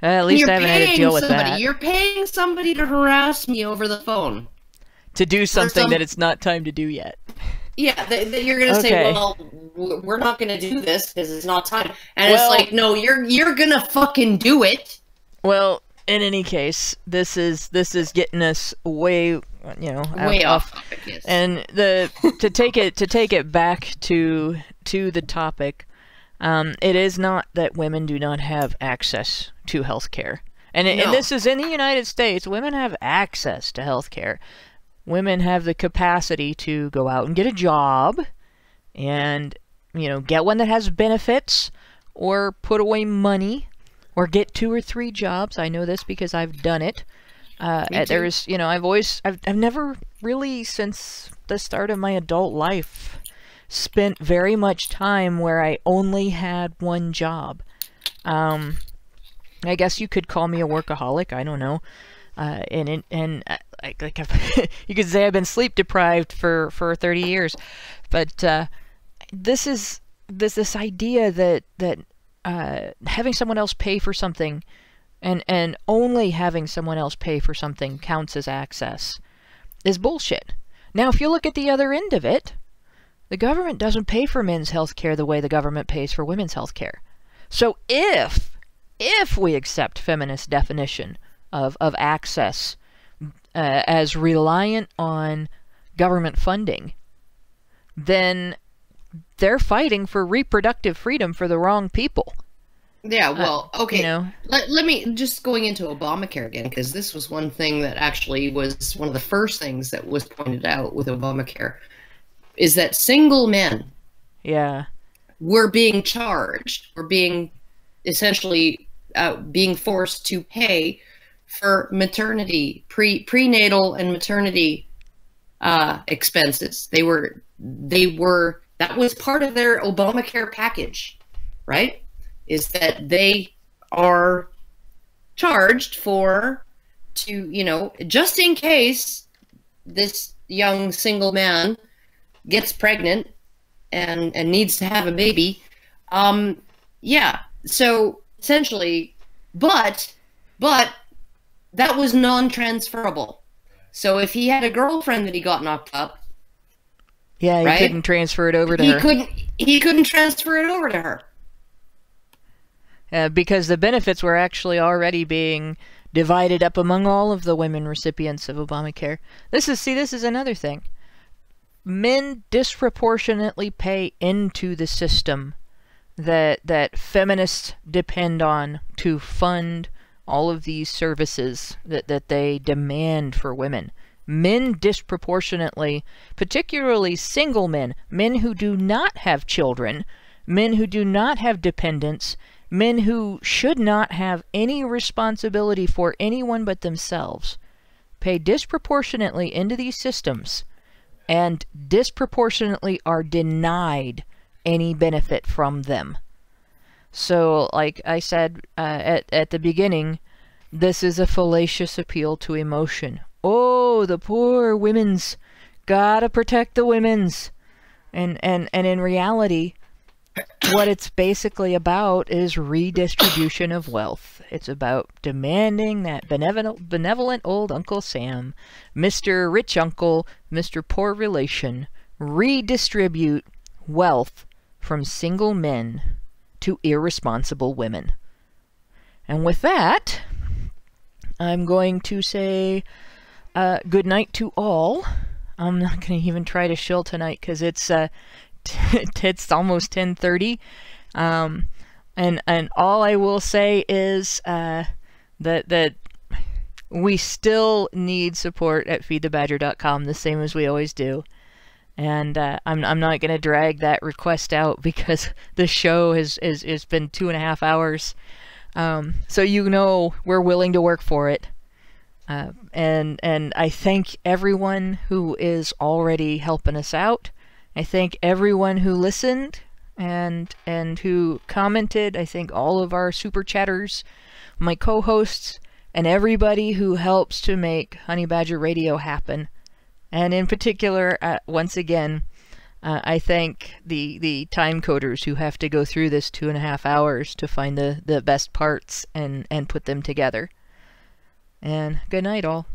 At least I haven't had to deal with that. You're paying somebody to harass me over the phone. To do something that it's not time to do yet. Yeah, that you're going to say, well, we're not going to do this because it's not time. And it's like, no, you're going to fucking do it. Well, in any case, this is getting us way, you know, way off topic, yes. And to take it back to the topic, it is not that women do not have access to health care. And this is in the United States. Women have access to health care. Women have the capacity to go out and get a job and, you know, get one that has benefits or put away money or get 2 or 3 jobs. I know this because I've done it. There's, you know, I've never really, since the start of my adult life, spent very much time where I only had one job. I guess you could call me a workaholic. I don't know. You could say I've been sleep deprived for 30 years, but this idea that having someone else pay for something and only having someone else pay for something counts as access is bullshit. Now, if you look at the other end of it, the government doesn't pay for men's health care the way the government pays for women's health care. So if we accept feminist definition of access as reliant on government funding, then they're fighting for reproductive freedom for the wrong people. Yeah, well, okay. You know, let me just going into Obamacare again, because this was one thing that actually was one of the first things that was pointed out with Obamacare, is that single men were being charged, were being essentially being forced to pay for maternity, prenatal and maternity expenses. They were that was part of their Obamacare package, right? Is that they are charged to, you know, just in case this young single man gets pregnant and needs to have a baby. Yeah. So essentially, but that was non-transferable. So if he had a girlfriend that he got knocked up, he couldn't transfer it over to her. He couldn't transfer it over to her. Because the benefits were actually already being divided up among all of the women recipients of Obamacare. This is another thing. Men disproportionately pay into the system that feminists depend on to fund all of these services that they demand for women. Men disproportionately, particularly single men who do not have children, men who do not have dependents, men who should not have any responsibility for anyone but themselves, pay disproportionately into these systems and disproportionately are denied any benefit from them. So, like I said at the beginning, this is a fallacious appeal to emotion. Oh, the poor women's. Gotta protect the women's. And in reality, what it's basically about is redistribution of wealth. It's about demanding that benevolent old Uncle Sam, Mr. Rich Uncle, Mr. Poor Relation, redistribute wealth from single men to irresponsible women. And with that, I'm going to say good night to all. I'm not going to even try to shill tonight because it's almost 10:30. And all I will say is that we still need support at feedthebadger.com, the same as we always do. And I'm not going to drag that request out because the show has been 2.5 hours. So you know we're willing to work for it. And I thank everyone who is already helping us out. I thank everyone who listened and who commented. I thank all of our super chatters, my co-hosts, and everybody who helps to make Honey Badger Radio happen. And in particular, once again, I thank the time coders who have to go through this 2.5 hours to find the best parts and put them together. And good night, all.